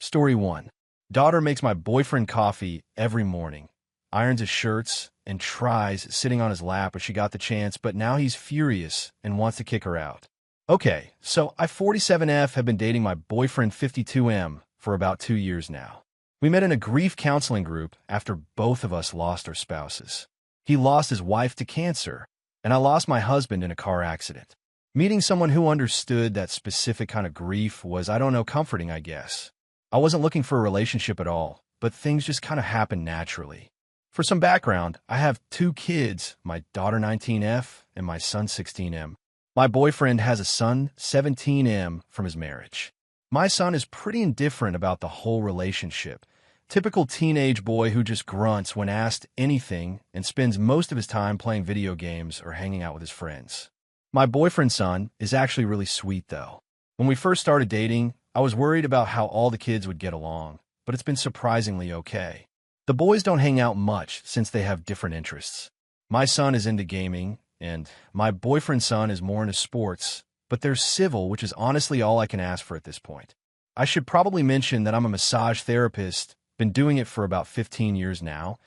Story 1. Daughter makes my boyfriend coffee every morning, irons his shirts, and tries sitting on his lap if she got the chance, but now he's furious and wants to kick her out. Okay, so I 47F have been dating my boyfriend 52M for about 2 years now. We met in a grief counseling group after both of us lost our spouses. He lost his wife to cancer, and I lost my husband in a car accident. Meeting someone who understood that specific kind of grief was, I don't know, comforting, I guess. I wasn't looking for a relationship at all, but things just kind of happened naturally. For some background, I have 2 kids, my daughter 19F and my son 16M. My boyfriend has a son 17M from his marriage. My son is pretty indifferent about the whole relationship. Typical teenage boy who just grunts when asked anything and spends most of his time playing video games or hanging out with his friends. My boyfriend's son is actually really sweet, though. When we first started dating, I was worried about how all the kids would get along, but it's been surprisingly okay. The boys don't hang out much since they have different interests. My son is into gaming, and my boyfriend's son is more into sports, but they're civil, which is honestly all I can ask for at this point. I should probably mention that I'm a massage therapist, been doing it for about 15 years now,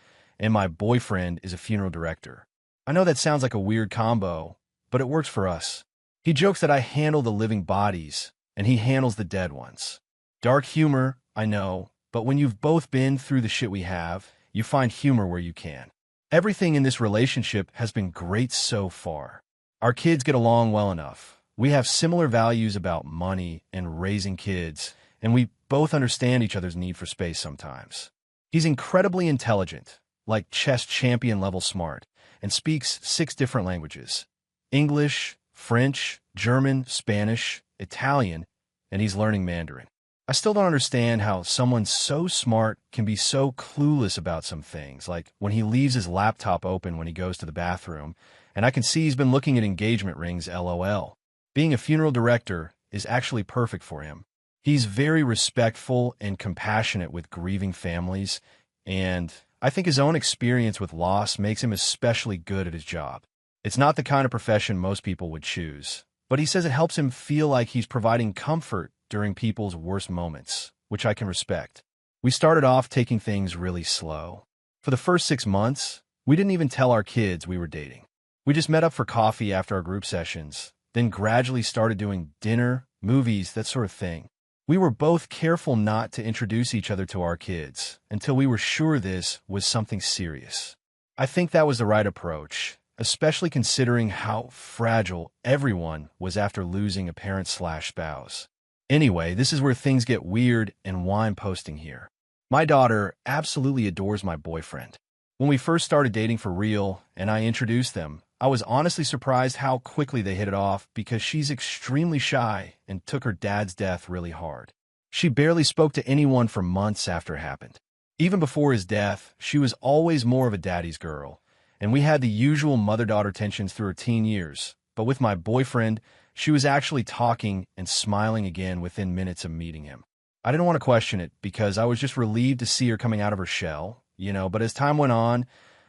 and my boyfriend is a funeral director. I know that sounds like a weird combo, but it works for us. He jokes that I handle the living bodies, and he handles the dead ones. Dark humor, I know, but when you've both been through the shit we have, you find humor where you can. Everything in this relationship has been great so far. Our kids get along well enough. We have similar values about money and raising kids, and we both understand each other's need for space sometimes. He's incredibly intelligent, like chess champion level smart, and speaks 6 different languages: English, French, German, Spanish, Italian, and he's learning Mandarin. I still don't understand how someone so smart can be so clueless about some things, like when he leaves his laptop open when he goes to the bathroom, and I can see he's been looking at engagement rings, LOL. Being a funeral director is actually perfect for him. He's very respectful and compassionate with grieving families, and I think his own experience with loss makes him especially good at his job. It's not the kind of profession most people would choose, but he says it helps him feel like he's providing comfort during people's worst moments, which I can respect. We started off taking things really slow. For the first 6 months, we didn't even tell our kids we were dating. We just met up for coffee after our group sessions, then gradually started doing dinner, movies, that sort of thing. We were both careful not to introduce each other to our kids until we were sure this was something serious. I think that was the right approach, especially considering how fragile everyone was after losing a parent/spouse. Anyway, this is where things get weird and why I'm posting here. My daughter absolutely adores my boyfriend. When we first started dating for real and I introduced them, I was honestly surprised how quickly they hit it off because she's extremely shy and took her dad's death really hard. She barely spoke to anyone for months after it happened. Even before his death, she was always more of a daddy's girl, and we had the usual mother-daughter tensions through her teen years. But with my boyfriend, she was actually talking and smiling again within minutes of meeting him. I didn't want to question it because I was just relieved to see her coming out of her shell, but as time went on,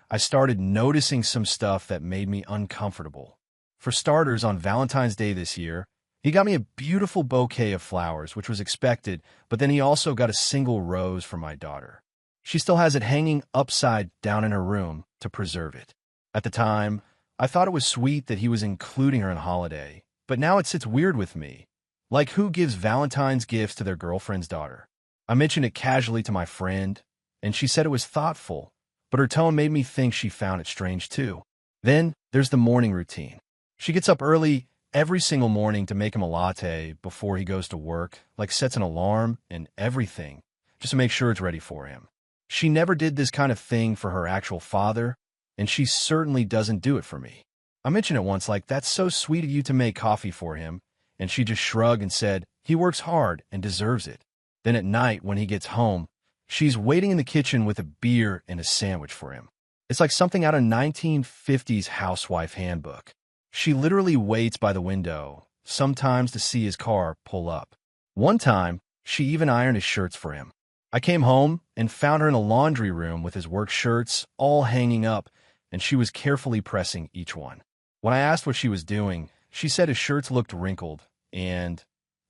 I started noticing some stuff that made me uncomfortable. For starters, on Valentine's Day this year, he got me a beautiful bouquet of flowers, which was expected, but then he also got a single rose for my daughter. She still has it hanging upside down in her room to preserve it. At the time, I thought it was sweet that he was including her in a holiday, but now it sits weird with me. Like, who gives Valentine's gifts to their girlfriend's daughter? I mentioned it casually to my friend, and she said it was thoughtful, but her tone made me think she found it strange too. Then there's the morning routine. She gets up early every single morning to make him a latte before he goes to work, like sets an alarm and everything, just to make sure it's ready for him. She never did this kind of thing for her actual father, and she certainly doesn't do it for me. I mentioned it once, like, that's so sweet of you to make coffee for him, and she just shrugged and said, he works hard and deserves it. Then at night, when he gets home, she's waiting in the kitchen with a beer and a sandwich for him. It's like something out of 1950s housewife handbook. She literally waits by the window, sometimes to see his car pull up. One time, she even ironed his shirts for him. I came home and found her in a laundry room with his work shirts all hanging up, and she was carefully pressing each one. When I asked what she was doing, she said his shirts looked wrinkled, and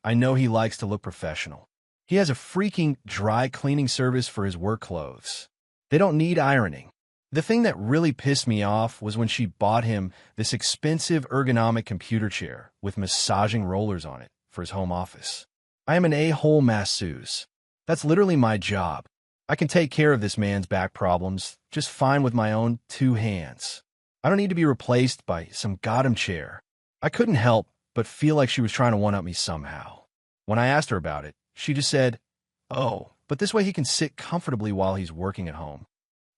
I know he likes to look professional. He has a freaking dry cleaning service for his work clothes. They don't need ironing. The thing that really pissed me off was when she bought him this expensive ergonomic computer chair with massaging rollers on it for his home office. I am an a-hole masseuse. That's literally my job. I can take care of this man's back problems just fine with my own 2 hands. I don't need to be replaced by some goddamn chair. I couldn't help but feel like she was trying to one-up me somehow. When I asked her about it, she just said, "Oh, but this way he can sit comfortably while he's working at home."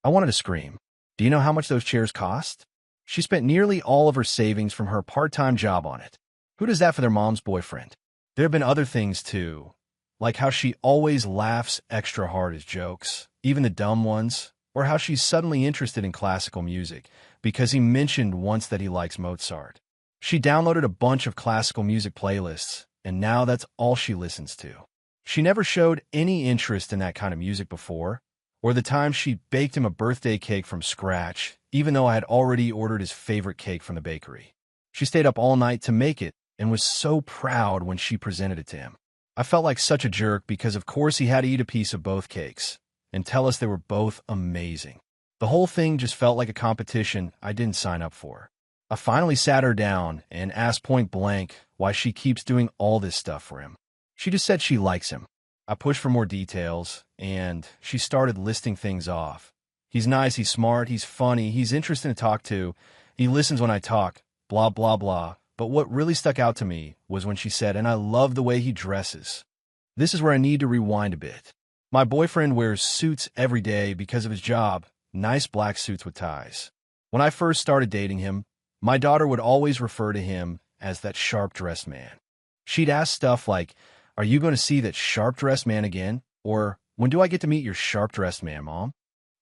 I wanted to scream. Do you know how much those chairs cost? She spent nearly all of her savings from her part-time job on it. Who does that for their mom's boyfriend? There have been other things too, like how she always laughs extra hard at jokes, even the dumb ones, or how she's suddenly interested in classical music because he mentioned once that he likes Mozart. She downloaded a bunch of classical music playlists, and now that's all she listens to. She never showed any interest in that kind of music before, or the time she baked him a birthday cake from scratch, even though I had already ordered his favorite cake from the bakery. She stayed up all night to make it and was so proud when she presented it to him. I felt like such a jerk because of course he had to eat a piece of both cakes and tell us they were both amazing. The whole thing just felt like a competition I didn't sign up for. I finally sat her down and asked point blank why she keeps doing all this stuff for him. She just said she likes him. I pushed for more details, and she started listing things off. He's nice, he's smart, he's funny, he's interesting to talk to, he listens when I talk, blah, blah, blah. But what really stuck out to me was when she said, "And I love the way he dresses." This is where I need to rewind a bit. My boyfriend wears suits every day because of his job, nice black suits with ties. When I first started dating him, my daughter would always refer to him as that sharp-dressed man. She'd ask stuff like, "Are you going to see that sharp-dressed man again?" Or, "When do I get to meet your sharp-dressed man, Mom?"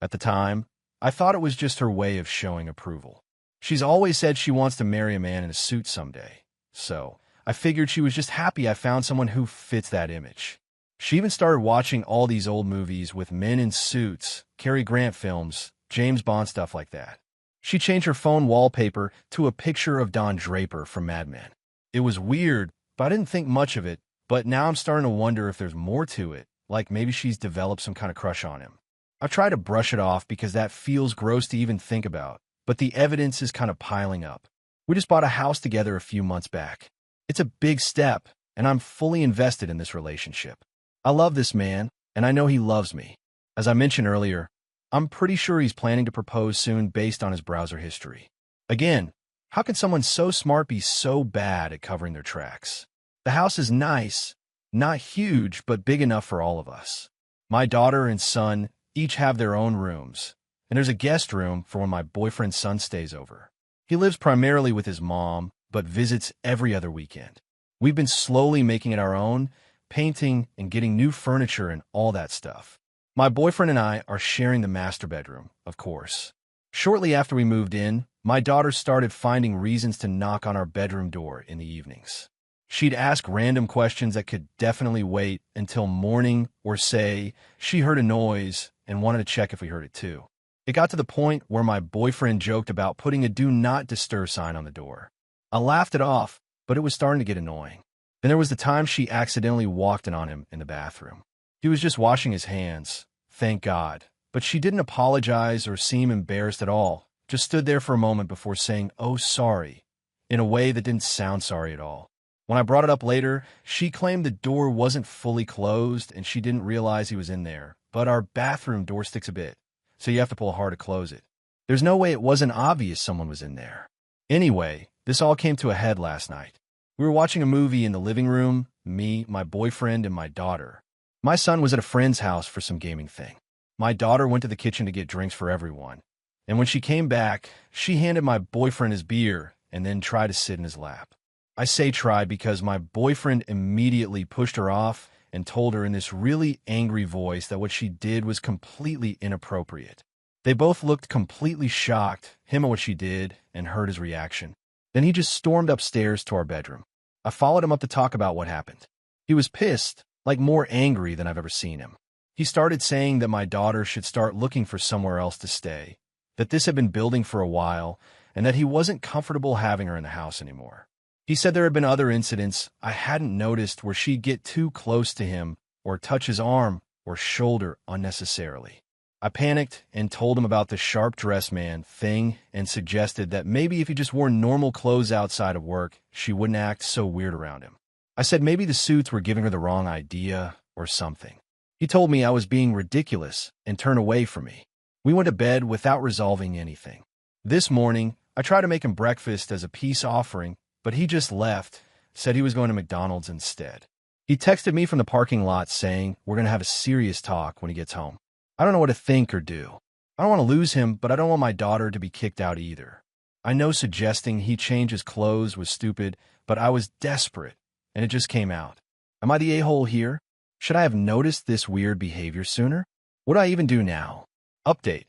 At the time, I thought it was just her way of showing approval. She's always said she wants to marry a man in a suit someday, so I figured she was just happy I found someone who fits that image. She even started watching all these old movies with men in suits, Cary Grant films, James Bond stuff like that. She changed her phone wallpaper to a picture of Don Draper from Mad Men. It was weird, but I didn't think much of it, but now I'm starting to wonder if there's more to it, like maybe she's developed some kind of crush on him. I've tried to brush it off because that feels gross to even think about, but the evidence is kind of piling up. We just bought a house together a few months back. It's a big step, and I'm fully invested in this relationship. I love this man, and I know he loves me. As I mentioned earlier, I'm pretty sure he's planning to propose soon based on his browser history. Again, how can someone so smart be so bad at covering their tracks? The house is nice, not huge, but big enough for all of us. My daughter and son each have their own rooms, and there's a guest room for when my boyfriend's son stays over. He lives primarily with his mom, but visits every other weekend. We've been slowly making it our own, painting and getting new furniture and all that stuff. My boyfriend and I are sharing the master bedroom, of course. Shortly after we moved in, my daughter started finding reasons to knock on our bedroom door in the evenings. She'd ask random questions that could definitely wait until morning, or say she heard a noise and wanted to check if we heard it too. It got to the point where my boyfriend joked about putting a do not disturb sign on the door. I laughed it off, but it was starting to get annoying. Then there was the time she accidentally walked in on him in the bathroom. He was just washing his hands, thank God, but she didn't apologize or seem embarrassed at all, just stood there for a moment before saying, "Oh, sorry," in a way that didn't sound sorry at all. When I brought it up later, she claimed the door wasn't fully closed and she didn't realize he was in there, but our bathroom door sticks a bit, so you have to pull hard to close it. There's no way it wasn't obvious someone was in there. Anyway, this all came to a head last night. We were watching a movie in the living room, me, my boyfriend, and my daughter. My son was at a friend's house for some gaming thing. My daughter went to the kitchen to get drinks for everyone, and when she came back, she handed my boyfriend his beer and then tried to sit in his lap. I say tried because my boyfriend immediately pushed her off and told her in this really angry voice that what she did was completely inappropriate. They both looked completely shocked, him at what she did, and heard his reaction. Then he just stormed upstairs to our bedroom. I followed him up to talk about what happened. He was pissed, like more angry than I've ever seen him. He started saying that my daughter should start looking for somewhere else to stay, that this had been building for a while, and that he wasn't comfortable having her in the house anymore. He said there had been other incidents I hadn't noticed where she'd get too close to him or touch his arm or shoulder unnecessarily. I panicked and told him about the sharp dress man thing and suggested that maybe if he just wore normal clothes outside of work, she wouldn't act so weird around him. I said maybe the suits were giving her the wrong idea or something. He told me I was being ridiculous and turned away from me. We went to bed without resolving anything. This morning, I tried to make him breakfast as a peace offering, but he just left, said he was going to McDonald's instead. He texted me from the parking lot saying we're going to have a serious talk when he gets home. I don't know what to think or do. I don't want to lose him, but I don't want my daughter to be kicked out either. I know suggesting he change his clothes was stupid, but I was desperate, and it just came out. Am I the a-hole here? Should I have noticed this weird behavior sooner? What do I even do now? Update.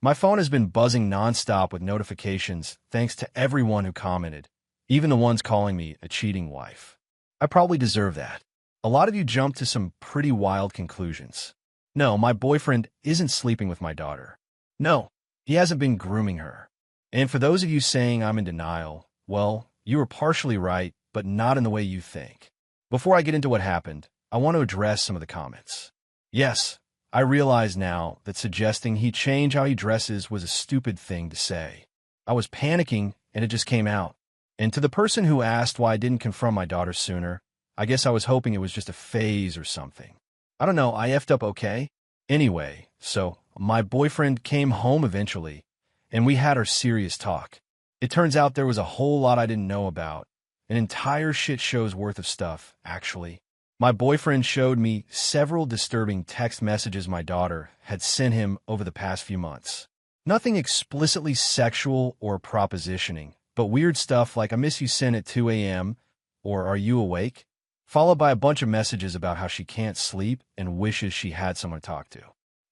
My phone has been buzzing nonstop with notifications thanks to everyone who commented, even the ones calling me a cheating wife. I probably deserve that. A lot of you jumped to some pretty wild conclusions. No, my boyfriend isn't sleeping with my daughter. No, he hasn't been grooming her. And for those of you saying I'm in denial, well, you were partially right, but not in the way you think. Before I get into what happened, I want to address some of the comments. Yes, I realize now that suggesting he change how he dresses was a stupid thing to say. I was panicking, and it just came out. And to the person who asked why I didn't confront my daughter sooner, I guess I was hoping it was just a phase or something. I don't know, I effed up okay? Anyway, so my boyfriend came home eventually, and we had our serious talk. It turns out there was a whole lot I didn't know about, an entire shit show's worth of stuff, actually. My boyfriend showed me several disturbing text messages my daughter had sent him over the past few months. Nothing explicitly sexual or propositioning, but weird stuff like I miss you sent at 2 a.m. or are you awake? Followed by a bunch of messages about how she can't sleep and wishes she had someone to talk to.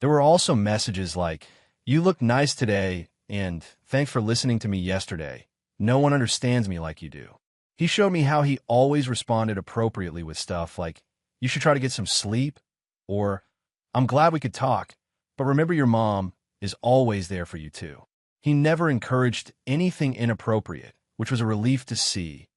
There were also messages like, you look nice today, and thanks for listening to me yesterday. No one understands me like you do. He showed me how he always responded appropriately with stuff like, you should try to get some sleep, or I'm glad we could talk, but remember your mom is always there for you too. He never encouraged anything inappropriate, which was a relief to see,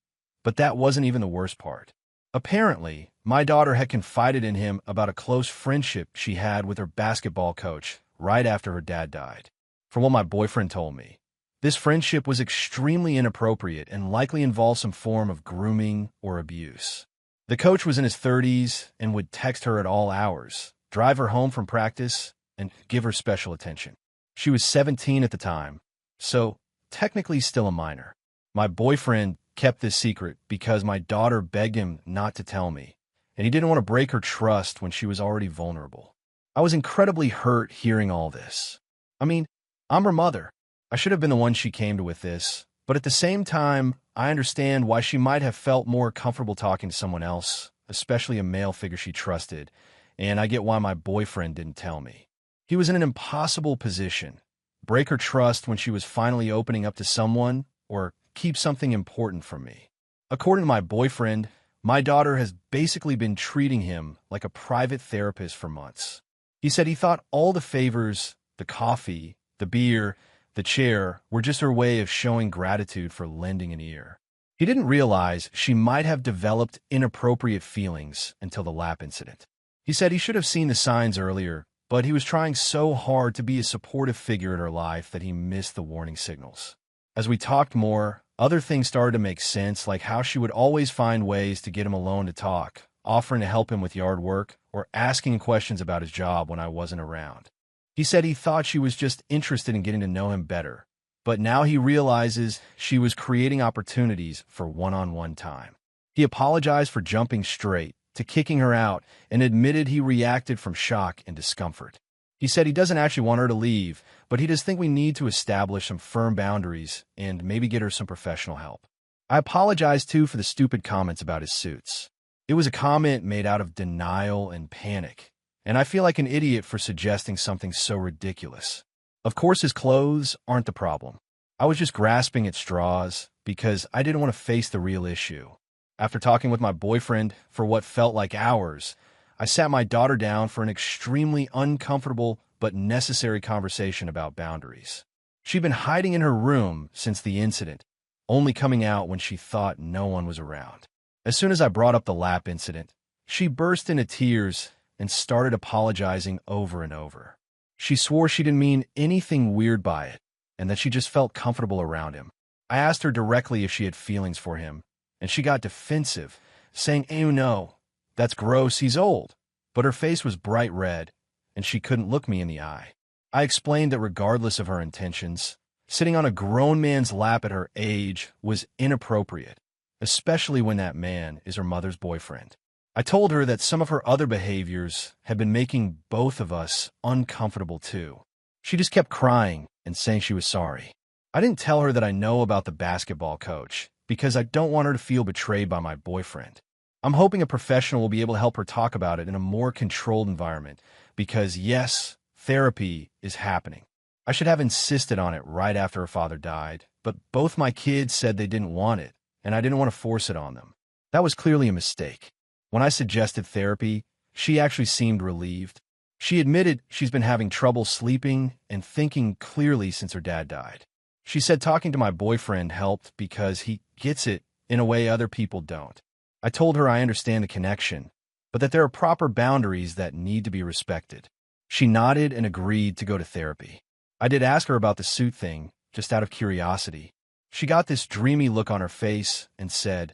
but that wasn't even the worst part. Apparently, my daughter had confided in him about a close friendship she had with her basketball coach right after her dad died. From what my boyfriend told me, this friendship was extremely inappropriate and likely involved some form of grooming or abuse. The coach was in his 30s and would text her at all hours, drive her home from practice, and give her special attention. She was 17 at the time, so technically still a minor. My boyfriend kept this secret because my daughter begged him not to tell me, and he didn't want to break her trust when she was already vulnerable. I was incredibly hurt hearing all this. I mean, I'm her mother. I should have been the one she came to with this, but at the same time, I understand why she might have felt more comfortable talking to someone else, especially a male figure she trusted, and I get why my boyfriend didn't tell me. He was in an impossible position. Break her trust when she was finally opening up to someone, or keep something important from me. According to my boyfriend, my daughter has basically been treating him like a private therapist for months. He said he thought all the favors, the coffee, the beer, the chair, were just her way of showing gratitude for lending an ear. He didn't realize she might have developed inappropriate feelings until the lap incident. He said he should have seen the signs earlier, but he was trying so hard to be a supportive figure in her life that he missed the warning signals. As we talked more, other things started to make sense, like how she would always find ways to get him alone to talk, offering to help him with yard work, or asking questions about his job when I wasn't around. He said he thought she was just interested in getting to know him better, but now he realizes she was creating opportunities for one-on-one time. He apologized for jumping straight to kicking her out and admitted he reacted from shock and discomfort. He said he doesn't actually want her to leave, but he does think we need to establish some firm boundaries and maybe get her some professional help. I apologize too for the stupid comments about his suits. It was a comment made out of denial and panic, and I feel like an idiot for suggesting something so ridiculous. Of course, his clothes aren't the problem. I was just grasping at straws because I didn't want to face the real issue. After talking with my boyfriend for what felt like hours, I sat my daughter down for an extremely uncomfortable but necessary conversation about boundaries. She'd been hiding in her room since the incident, only coming out when she thought no one was around. As soon as I brought up the lap incident, she burst into tears and started apologizing over and over. She swore she didn't mean anything weird by it, and that she just felt comfortable around him. I asked her directly if she had feelings for him, and she got defensive, saying, "Ew, no, that's gross, he's old." But her face was bright red, and she couldn't look me in the eye. I explained that regardless of her intentions, sitting on a grown man's lap at her age was inappropriate, especially when that man is her mother's boyfriend. I told her that some of her other behaviors had been making both of us uncomfortable too. She just kept crying and saying she was sorry. I didn't tell her that I know about the basketball coach because I don't want her to feel betrayed by my boyfriend. I'm hoping a professional will be able to help her talk about it in a more controlled environment because, yes, therapy is happening. I should have insisted on it right after her father died, but both my kids said they didn't want it, and I didn't want to force it on them. That was clearly a mistake. When I suggested therapy, she actually seemed relieved. She admitted she's been having trouble sleeping and thinking clearly since her dad died. She said talking to my boyfriend helped because he gets it in a way other people don't. I told her I understand the connection, but that there are proper boundaries that need to be respected. She nodded and agreed to go to therapy. I did ask her about the suit thing, just out of curiosity. She got this dreamy look on her face and said,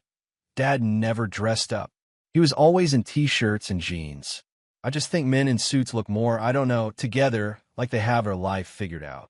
"Dad never dressed up. He was always in t-shirts and jeans. I just think men in suits look more, I don't know, together, like they have their life figured out."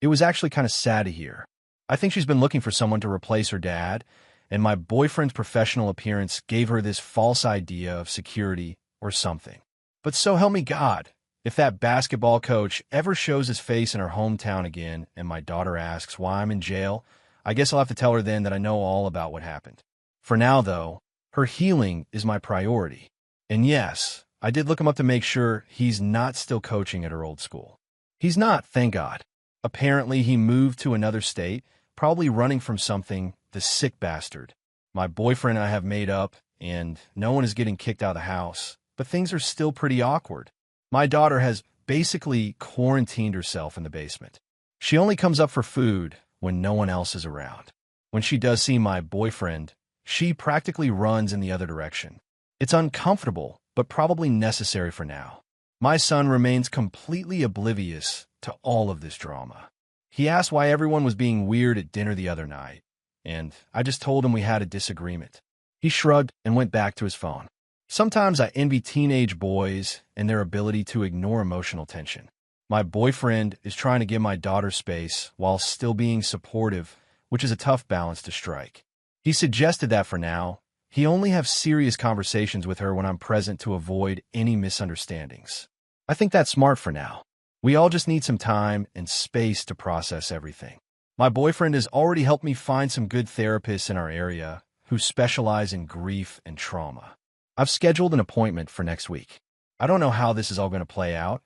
It was actually kind of sad to hear. I think she's been looking for someone to replace her dad, and my boyfriend's professional appearance gave her this false idea of security or something. But so help me God, if that basketball coach ever shows his face in her hometown again and my daughter asks why I'm in jail, I guess I'll have to tell her then that I know all about what happened. For now, though, her healing is my priority. And yes, I did look him up to make sure he's not still coaching at her old school. He's not, thank God. Apparently, he moved to another state, probably running from something, the sick bastard. My boyfriend and I have made up, and no one is getting kicked out of the house, but things are still pretty awkward. My daughter has basically quarantined herself in the basement. She only comes up for food when no one else is around. When she does see my boyfriend, she practically runs in the other direction. It's uncomfortable, but probably necessary for now. My son remains completely oblivious to all of this drama. He asked why everyone was being weird at dinner the other night, and I just told him we had a disagreement. He shrugged and went back to his phone. Sometimes I envy teenage boys and their ability to ignore emotional tension. My boyfriend is trying to give my daughter space while still being supportive, which is a tough balance to strike. He suggested that for now, he only have serious conversations with her when I'm present to avoid any misunderstandings. I think that's smart for now. We all just need some time and space to process everything. My boyfriend has already helped me find some good therapists in our area who specialize in grief and trauma. I've scheduled an appointment for next week. I don't know how this is all going to play out,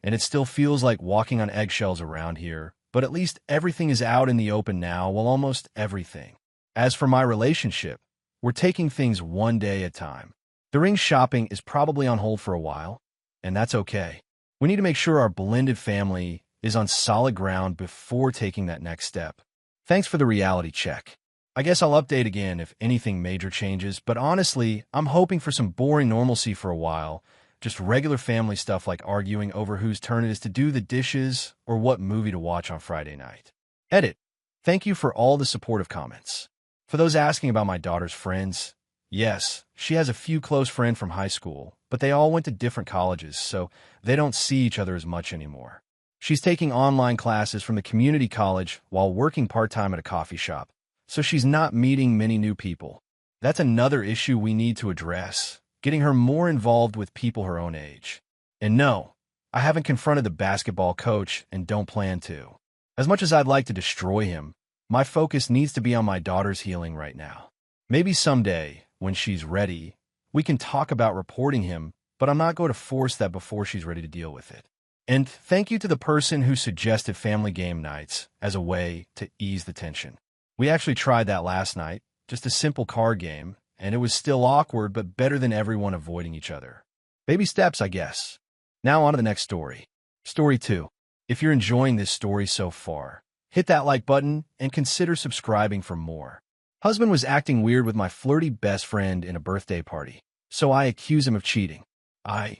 and it still feels like walking on eggshells around here, but at least everything is out in the open now, well, almost everything. As for my relationship, we're taking things one day at a time. The ring shopping is probably on hold for a while, and that's okay. We need to make sure our blended family is on solid ground before taking that next step. Thanks for the reality check. I guess I'll update again if anything major changes, but honestly, I'm hoping for some boring normalcy for a while, just regular family stuff like arguing over whose turn it is to do the dishes or what movie to watch on Friday night. Edit. Thank you for all the supportive comments. For those asking about my daughter's friends, yes, she has a few close friends from high school, but they all went to different colleges, so they don't see each other as much anymore. She's taking online classes from the community college while working part-time at a coffee shop, so she's not meeting many new people. That's another issue we need to address, getting her more involved with people her own age. And no, I haven't confronted the basketball coach and don't plan to. As much as I'd like to destroy him, my focus needs to be on my daughter's healing right now. Maybe someday, when she's ready, we can talk about reporting him, but I'm not going to force that before she's ready to deal with it. And thank you to the person who suggested family game nights as a way to ease the tension. We actually tried that last night, just a simple card game, and it was still awkward, but better than everyone avoiding each other. Baby steps, I guess. Now on to the next story. Story 2. If you're enjoying this story so far, hit that like button and consider subscribing for more. Husband was acting weird with my flirty best friend in a birthday party, so I accuse him of cheating. I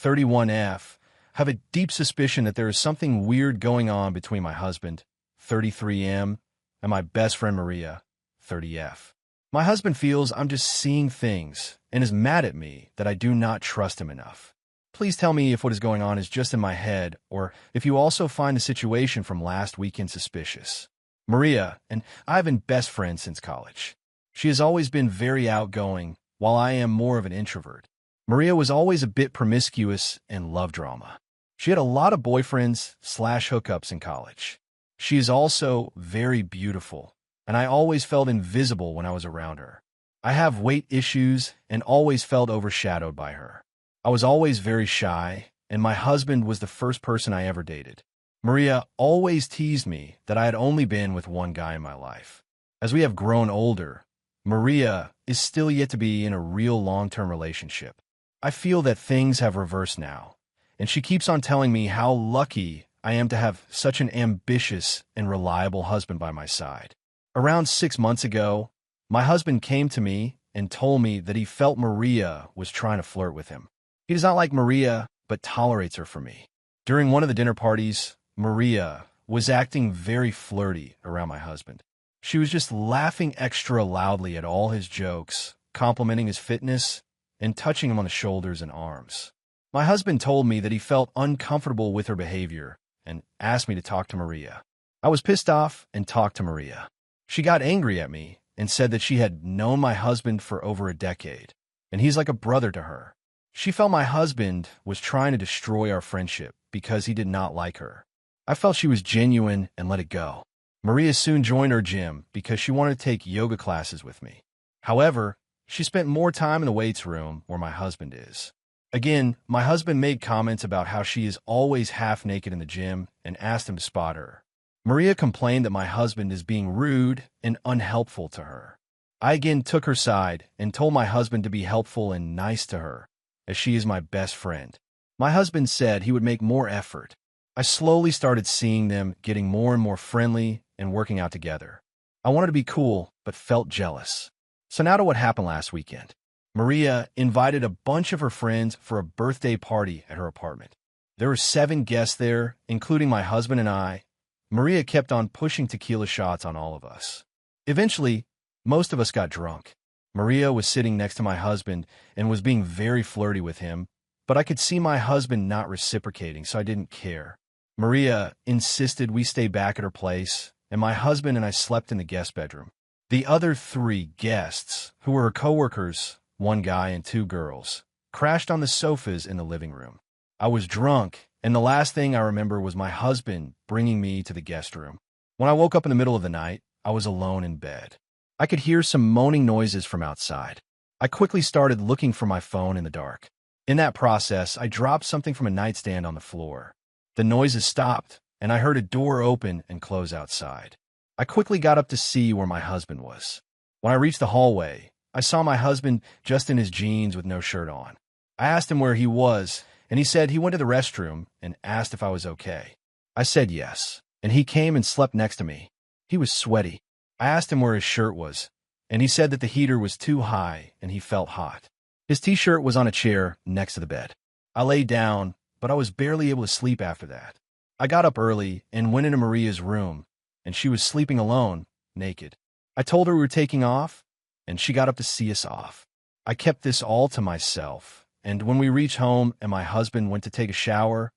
31F, have a deep suspicion that there is something weird going on between my husband, 33M, and my best friend Maria, 30F. My husband feels I'm just seeing things and is mad at me that I do not trust him enough. Please tell me if what is going on is just in my head or if you also find the situation from last weekend suspicious. Maria, and I've been best friends since college. She has always been very outgoing, while I am more of an introvert. Maria was always a bit promiscuous and loved drama. She had a lot of boyfriends/hookups in college. She is also very beautiful, and I always felt invisible when I was around her. I have weight issues and always felt overshadowed by her. I was always very shy, and my husband was the first person I ever dated. Maria always teased me that I had only been with one guy in my life. As we have grown older, Maria is still yet to be in a real long-term relationship. I feel that things have reversed now, and she keeps on telling me how lucky I am to have such an ambitious and reliable husband by my side. Around 6 months ago, my husband came to me and told me that he felt Maria was trying to flirt with him. He does not like Maria, but tolerates her for me. During one of the dinner parties, Maria was acting very flirty around my husband. She was just laughing extra loudly at all his jokes, complimenting his fitness, and touching him on the shoulders and arms. My husband told me that he felt uncomfortable with her behavior and asked me to talk to Maria. I was pissed off and talked to Maria. She got angry at me and said that she had known my husband for over a decade, and he's like a brother to her. She felt my husband was trying to destroy our friendship because he did not like her. I felt she was genuine and let it go. Maria soon joined our gym because she wanted to take yoga classes with me. However, she spent more time in the weights room where my husband is. Again, my husband made comments about how she is always half naked in the gym and asked him to spot her. Maria complained that my husband is being rude and unhelpful to her. I again took her side and told my husband to be helpful and nice to her, as she is my best friend. My husband said he would make more effort. I slowly started seeing them getting more and more friendly and working out together. I wanted to be cool, but felt jealous. So now to what happened last weekend. Maria invited a bunch of her friends for a birthday party at her apartment. There were 7 guests there, including my husband and I. Maria kept on pushing tequila shots on all of us. Eventually, most of us got drunk. Maria was sitting next to my husband and was being very flirty with him, but I could see my husband not reciprocating, so I didn't care. Maria insisted we stay back at her place, and my husband and I slept in the guest bedroom. The other 3 guests, who were her coworkers, 1 guy and 2 girls, crashed on the sofas in the living room. I was drunk, and the last thing I remember was my husband bringing me to the guest room. When I woke up in the middle of the night, I was alone in bed. I could hear some moaning noises from outside. I quickly started looking for my phone in the dark. In that process, I dropped something from a nightstand on the floor. The noises stopped, and I heard a door open and close outside. I quickly got up to see where my husband was. When I reached the hallway, I saw my husband just in his jeans with no shirt on. I asked him where he was, and he said he went to the restroom and asked if I was okay. I said yes, and he came and slept next to me. He was sweaty. I asked him where his shirt was, and he said that the heater was too high and he felt hot. His t-shirt was on a chair next to the bed. I lay down, but I was barely able to sleep after that. I got up early and went into Maria's room, and she was sleeping alone, naked. I told her we were taking off, and she got up to see us off. I kept this all to myself, and when we reached home and my husband went to take a shower,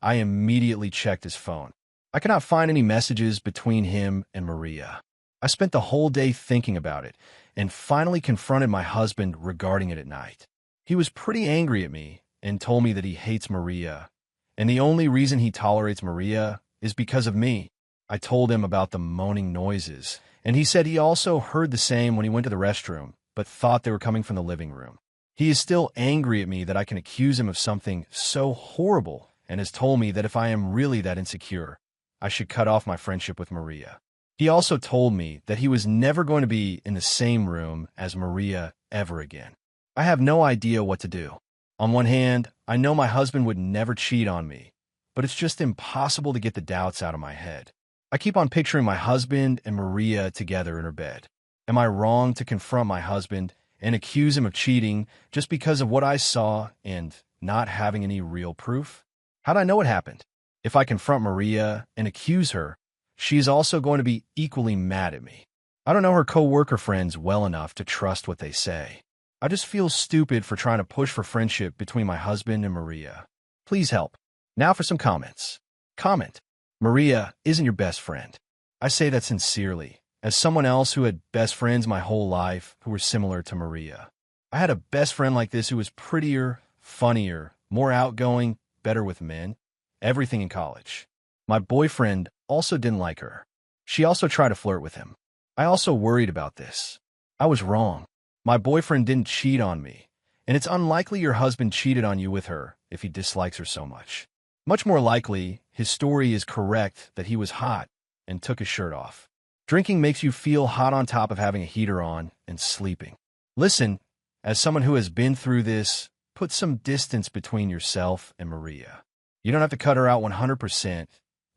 I immediately checked his phone. I could not find any messages between him and Maria. I spent the whole day thinking about it, and finally confronted my husband regarding it at night. He was pretty angry at me and told me that he hates Maria, and the only reason he tolerates Maria is because of me. I told him about the moaning noises, and he said he also heard the same when he went to the restroom, but thought they were coming from the living room. He is still angry at me that I can accuse him of something so horrible, and has told me that if I am really that insecure, I should cut off my friendship with Maria. He also told me that he was never going to be in the same room as Maria ever again. I have no idea what to do. On one hand, I know my husband would never cheat on me, but it's just impossible to get the doubts out of my head. I keep on picturing my husband and Maria together in her bed. Am I wrong to confront my husband and accuse him of cheating just because of what I saw and not having any real proof? How'd I know what happened? If I confront Maria and accuse her, she's also going to be equally mad at me. I don't know her coworker friends well enough to trust what they say. I just feel stupid for trying to push for friendship between my husband and Maria. Please help. Now for some comments. Comment: Maria isn't your best friend. I say that sincerely, as someone else who had best friends my whole life who were similar to Maria. I had a best friend like this who was prettier, funnier, more outgoing, better with men, everything in college. My boyfriend also didn't like her. She also tried to flirt with him. I also worried about this. I was wrong. My boyfriend didn't cheat on me, and it's unlikely your husband cheated on you with her if he dislikes her so much. Much more likely, his story is correct that he was hot and took his shirt off. Drinking makes you feel hot on top of having a heater on and sleeping. Listen, as someone who has been through this, put some distance between yourself and Maria. You don't have to cut her out 100%,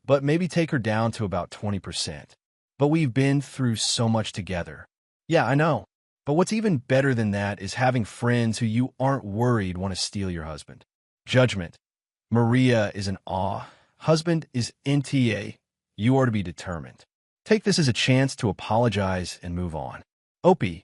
but maybe take her down to about 20%. But we've been through so much together. Yeah, I know. But what's even better than that is having friends who you aren't worried want to steal your husband. Judgment. Maria is an awe. Husband is NTA. You are to be determined. Take this as a chance to apologize and move on. Opie.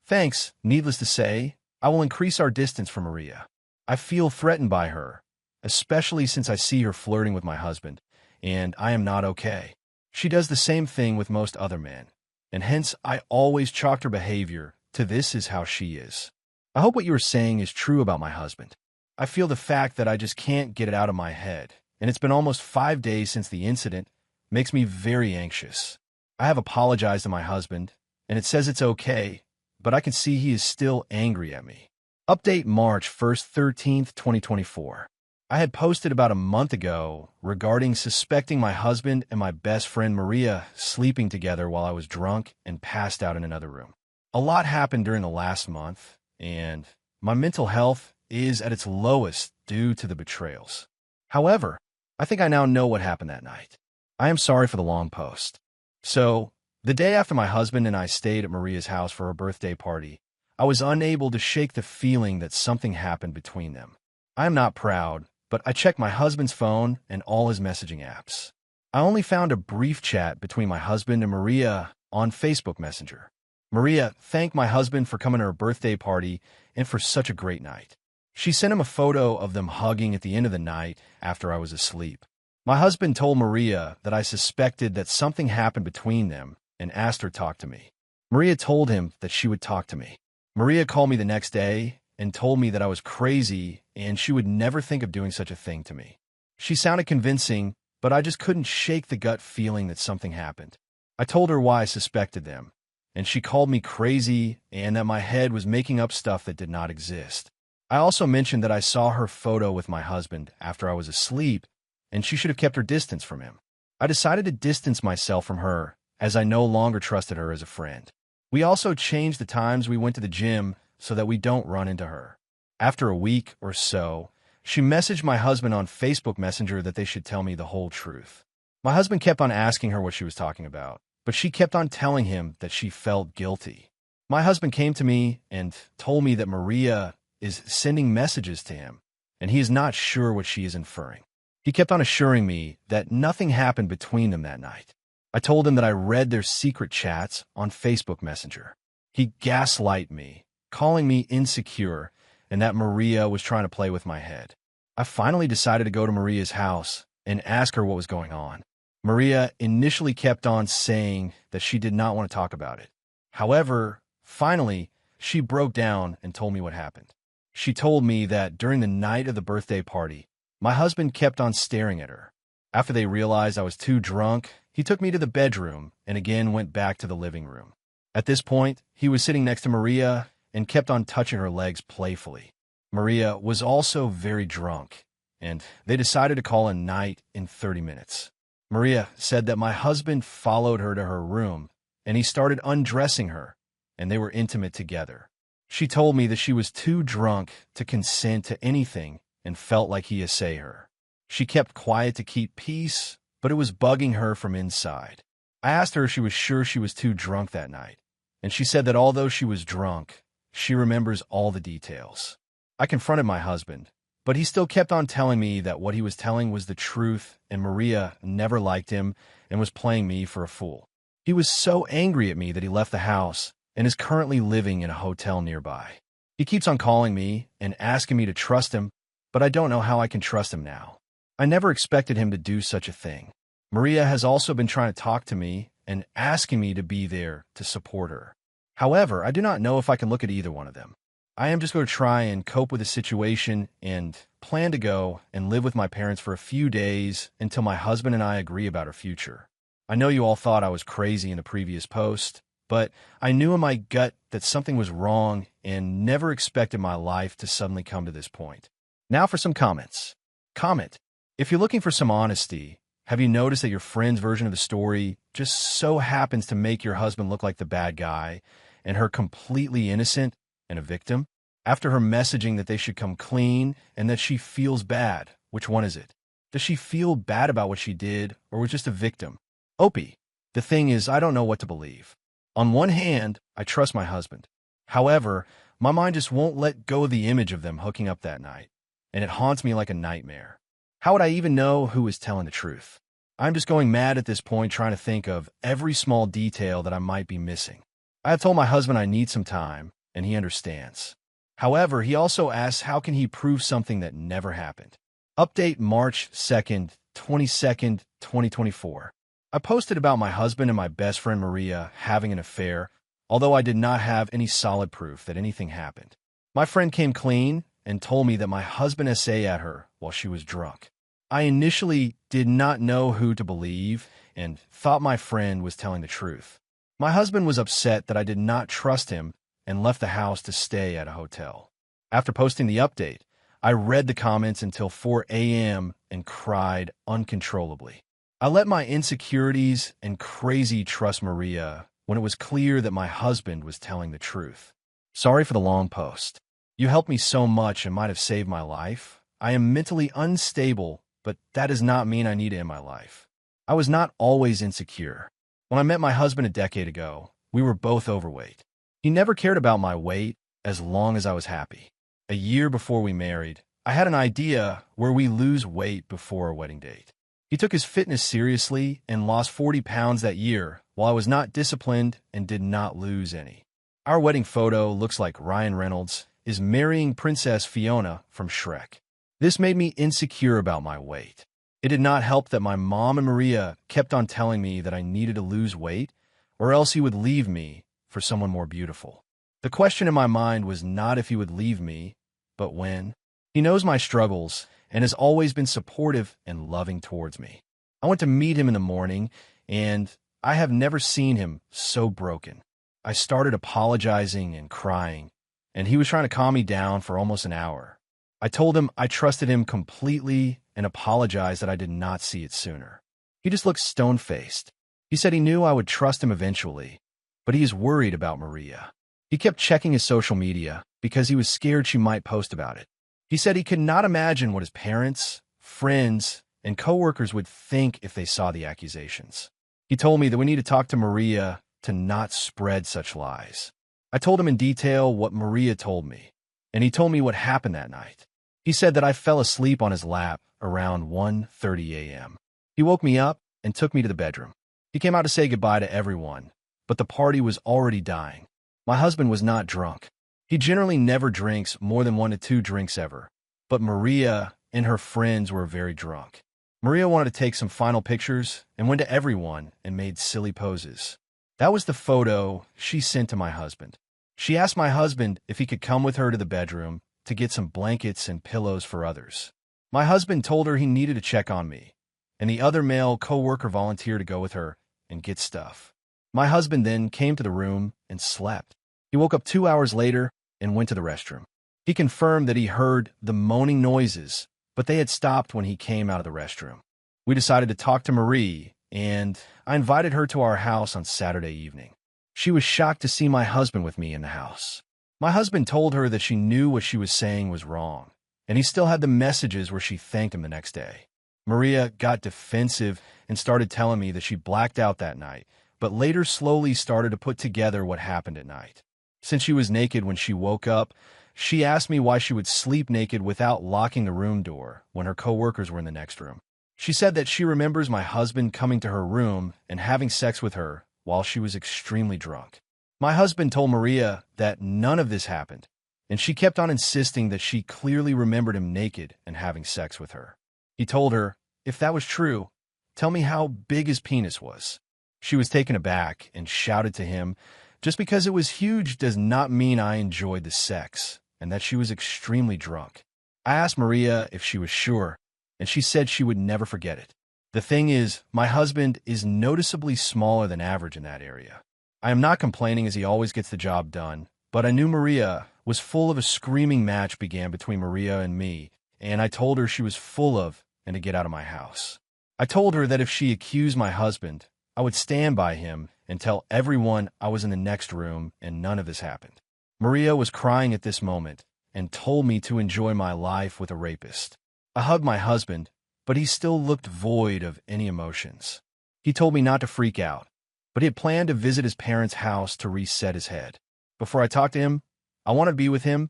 Thanks. Needless to say, I will increase our distance from Maria. I feel threatened by her, especially since I see her flirting with my husband, and I am not okay. She does the same thing with most other men, and hence I always chalked her behavior to this is how she is. I hope what you are saying is true about my husband. I feel the fact that I just can't get it out of my head, and it's been almost 5 days since the incident, makes me very anxious. I have apologized to my husband, and it says it's okay, but I can see he is still angry at me. Update March 1st, 13th, 2024. I had posted about a month ago regarding suspecting my husband and my best friend Maria sleeping together while I was drunk and passed out in another room. A lot happened during the last month, and my mental health is at its lowest due to the betrayals. However, I think I now know what happened that night. I am sorry for the long post. So, the day after my husband and I stayed at Maria's house for her birthday party, I was unable to shake the feeling that something happened between them. I am not proud, but I checked my husband's phone and all his messaging apps. I only found a brief chat between my husband and Maria on Facebook Messenger. Maria thanked my husband for coming to her birthday party and for such a great night. She sent him a photo of them hugging at the end of the night after I was asleep. My husband told Maria that I suspected that something happened between them and asked her to talk to me. Maria told him that she would talk to me. Maria called me the next day and told me that I was crazy and she would never think of doing such a thing to me. She sounded convincing, but I just couldn't shake the gut feeling that something happened. I told her why I suspected them, and she called me crazy and that my head was making up stuff that did not exist. I also mentioned that I saw her photo with my husband after I was asleep, and she should have kept her distance from him. I decided to distance myself from her, as I no longer trusted her as a friend. We also changed the times we went to the gym so that we don't run into her. After a week or so, she messaged my husband on Facebook Messenger that they should tell me the whole truth. My husband kept on asking her what she was talking about, but she kept on telling him that she felt guilty. My husband came to me and told me that Maria is sending messages to him, and he is not sure what she is inferring. He kept on assuring me that nothing happened between them that night. I told him that I read their secret chats on Facebook Messenger. He gaslighted me, calling me insecure, and that Maria was trying to play with my head. I finally decided to go to Maria's house and ask her what was going on. Maria initially kept on saying that she did not want to talk about it. However, finally, she broke down and told me what happened. She told me that during the night of the birthday party, my husband kept on staring at her. After they realized I was too drunk, he took me to the bedroom and again went back to the living room. At this point, he was sitting next to Maria and kept on touching her legs playfully. Maria was also very drunk, and they decided to call a night in 30 minutes. Maria said that my husband followed her to her room, and he started undressing her, and they were intimate together. She told me that she was too drunk to consent to anything and felt like he essayed her. She kept quiet to keep peace, but it was bugging her from inside. I asked her if she was sure she was too drunk that night, and she said that although she was drunk, she remembers all the details. I confronted my husband, But he still kept on telling me that what he was telling was the truth and Maria never liked him and was playing me for a fool. He was so angry at me that he left the house and is currently living in a hotel nearby. He keeps on calling me and asking me to trust him, but I don't know how I can trust him now. I never expected him to do such a thing. Maria has also been trying to talk to me and asking me to be there to support her. However, I do not know if I can look at either one of them. I am just going to try and cope with the situation and plan to go and live with my parents for a few days until my husband and I agree about our future. I know you all thought I was crazy in the previous post, but I knew in my gut that something was wrong and never expected my life to suddenly come to this point. Now for some comments. Comment: if you're looking for some honesty, have you noticed that your friend's version of the story just so happens to make your husband look like the bad guy and her completely innocent and a victim? After her messaging that they should come clean and that she feels bad, which one is it? Does she feel bad about what she did or was just a victim? Opie: the thing is, I don't know what to believe. On one hand, I trust my husband. However, my mind just won't let go of the image of them hooking up that night, and it haunts me like a nightmare. How would I even know who is telling the truth? I'm just going mad at this point trying to think of every small detail that I might be missing. I have told my husband I need some time, and he understands. However, he also asks how can he prove something that never happened. Update March 2nd, 2024. I posted about my husband and my best friend Maria having an affair, although I did not have any solid proof that anything happened. My friend came clean and told me that my husband essayed at her while she was drunk. I initially did not know who to believe and thought my friend was telling the truth. My husband was upset that I did not trust him and left the house to stay at a hotel. After posting the update, I read the comments until 4 a.m. and cried uncontrollably. I let my insecurities and crazy trust Maria when it was clear that my husband was telling the truth. Sorry for the long post. You helped me so much and might have saved my life. I am mentally unstable, but that does not mean I need it in my life. I was not always insecure. When I met my husband a decade ago, we were both overweight. He never cared about my weight as long as I was happy. A year before we married, I had an idea where we lose weight before our wedding date. He took his fitness seriously and lost 40 pounds that year, while I was not disciplined and did not lose any. Our wedding photo looks like Ryan Reynolds is marrying Princess Fiona from Shrek. This made me insecure about my weight. It did not help that my mom and Maria kept on telling me that I needed to lose weight, or else he would leave me for someone more beautiful. The question in my mind was not if he would leave me, but when. He knows my struggles and has always been supportive and loving towards me. I went to meet him in the morning, and I have never seen him so broken. I started apologizing and crying, and he was trying to calm me down for almost an hour. I told him I trusted him completely and apologized that I did not see it sooner. He just looked stone-faced. He said he knew I would trust him eventually, but he is worried about Maria. He kept checking his social media because he was scared she might post about it. He said he could not imagine what his parents, friends, and coworkers would think if they saw the accusations. He told me that we need to talk to Maria to not spread such lies. I told him in detail what Maria told me, and he told me what happened that night. He said that I fell asleep on his lap around 1:30 a.m. He woke me up and took me to the bedroom. He came out to say goodbye to everyone, but the party was already dying. My husband was not drunk. He generally never drinks more than 1 to 2 drinks ever, but Maria and her friends were very drunk. Maria wanted to take some final pictures and went to everyone and made silly poses. That was the photo she sent to my husband. She asked my husband if he could come with her to the bedroom to get some blankets and pillows for others. My husband told her he needed to check on me, and the other male co-worker volunteered to go with her and get stuff. My husband then came to the room and slept. He woke up 2 hours later and went to the restroom. He confirmed that he heard the moaning noises, but they had stopped when he came out of the restroom. We decided to talk to Marie, and I invited her to our house on Saturday evening. She was shocked to see my husband with me in the house. My husband told her that she knew what she was saying was wrong, and he still had the messages where she thanked him the next day. Maria got defensive and started telling me that she blacked out that night, but later slowly started to put together what happened at night. Since she was naked when she woke up, She asked me why she would sleep naked without locking the room door when her coworkers were in the next room. She said that she remembers my husband coming to her room and having sex with her while she was extremely drunk. My husband told Maria that none of this happened, and she kept on insisting that she clearly remembered him naked and having sex with her. He told her, if that was true, tell me how big his penis was. She was taken aback and shouted to him, just because it was huge does not mean I enjoyed the sex, and that she was extremely drunk. I asked Maria if she was sure, and she said she would never forget it. The thing is, my husband is noticeably smaller than average in that area. I am not complaining as he always gets the job done, but I knew Maria was full of a screaming match began between Maria and me, and I told her she was full of and to get out of my house. I told her that if she accused my husband, I would stand by him and tell everyone I was in the next room and none of this happened. Maria was crying at this moment and told me to enjoy my life with a rapist. I hugged my husband, but he still looked void of any emotions. He told me not to freak out, but he had planned to visit his parents' house to reset his head. Before I talked to him, I wanted to be with him,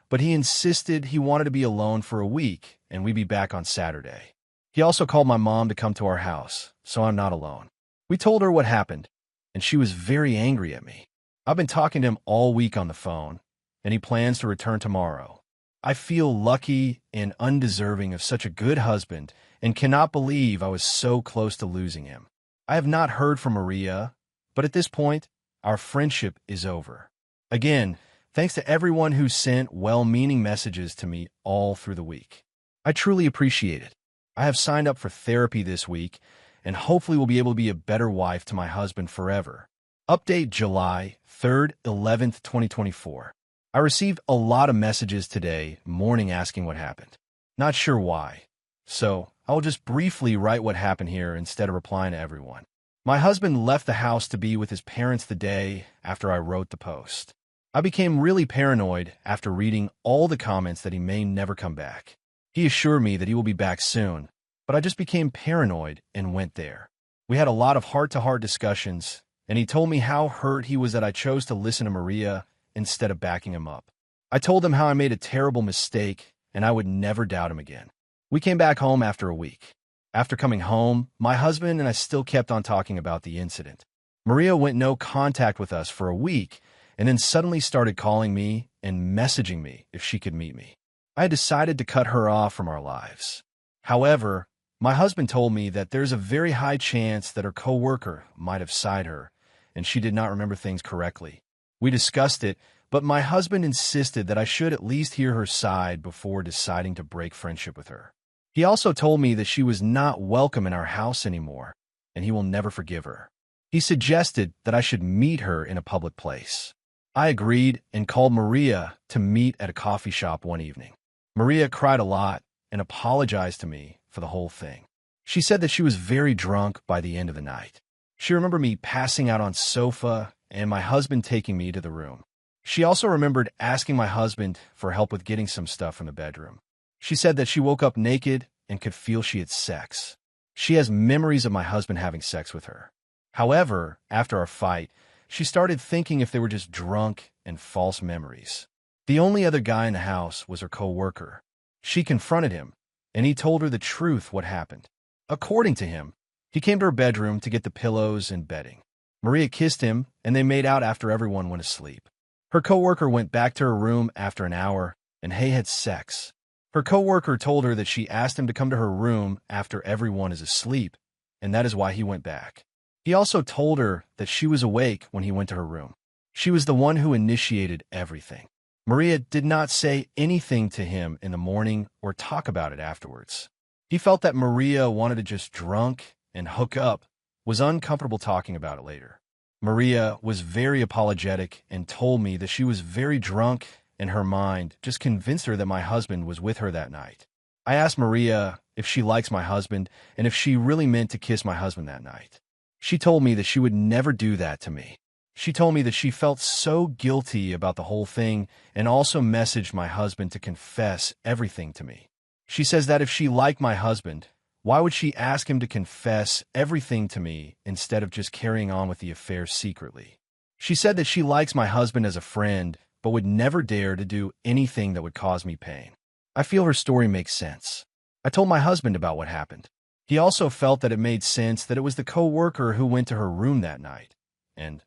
but he insisted he wanted to be alone for a week and we'd be back on Saturday. He also called my mom to come to our house, so I'm not alone. We told her what happened, and she was very angry at me. I've been talking to him all week on the phone, and he plans to return tomorrow. I feel lucky and undeserving of such a good husband and cannot believe I was so close to losing him. I have not heard from Maria, but at this point, our friendship is over. Again, thanks to everyone who sent well-meaning messages to me all through the week. I truly appreciate it. I have signed up for therapy this week, and hopefully will be able to be a better wife to my husband forever. Update July 3rd, 11th, 2024. I received a lot of messages today morning asking what happened. Not sure why. So I will just briefly write what happened here instead of replying to everyone. My husband left the house to be with his parents the day after I wrote the post. I became really paranoid after reading all the comments that he may never come back. He assured me that he will be back soon, but I just became paranoid and went there. We had a lot of heart-to-heart discussions, and he told me how hurt he was that I chose to listen to Maria instead of backing him up. I told him how I made a terrible mistake and I would never doubt him again. We came back home after a week. After coming home, my husband and I still kept on talking about the incident. Maria went no contact with us for a week and then suddenly started calling me and messaging me if she could meet me. I had decided to cut her off from our lives. However, my husband told me that there's a very high chance that her coworker might have sied her, and she did not remember things correctly. We discussed it, but my husband insisted that I should at least hear her side before deciding to break friendship with her. He also told me that she was not welcome in our house anymore, and he will never forgive her. He suggested that I should meet her in a public place. I agreed and called Maria to meet at a coffee shop one evening. Maria cried a lot and apologized to me for the whole thing. She said that she was very drunk by the end of the night. She remembered me passing out on sofa and my husband taking me to the room. She also remembered asking my husband for help with getting some stuff from the bedroom. She said that she woke up naked and could feel she had sex. She has memories of my husband having sex with her. However, after our fight, she started thinking if they were just drunk and false memories. The only other guy in the house was her co-worker. She confronted him, and he told her the truth what happened. According to him, he came to her bedroom to get the pillows and bedding. Maria kissed him, and they made out after everyone went asleep. Her co-worker went back to her room after an hour, and they had sex. Her co-worker told her that she asked him to come to her room after everyone is asleep, and that is why he went back. He also told her that she was awake when he went to her room. She was the one who initiated everything. Maria did not say anything to him in the morning or talk about it afterwards. He felt that Maria wanted to just drunk and hook up, was uncomfortable talking about it later. Maria was very apologetic and told me that she was very drunk and her mind just convinced her that my husband was with her that night. I asked Maria if she likes my husband and if she really meant to kiss my husband that night. She told me that she would never do that to me. She told me that she felt so guilty about the whole thing and also messaged my husband to confess everything to me. She says that if she liked my husband, why would she ask him to confess everything to me instead of just carrying on with the affair secretly? She said that she likes my husband as a friend, but would never dare to do anything that would cause me pain. I feel her story makes sense. I told my husband about what happened. He also felt that it made sense that it was the coworker who went to her room that night. And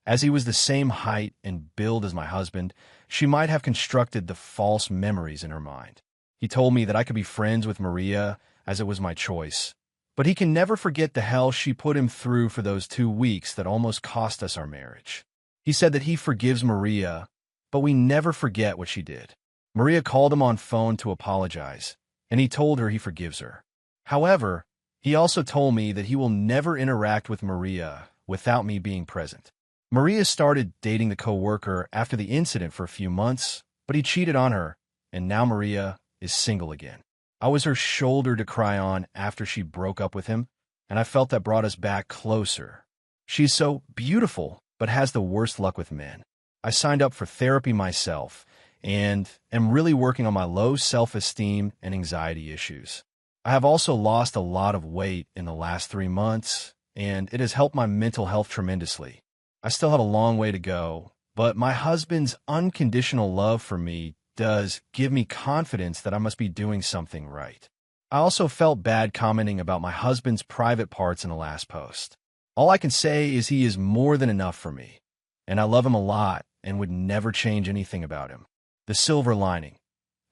as he was the same height and build as my husband, she might have constructed the false memories in her mind. He told me that I could be friends with Maria as it was my choice, but he can never forget the hell she put him through for those 2 weeks that almost cost us our marriage. He said that he forgives Maria, but we never forget what she did. Maria called him on phone to apologize, and he told her he forgives her. However, he also told me that he will never interact with Maria without me being present. Maria started dating the coworker after the incident for a few months, but he cheated on her, and now Maria is single again. I was her shoulder to cry on after she broke up with him, and I felt that brought us back closer. She's so beautiful, but has the worst luck with men. I signed up for therapy myself, and am really working on my low self-esteem and anxiety issues. I have also lost a lot of weight in the last 3 months, and it has helped my mental health tremendously. I still have a long way to go, but my husband's unconditional love for me does give me confidence that I must be doing something right. I also felt bad commenting about my husband's private parts in the last post. All I can say is he is more than enough for me, and I love him a lot and would never change anything about him. The silver lining.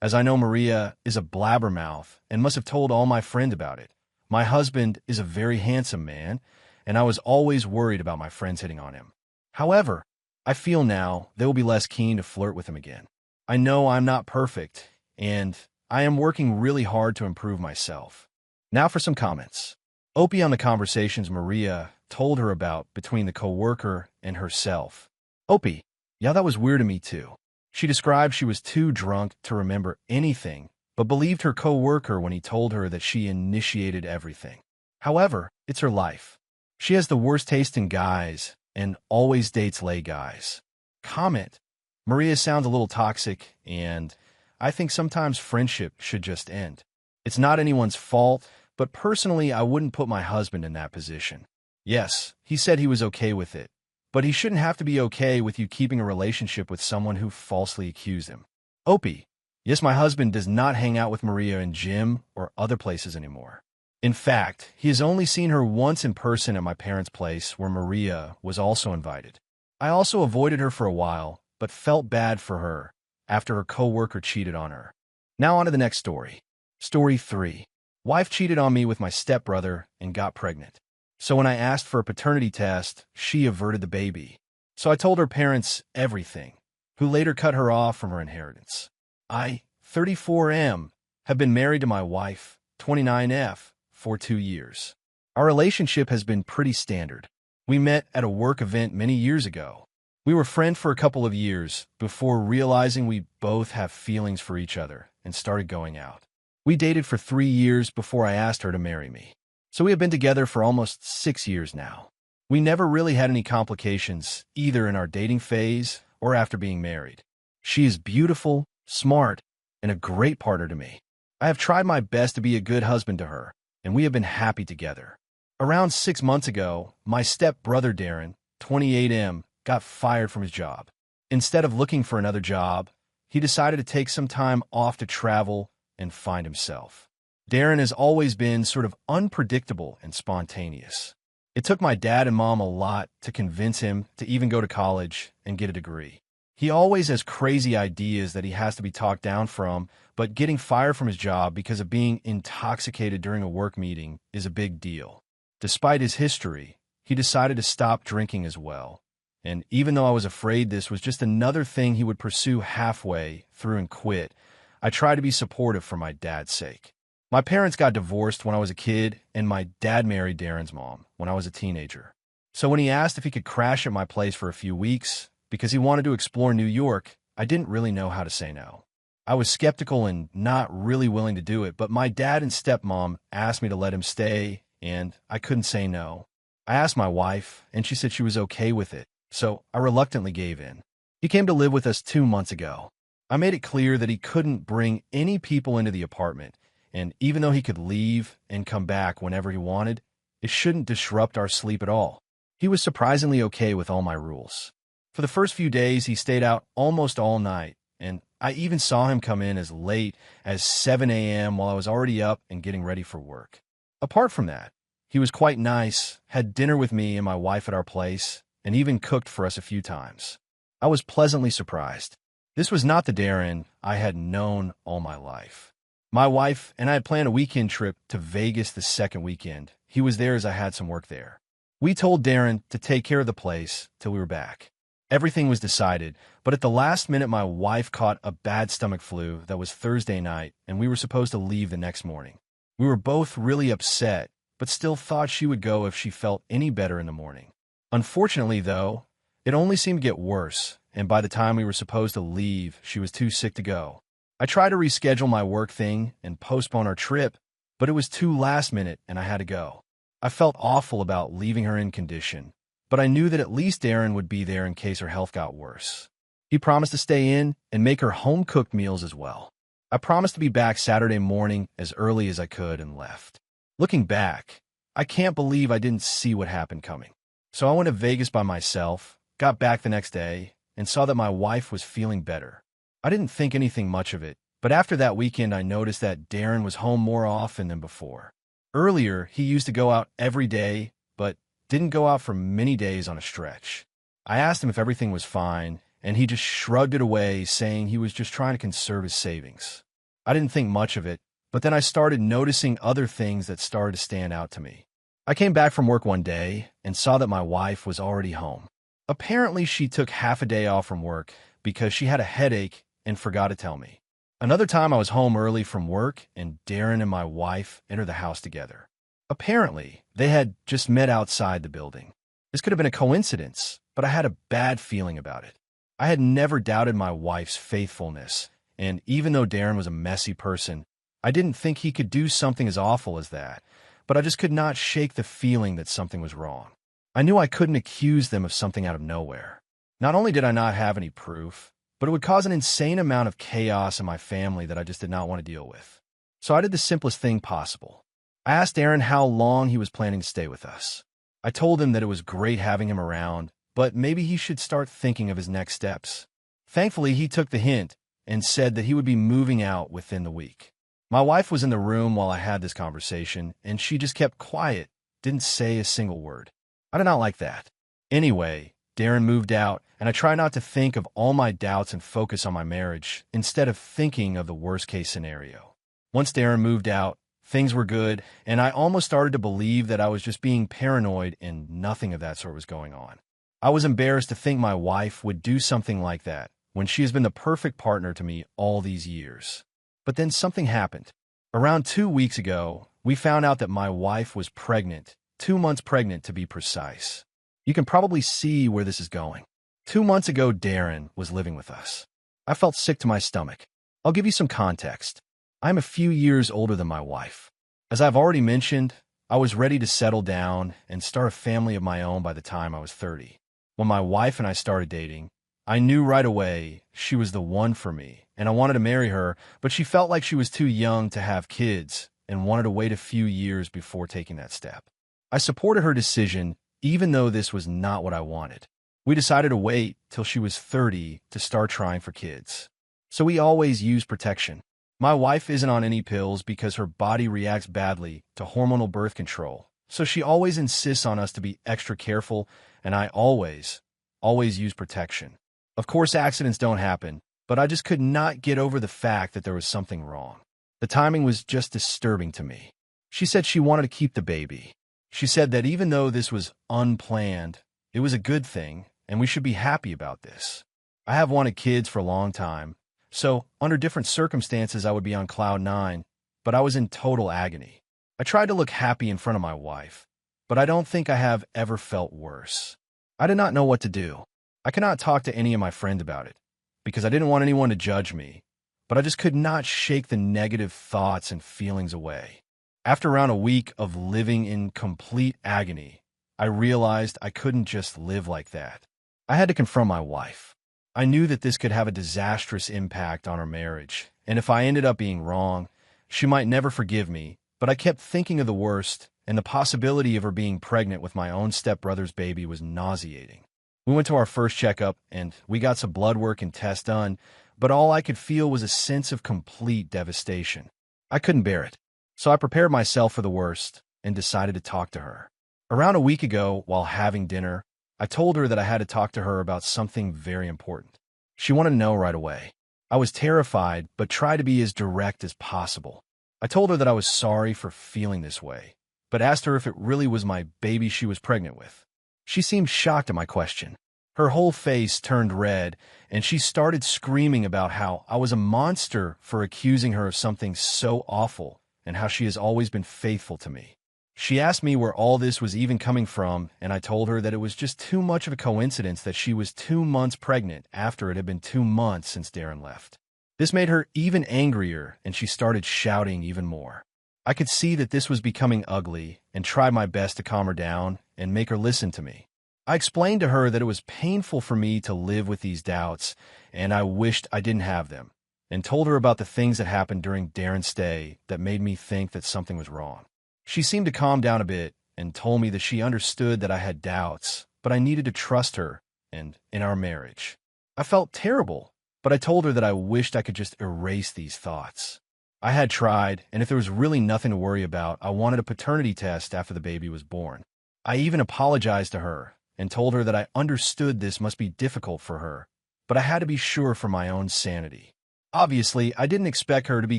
As I know Maria is a blabbermouth and must have told all my friends about it. My husband is a very handsome man, and I was always worried about my friends hitting on him. However, I feel now they will be less keen to flirt with him again. I know I'm not perfect, and I am working really hard to improve myself. Now for some comments. Opie on the conversations Maria told her about between the coworker and herself. Opie, yeah, that was weird to me too. She described she was too drunk to remember anything, but believed her coworker when he told her that she initiated everything. However, it's her life. She has the worst taste in guys and always dates lay guys. Comment. Maria sounds a little toxic, and I think sometimes friendship should just end. It's not anyone's fault, but personally I wouldn't put my husband in that position. Yes, he said he was okay with it, but he shouldn't have to be okay with you keeping a relationship with someone who falsely accused him. Opie. Yes, my husband does not hang out with Maria in gym or other places anymore. In fact, he has only seen her once in person at my parents' place where Maria was also invited. I also avoided her for a while, but felt bad for her after her coworker cheated on her. Now on to the next story. Story 3. Wife cheated on me with my stepbrother and got pregnant. So when I asked for a paternity test, she averted the baby. So I told her parents everything, who later cut her off from her inheritance. I, 34M, have been married to my wife, 29F, for 2 years. Our relationship has been pretty standard. We met at a work event many years ago. We were friends for a couple of years before realizing we both have feelings for each other and started going out. We dated for 3 years before I asked her to marry me. So we have been together for almost 6 years now. We never really had any complications, either in our dating phase or after being married. She is beautiful, smart, and a great partner to me. I have tried my best to be a good husband to her, and we have been happy together. Around 6 months ago, my step-brother Darren, 28M, got fired from his job. Instead of looking for another job, he decided to take some time off to travel and find himself. Darren has always been sort of unpredictable and spontaneous. It took my dad and mom a lot to convince him to even go to college and get a degree. He always has crazy ideas that he has to be talked down from, but getting fired from his job because of being intoxicated during a work meeting is a big deal. Despite his history, he decided to stop drinking as well. And even though I was afraid this was just another thing he would pursue halfway through and quit, I tried to be supportive for my dad's sake. My parents got divorced when I was a kid, and my dad married Darren's mom when I was a teenager. So when he asked if he could crash at my place for a few weeks because he wanted to explore New York, I didn't really know how to say no. I was skeptical and not really willing to do it, but my dad and stepmom asked me to let him stay, and I couldn't say no. I asked my wife, and she said she was okay with it, so I reluctantly gave in. He came to live with us 2 months ago. I made it clear that he couldn't bring any people into the apartment, and even though he could leave and come back whenever he wanted, it shouldn't disrupt our sleep at all. He was surprisingly okay with all my rules. For the first few days, he stayed out almost all night, and I even saw him come in as late as 7 a.m. while I was already up and getting ready for work. Apart from that, he was quite nice, had dinner with me and my wife at our place, and even cooked for us a few times. I was pleasantly surprised. This was not the Darren I had known all my life. My wife and I had planned a weekend trip to Vegas the second weekend. He was there as I had some work there. We told Darren to take care of the place till we were back. Everything was decided, but at the last minute my wife caught a bad stomach flu that was Thursday night, and we were supposed to leave the next morning. We were both really upset, but still thought she would go if she felt any better in the morning. Unfortunately, though, it only seemed to get worse, and by the time we were supposed to leave, she was too sick to go. I tried to reschedule my work thing and postpone our trip, but it was too last minute and I had to go. I felt awful about leaving her in condition, but I knew that at least Darren would be there in case her health got worse. He promised to stay in and make her home-cooked meals as well. I promised to be back Saturday morning as early as I could and left. Looking back, I can't believe I didn't see what happened coming. So I went to Vegas by myself, got back the next day, and saw that my wife was feeling better. I didn't think anything much of it, but after that weekend I noticed that Darren was home more often than before. Earlier, he used to go out every day, but didn't go out for many days on a stretch. I asked him if everything was fine, and he just shrugged it away, saying he was just trying to conserve his savings. I didn't think much of it, but then I started noticing other things that started to stand out to me. I came back from work one day and saw that my wife was already home. Apparently, she took half a day off from work because she had a headache and forgot to tell me. Another time I was home early from work and Darren and my wife entered the house together. Apparently, they had just met outside the building. This could have been a coincidence, but I had a bad feeling about it. I had never doubted my wife's faithfulness, and even though Darren was a messy person, I didn't think he could do something as awful as that, but I just could not shake the feeling that something was wrong. I knew I couldn't accuse them of something out of nowhere. Not only did I not have any proof, but it would cause an insane amount of chaos in my family that I just did not want to deal with. So I did the simplest thing possible. I asked Darren how long he was planning to stay with us. I told him that it was great having him around, but maybe he should start thinking of his next steps. Thankfully, he took the hint and said that he would be moving out within the week. My wife was in the room while I had this conversation, and she just kept quiet, didn't say a single word. I did not like that. Anyway, Darren moved out, and I try not to think of all my doubts and focus on my marriage instead of thinking of the worst-case scenario. Once Darren moved out, things were good, and I almost started to believe that I was just being paranoid and nothing of that sort was going on. I was embarrassed to think my wife would do something like that when she has been the perfect partner to me all these years. But then something happened. Around 2 weeks ago, we found out that my wife was pregnant, 2 months pregnant to be precise. You can probably see where this is going. 2 months ago, Darren was living with us. I felt sick to my stomach. I'll give you some context. I'm a few years older than my wife. As I've already mentioned, I was ready to settle down and start a family of my own by the time I was 30. When my wife and I started dating, I knew right away she was the one for me, and I wanted to marry her, but she felt like she was too young to have kids and wanted to wait a few years before taking that step. I supported her decision, even though this was not what I wanted. We decided to wait till she was 30 to start trying for kids. So we always use protection. My wife isn't on any pills because her body reacts badly to hormonal birth control, so she always insists on us to be extra careful, and I always use protection. Of course, accidents don't happen, but I just could not get over the fact that there was something wrong. The timing was just disturbing to me. She said she wanted to keep the baby. She said that even though this was unplanned, it was a good thing, and we should be happy about this. I have wanted kids for a long time, so under different circumstances I would be on cloud 9, but I was in total agony. I tried to look happy in front of my wife, but I don't think I have ever felt worse. I did not know what to do. I could not talk to any of my friends about it, because I didn't want anyone to judge me, but I just could not shake the negative thoughts and feelings away. After around a week of living in complete agony, I realized I couldn't just live like that. I had to confront my wife. I knew that this could have a disastrous impact on our marriage, and if I ended up being wrong, she might never forgive me, but I kept thinking of the worst, and the possibility of her being pregnant with my own stepbrother's baby was nauseating. We went to our first checkup, and we got some blood work and tests done, but all I could feel was a sense of complete devastation. I couldn't bear it, so I prepared myself for the worst and decided to talk to her. Around a week ago, while having dinner, I told her that I had to talk to her about something very important. She wanted to know right away. I was terrified, but tried to be as direct as possible. I told her that I was sorry for feeling this way, but asked her if it really was my baby she was pregnant with. She seemed shocked at my question. Her whole face turned red, and she started screaming about how I was a monster for accusing her of something so awful and how she has always been faithful to me. She asked me where all this was even coming from, and I told her that it was just too much of a coincidence that she was 2 months pregnant after it had been 2 months since Darren left. This made her even angrier, and she started shouting even more. I could see that this was becoming ugly and tried my best to calm her down and make her listen to me. I explained to her that it was painful for me to live with these doubts, and I wished I didn't have them, and told her about the things that happened during Darren's stay that made me think that something was wrong. She seemed to calm down a bit and told me that she understood that I had doubts, but I needed to trust her and in our marriage. I felt terrible, but I told her that I wished I could just erase these thoughts. I had tried, and if there was really nothing to worry about, I wanted a paternity test after the baby was born. I even apologized to her and told her that I understood this must be difficult for her, but I had to be sure for my own sanity. Obviously, I didn't expect her to be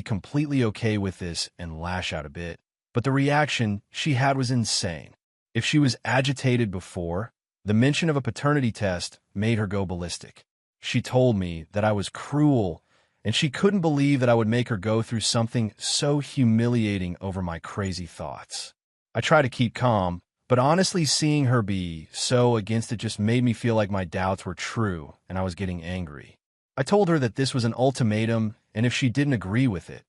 completely okay with this and lash out a bit, but the reaction she had was insane. If she was agitated before, the mention of a paternity test made her go ballistic. She told me that I was cruel, and she couldn't believe that I would make her go through something so humiliating over my crazy thoughts. I tried to keep calm, but honestly, seeing her be so against it just made me feel like my doubts were true, and I was getting angry. I told her that this was an ultimatum, and if she didn't agree with it,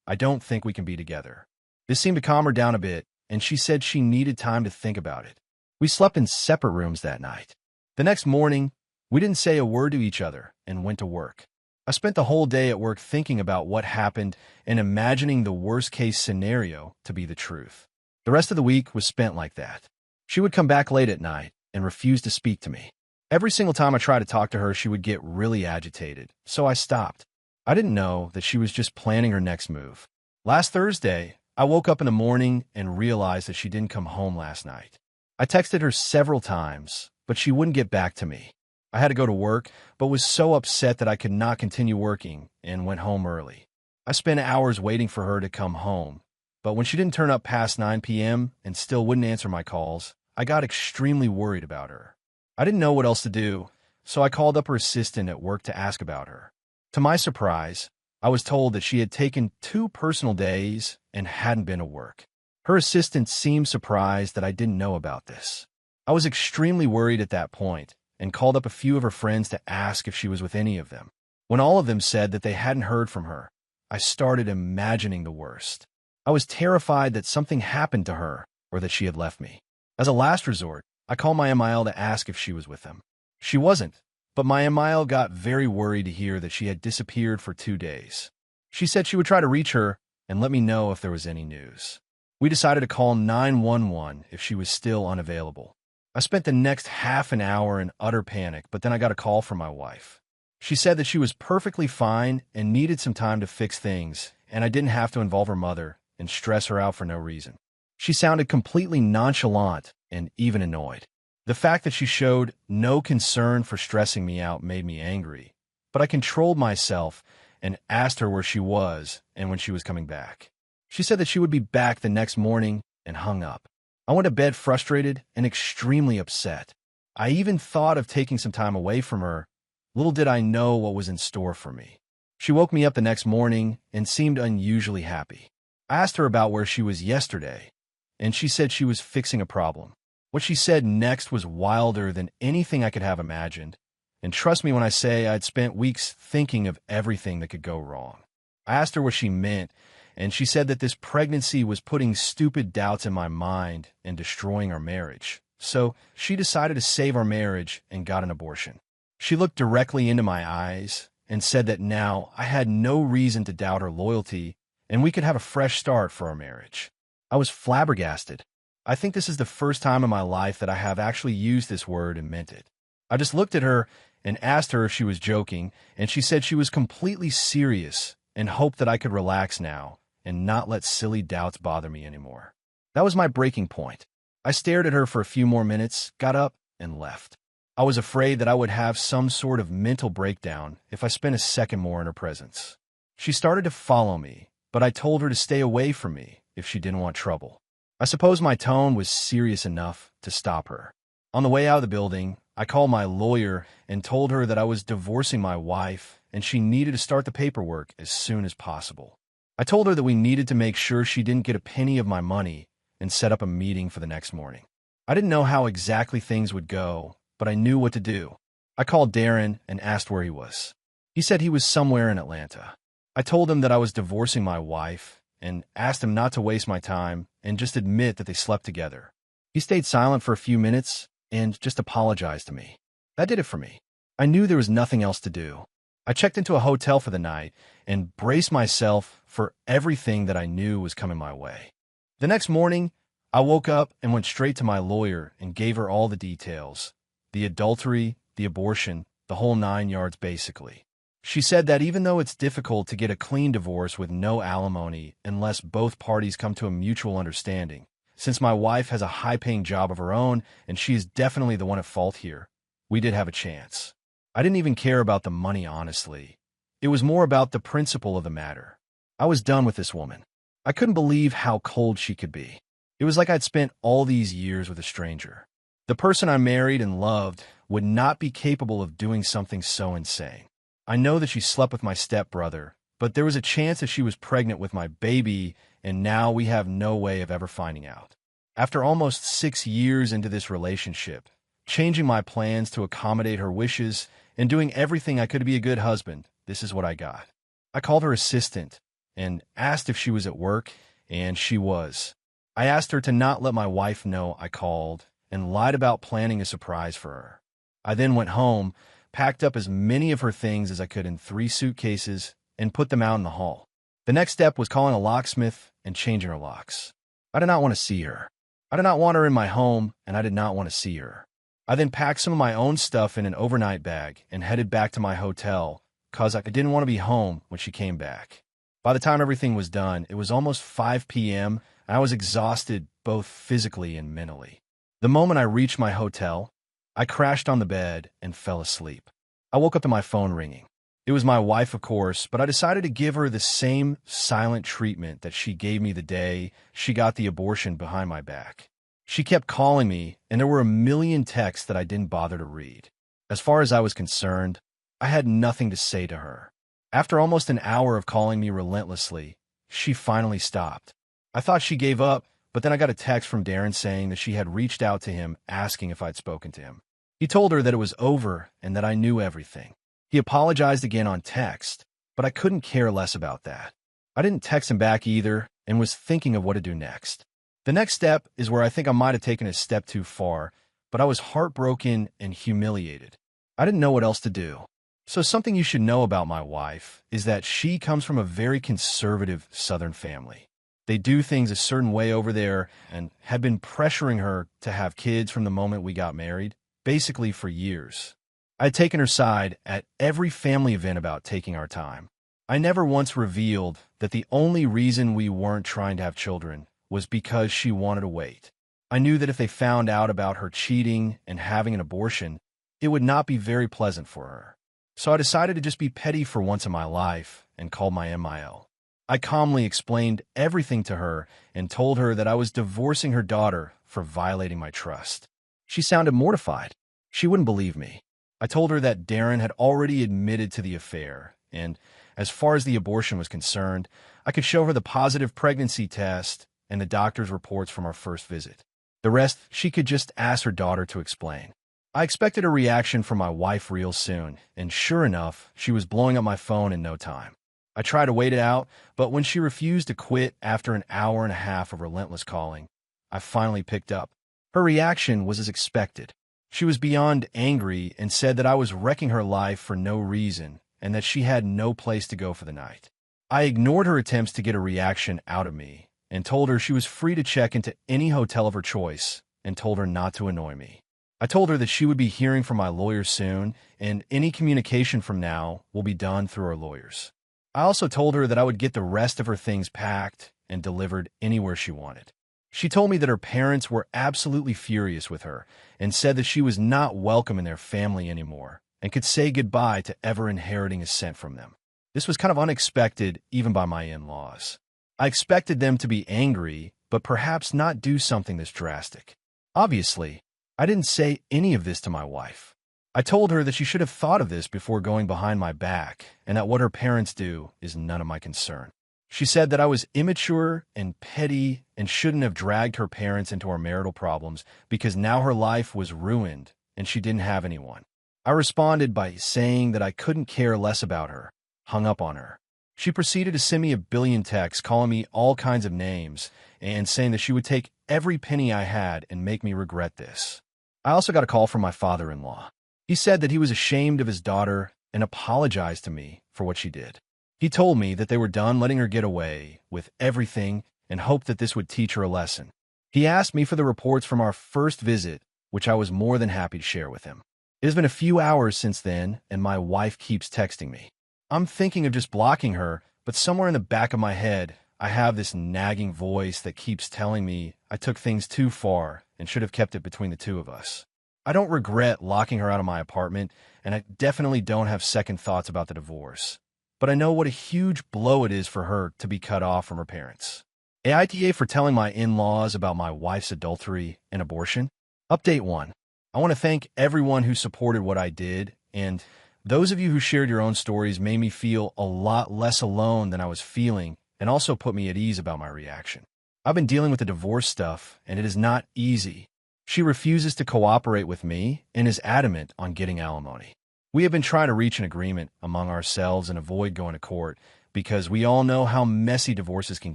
I don't think we can be together. This seemed to calm her down a bit, and she said she needed time to think about it. We slept in separate rooms that night. The next morning, we didn't say a word to each other and went to work. I spent the whole day at work thinking about what happened and imagining the worst-case scenario to be the truth. The rest of the week was spent like that. She would come back late at night and refuse to speak to me. Every single time I tried to talk to her, she would get really agitated, so I stopped. I didn't know that she was just planning her next move. Last Thursday, I woke up in the morning and realized that she didn't come home last night. I texted her several times, but she wouldn't get back to me. I had to go to work, but was so upset that I could not continue working and went home early. I spent hours waiting for her to come home, but when she didn't turn up past 9 p.m. and still wouldn't answer my calls, I got extremely worried about her. I didn't know what else to do, so I called up her assistant at work to ask about her. To my surprise, I was told that she had taken 2 personal days and hadn't been to work. Her assistant seemed surprised that I didn't know about this. I was extremely worried at that point and called up a few of her friends to ask if she was with any of them. When all of them said that they hadn't heard from her, I started imagining the worst. I was terrified that something happened to her or that she had left me. As a last resort, I called my MIL to ask if she was with them. She wasn't, but my MIL got very worried to hear that she had disappeared for 2 days. She said she would try to reach her and let me know if there was any news. We decided to call 911 if she was still unavailable. I spent the next half an hour in utter panic, but then I got a call from my wife. She said that she was perfectly fine and needed some time to fix things, and I didn't have to involve her mother and stress her out for no reason. She sounded completely nonchalant and even annoyed. The fact that she showed no concern for stressing me out made me angry, but I controlled myself and asked her where she was and when she was coming back. She said that she would be back the next morning and hung up. I went to bed frustrated and extremely upset. I even thought of taking some time away from her. Little did I know what was in store for me. She woke me up the next morning and seemed unusually happy. I asked her about where she was yesterday, and she said she was fixing a problem. What she said next was wilder than anything I could have imagined, and trust me when I say I'd spent weeks thinking of everything that could go wrong. I asked her what she meant, and she said that this pregnancy was putting stupid doubts in my mind and destroying our marriage. So she decided to save our marriage and got an abortion. She looked directly into my eyes and said that now I had no reason to doubt her loyalty and we could have a fresh start for our marriage. I was flabbergasted. I think this is the first time in my life that I have actually used this word and meant it. I just looked at her and asked her if she was joking, and she said she was completely serious and hoped that I could relax now and not let silly doubts bother me anymore. That was my breaking point. I stared at her for a few more minutes, got up, and left. I was afraid that I would have some sort of mental breakdown if I spent a second more in her presence. She started to follow me, but I told her to stay away from me if she didn't want trouble. I suppose my tone was serious enough to stop her. On the way out of the building, I called my lawyer and told her that I was divorcing my wife and she needed to start the paperwork as soon as possible. I told her that we needed to make sure she didn't get a penny of my money and set up a meeting for the next morning. I didn't know how exactly things would go, but I knew what to do. I called Darren and asked where he was. He said he was somewhere in Atlanta. I told him that I was divorcing my wife and asked him not to waste my time and just admit that they slept together. He stayed silent for a few minutes and just apologized to me. That did it for me. I knew there was nothing else to do. I checked into a hotel for the night and braced myself for everything that I knew was coming my way. The next morning, I woke up and went straight to my lawyer and gave her all the details. The adultery, the abortion, the whole 9 yards basically. She said that even though it's difficult to get a clean divorce with no alimony unless both parties come to a mutual understanding, since my wife has a high-paying job of her own and she is definitely the one at fault here, we did have a chance. I didn't even care about the money, honestly. It was more about the principle of the matter. I was done with this woman. I couldn't believe how cold she could be. It was like I'd spent all these years with a stranger. The person I married and loved would not be capable of doing something so insane. I know that she slept with my stepbrother, but there was a chance that she was pregnant with my baby, and now we have no way of ever finding out. After almost 6 years into this relationship, changing my plans to accommodate her wishes and doing everything I could to be a good husband, this is what I got. I called her assistant and asked if she was at work, and she was. I asked her to not let my wife know I called and lied about planning a surprise for her. I then went home, packed up as many of her things as I could in 3 suitcases, and put them out in the hall. The next step was calling a locksmith and changing her locks. I did not want to see her. I did not want her in my home, and I did not want to see her. I then packed some of my own stuff in an overnight bag and headed back to my hotel because I didn't want to be home when she came back. By the time everything was done, it was almost 5 p.m., and I was exhausted both physically and mentally. The moment I reached my hotel, I crashed on the bed and fell asleep. I woke up to my phone ringing. It was my wife, of course, but I decided to give her the same silent treatment that she gave me the day she got the abortion behind my back. She kept calling me, and there were a million texts that I didn't bother to read. As far as I was concerned, I had nothing to say to her. After almost an hour of calling me relentlessly, she finally stopped. I thought she gave up, but then I got a text from Darren saying that she had reached out to him asking if I'd spoken to him. He told her that it was over and that I knew everything. He apologized again on text, but I couldn't care less about that. I didn't text him back either and was thinking of what to do next. The next step is where I think I might have taken a step too far, but I was heartbroken and humiliated. I didn't know what else to do. So something you should know about my wife is that she comes from a very conservative Southern family. They do things a certain way over there and had been pressuring her to have kids from the moment we got married, basically for years. I had taken her side at every family event about taking our time. I never once revealed that the only reason we weren't trying to have children was because she wanted to wait. I knew that if they found out about her cheating and having an abortion, it would not be very pleasant for her. So I decided to just be petty for once in my life and called my MIL. I calmly explained everything to her and told her that I was divorcing her daughter for violating my trust. She sounded mortified. She wouldn't believe me. I told her that Darren had already admitted to the affair, and as far as the abortion was concerned, I could show her the positive pregnancy test and the doctor's reports from our first visit. The rest, she could just ask her daughter to explain. I expected a reaction from my wife real soon, and sure enough, she was blowing up my phone in no time. I tried to wait it out, but when she refused to quit after an hour and a half of relentless calling, I finally picked up. Her reaction was as expected. She was beyond angry and said that I was wrecking her life for no reason and that she had no place to go for the night. I ignored her attempts to get a reaction out of me and told her she was free to check into any hotel of her choice and told her not to annoy me. I told her that she would be hearing from my lawyer soon, and any communication from now will be done through our lawyers. I also told her that I would get the rest of her things packed and delivered anywhere she wanted. She told me that her parents were absolutely furious with her and said that she was not welcome in their family anymore and could say goodbye to ever inheriting a cent from them. This was kind of unexpected, even by my in-laws. I expected them to be angry, but perhaps not do something this drastic. Obviously, I didn't say any of this to my wife. I told her that she should have thought of this before going behind my back, and that what her parents do is none of my concern. She said that I was immature and petty and shouldn't have dragged her parents into our marital problems because now her life was ruined and she didn't have anyone. I responded by saying that I couldn't care less about her, hung up on her. She proceeded to send me a billion texts calling me all kinds of names and saying that she would take every penny I had and make me regret this. I also got a call from my father-in-law. He said that he was ashamed of his daughter and apologized to me for what she did. He told me that they were done letting her get away with everything and hoped that this would teach her a lesson. He asked me for the reports from our first visit, which I was more than happy to share with him. It has been a few hours since then, and my wife keeps texting me. I'm thinking of just blocking her, but somewhere in the back of my head, I have this nagging voice that keeps telling me I took things too far and should have kept it between the two of us. I don't regret locking her out of my apartment, and I definitely don't have second thoughts about the divorce. But I know what a huge blow it is for her to be cut off from her parents. AITA for telling my in-laws about my wife's adultery and abortion. Update 1. I want to thank everyone who supported what I did, and those of you who shared your own stories made me feel a lot less alone than I was feeling and also put me at ease about my reaction. I've been dealing with the divorce stuff, and it is not easy. She refuses to cooperate with me and is adamant on getting alimony. We have been trying to reach an agreement among ourselves and avoid going to court because we all know how messy divorces can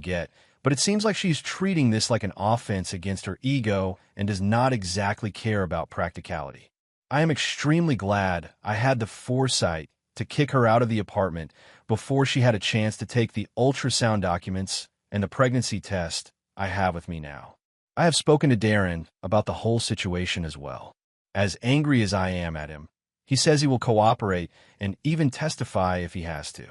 get, but it seems like she's treating this like an offense against her ego and does not exactly care about practicality. I am extremely glad I had the foresight to kick her out of the apartment before she had a chance to take the ultrasound documents and the pregnancy test I have with me now. I have spoken to Darren about the whole situation as well. As angry as I am at him, he says he will cooperate and even testify if he has to.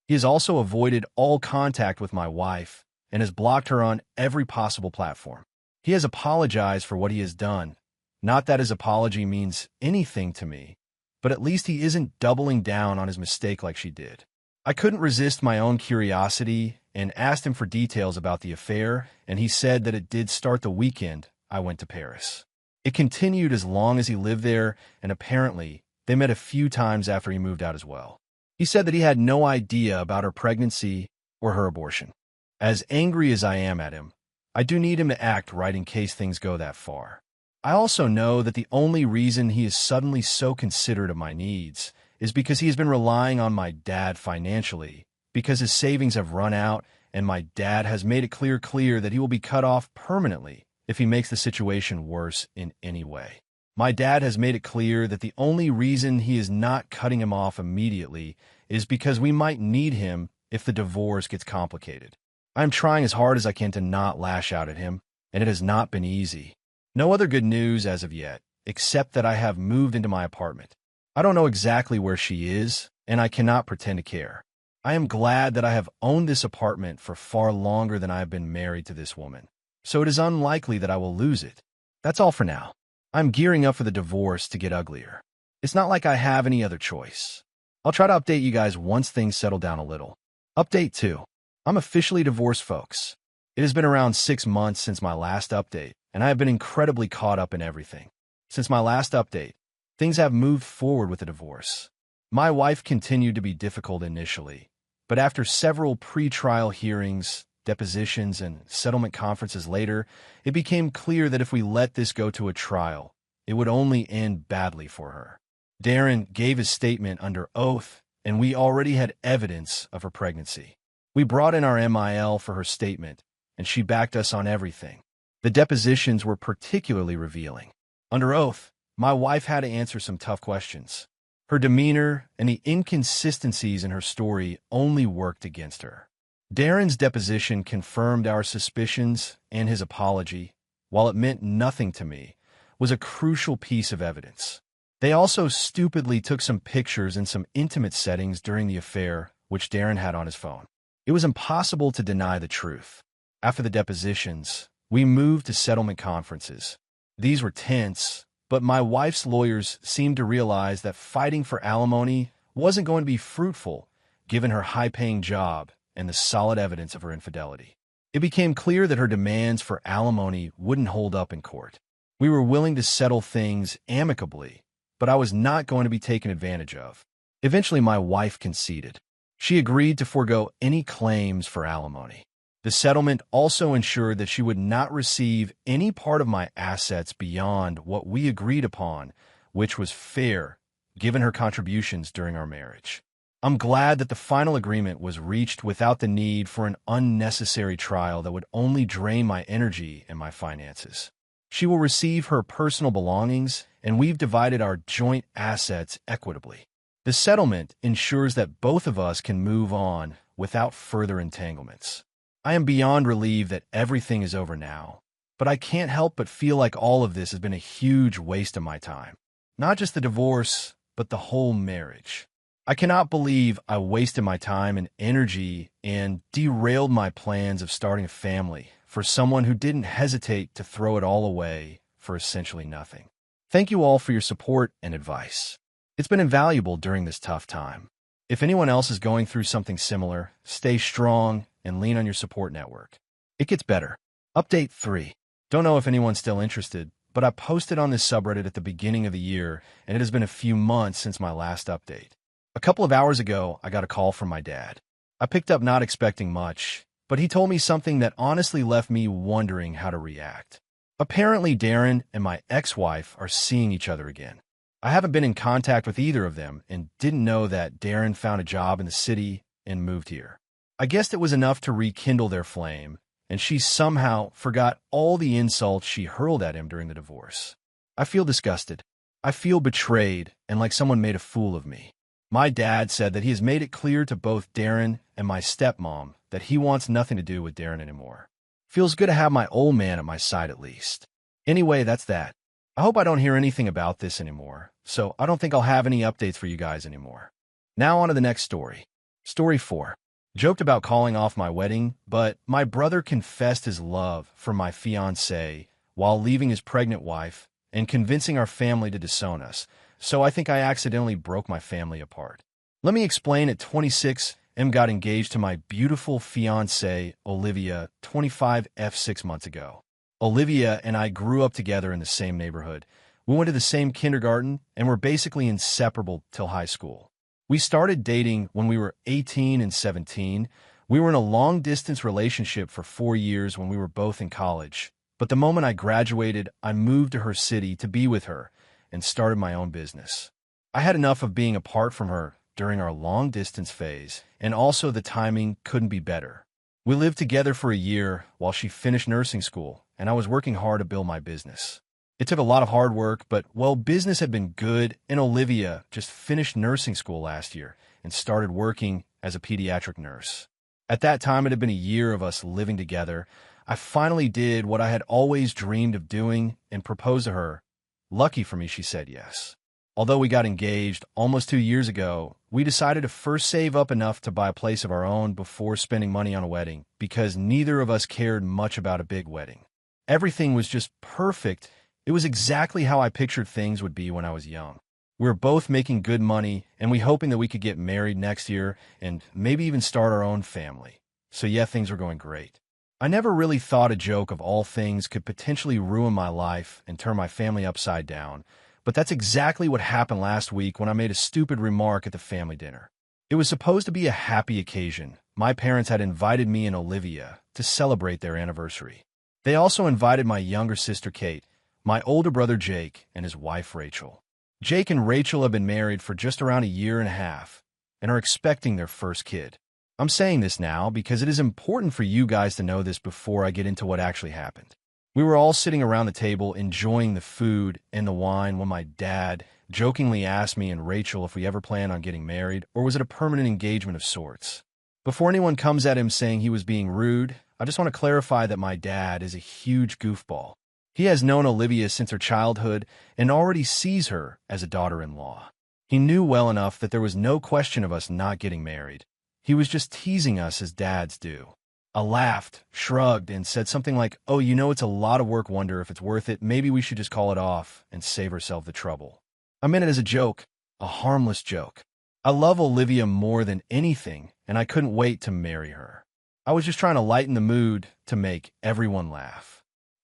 He has also avoided all contact with my wife and has blocked her on every possible platform. He has apologized for what he has done. Not that his apology means anything to me, but at least he isn't doubling down on his mistake like she did. I couldn't resist my own curiosity and asked him for details about the affair, and he said that it did start the weekend I went to Paris. It continued as long as he lived there, and apparently they met a few times after he moved out as well. He said that he had no idea about her pregnancy or her abortion. As angry as I am at him, I do need him to act right in case things go that far. I also know that the only reason he is suddenly so considerate of my needs is because he has been relying on my dad financially, because his savings have run out, and my dad has made it clear that he will be cut off permanently if he makes the situation worse in any way. My dad has made it clear that the only reason he is not cutting him off immediately is because we might need him if the divorce gets complicated. I am trying as hard as I can to not lash out at him, and it has not been easy. No other good news as of yet, except that I have moved into my apartment. I don't know exactly where she is, and I cannot pretend to care. I am glad that I have owned this apartment for far longer than I have been married to this woman, so it is unlikely that I will lose it. That's all for now. I'm gearing up for the divorce to get uglier. It's not like I have any other choice. I'll try to update you guys once things settle down a little. Update 2. I'm officially divorced, folks. It has been around 6 months since my last update, and I have been incredibly caught up in everything. Since my last update, things have moved forward with the divorce. My wife continued to be difficult initially, but after several pre-trial hearings, depositions, and settlement conferences later, it became clear that if we let this go to a trial, it would only end badly for her. Darren gave his statement under oath, and we already had evidence of her pregnancy. We brought in our MIL for her statement, and she backed us on everything. The depositions were particularly revealing. Under oath, my wife had to answer some tough questions. Her demeanor and the inconsistencies in her story only worked against her. Darren's deposition confirmed our suspicions and his apology. While it meant nothing to me, was a crucial piece of evidence. They also stupidly took some pictures in some intimate settings during the affair, which Darren had on his phone. It was impossible to deny the truth. After the depositions, we moved to settlement conferences. These were tense, but my wife's lawyers seemed to realize that fighting for alimony wasn't going to be fruitful, given her high-paying job and the solid evidence of her infidelity. It became clear that her demands for alimony wouldn't hold up in court. We were willing to settle things amicably, but I was not going to be taken advantage of. Eventually, my wife conceded. She agreed to forego any claims for alimony. The settlement also ensured that she would not receive any part of my assets beyond what we agreed upon, which was fair, given her contributions during our marriage. I'm glad that the final agreement was reached without the need for an unnecessary trial that would only drain my energy and my finances. She will receive her personal belongings, and we've divided our joint assets equitably. The settlement ensures that both of us can move on without further entanglements. I am beyond relieved that everything is over now, but I can't help but feel like all of this has been a huge waste of my time. Not just the divorce, but the whole marriage. I cannot believe I wasted my time and energy and derailed my plans of starting a family for someone who didn't hesitate to throw it all away for essentially nothing. Thank you all for your support and advice. It's been invaluable during this tough time. If anyone else is going through something similar, stay strong and lean on your support network. It gets better. Update 3. Don't know if anyone's still interested, but I posted on this subreddit at the beginning of the year, and it has been a few months since my last update. A couple of hours ago, I got a call from my dad. I picked up not expecting much, but he told me something that honestly left me wondering how to react. Apparently, Darren and my ex-wife are seeing each other again. I haven't been in contact with either of them and didn't know that Darren found a job in the city and moved here. I guessed it was enough to rekindle their flame, and she somehow forgot all the insults she hurled at him during the divorce. I feel disgusted. I feel betrayed and like someone made a fool of me. My dad said that he has made it clear to both Darren and my stepmom that he wants nothing to do with Darren anymore. Feels good to have my old man at my side at least. Anyway, that's that. I hope I don't hear anything about this anymore, so I don't think I'll have any updates for you guys anymore. Now on to the next story. Story 4. Joked about calling off my wedding, but my brother confessed his love for my fiancée while leaving his pregnant wife and convincing our family to disown us, so I think I accidentally broke my family apart. Let me explain. At 26, M got engaged to my beautiful fiancée, Olivia, 25 6 months ago. Olivia and I grew up together in the same neighborhood. We went to the same kindergarten and were basically inseparable till high school. We started dating when we were 18 and 17. We were in a long-distance relationship for 4 years when we were both in college. But the moment I graduated, I moved to her city to be with her and started my own business. I had enough of being apart from her during our long-distance phase, and also the timing couldn't be better. We lived together for a year while she finished nursing school, and I was working hard to build my business. It took a lot of hard work, but, well, business had been good, and Olivia just finished nursing school last year and started working as a pediatric nurse. At that time, it had been a year of us living together. I finally did what I had always dreamed of doing and proposed to her. Lucky for me, she said yes. Although we got engaged almost 2 years ago, we decided to first save up enough to buy a place of our own before spending money on a wedding, because neither of us cared much about a big wedding. Everything was just perfect. It was exactly how I pictured things would be when I was young. We were both making good money, and we hoping that we could get married next year and maybe even start our own family. So yeah, things were going great. I never really thought a joke of all things could potentially ruin my life and turn my family upside down, but that's exactly what happened last week when I made a stupid remark at the family dinner. It was supposed to be a happy occasion. My parents had invited me and Olivia to celebrate their anniversary. They also invited my younger sister Kate, my older brother Jake, and his wife Rachel. Jake and Rachel have been married for just around a year and a half and are expecting their first kid. I'm saying this now because it is important for you guys to know this before I get into what actually happened. We were all sitting around the table enjoying the food and the wine when my dad jokingly asked me and Rachel if we ever planned on getting married, or was it a permanent engagement of sorts. Before anyone comes at him saying he was being rude, I just want to clarify that my dad is a huge goofball. He has known Olivia since her childhood and already sees her as a daughter-in-law. He knew well enough that there was no question of us not getting married. He was just teasing us as dads do. I laughed, shrugged, and said something like, "Oh, you know it's a lot of work, wonder if it's worth it. Maybe we should just call it off and save ourselves the trouble." I meant it as a joke, a harmless joke. I love Olivia more than anything, and I couldn't wait to marry her. I was just trying to lighten the mood to make everyone laugh.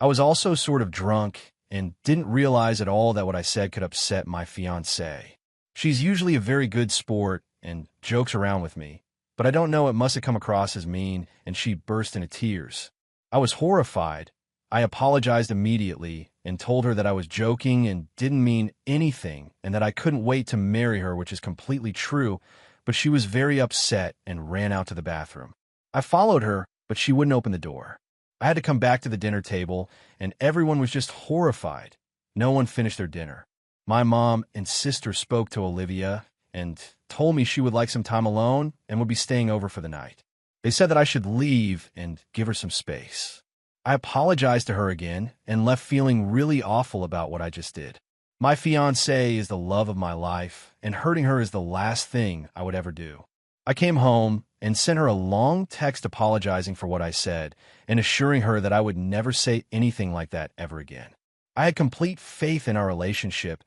I was also sort of drunk and didn't realize at all that what I said could upset my fiancée. She's usually a very good sport and jokes around with me, but I don't know, it must have come across as mean, and she burst into tears. I was horrified. I apologized immediately and told her that I was joking and didn't mean anything and that I couldn't wait to marry her, which is completely true, but she was very upset and ran out to the bathroom. I followed her, but she wouldn't open the door. I had to come back to the dinner table, and everyone was just horrified. No one finished their dinner. My mom and sister spoke to Olivia and told me she would like some time alone and would be staying over for the night. They said that I should leave and give her some space. I apologized to her again and left feeling really awful about what I just did. My fiancée is the love of my life, and hurting her is the last thing I would ever do. I came home and sent her a long text apologizing for what I said and assuring her that I would never say anything like that ever again. I had complete faith in our relationship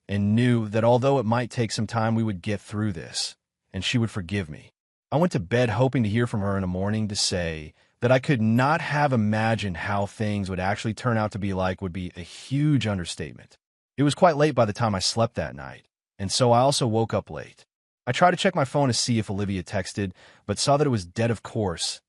and knew that although it might take some time, we would get through this, and she would forgive me. I went to bed hoping to hear from her in the morning to say that I could not have imagined how things would actually turn out to be like would be a huge understatement. It was quite late by the time I slept that night, and so I also woke up late. I tried to check my phone to see if Olivia texted, but saw that it was dead, of course.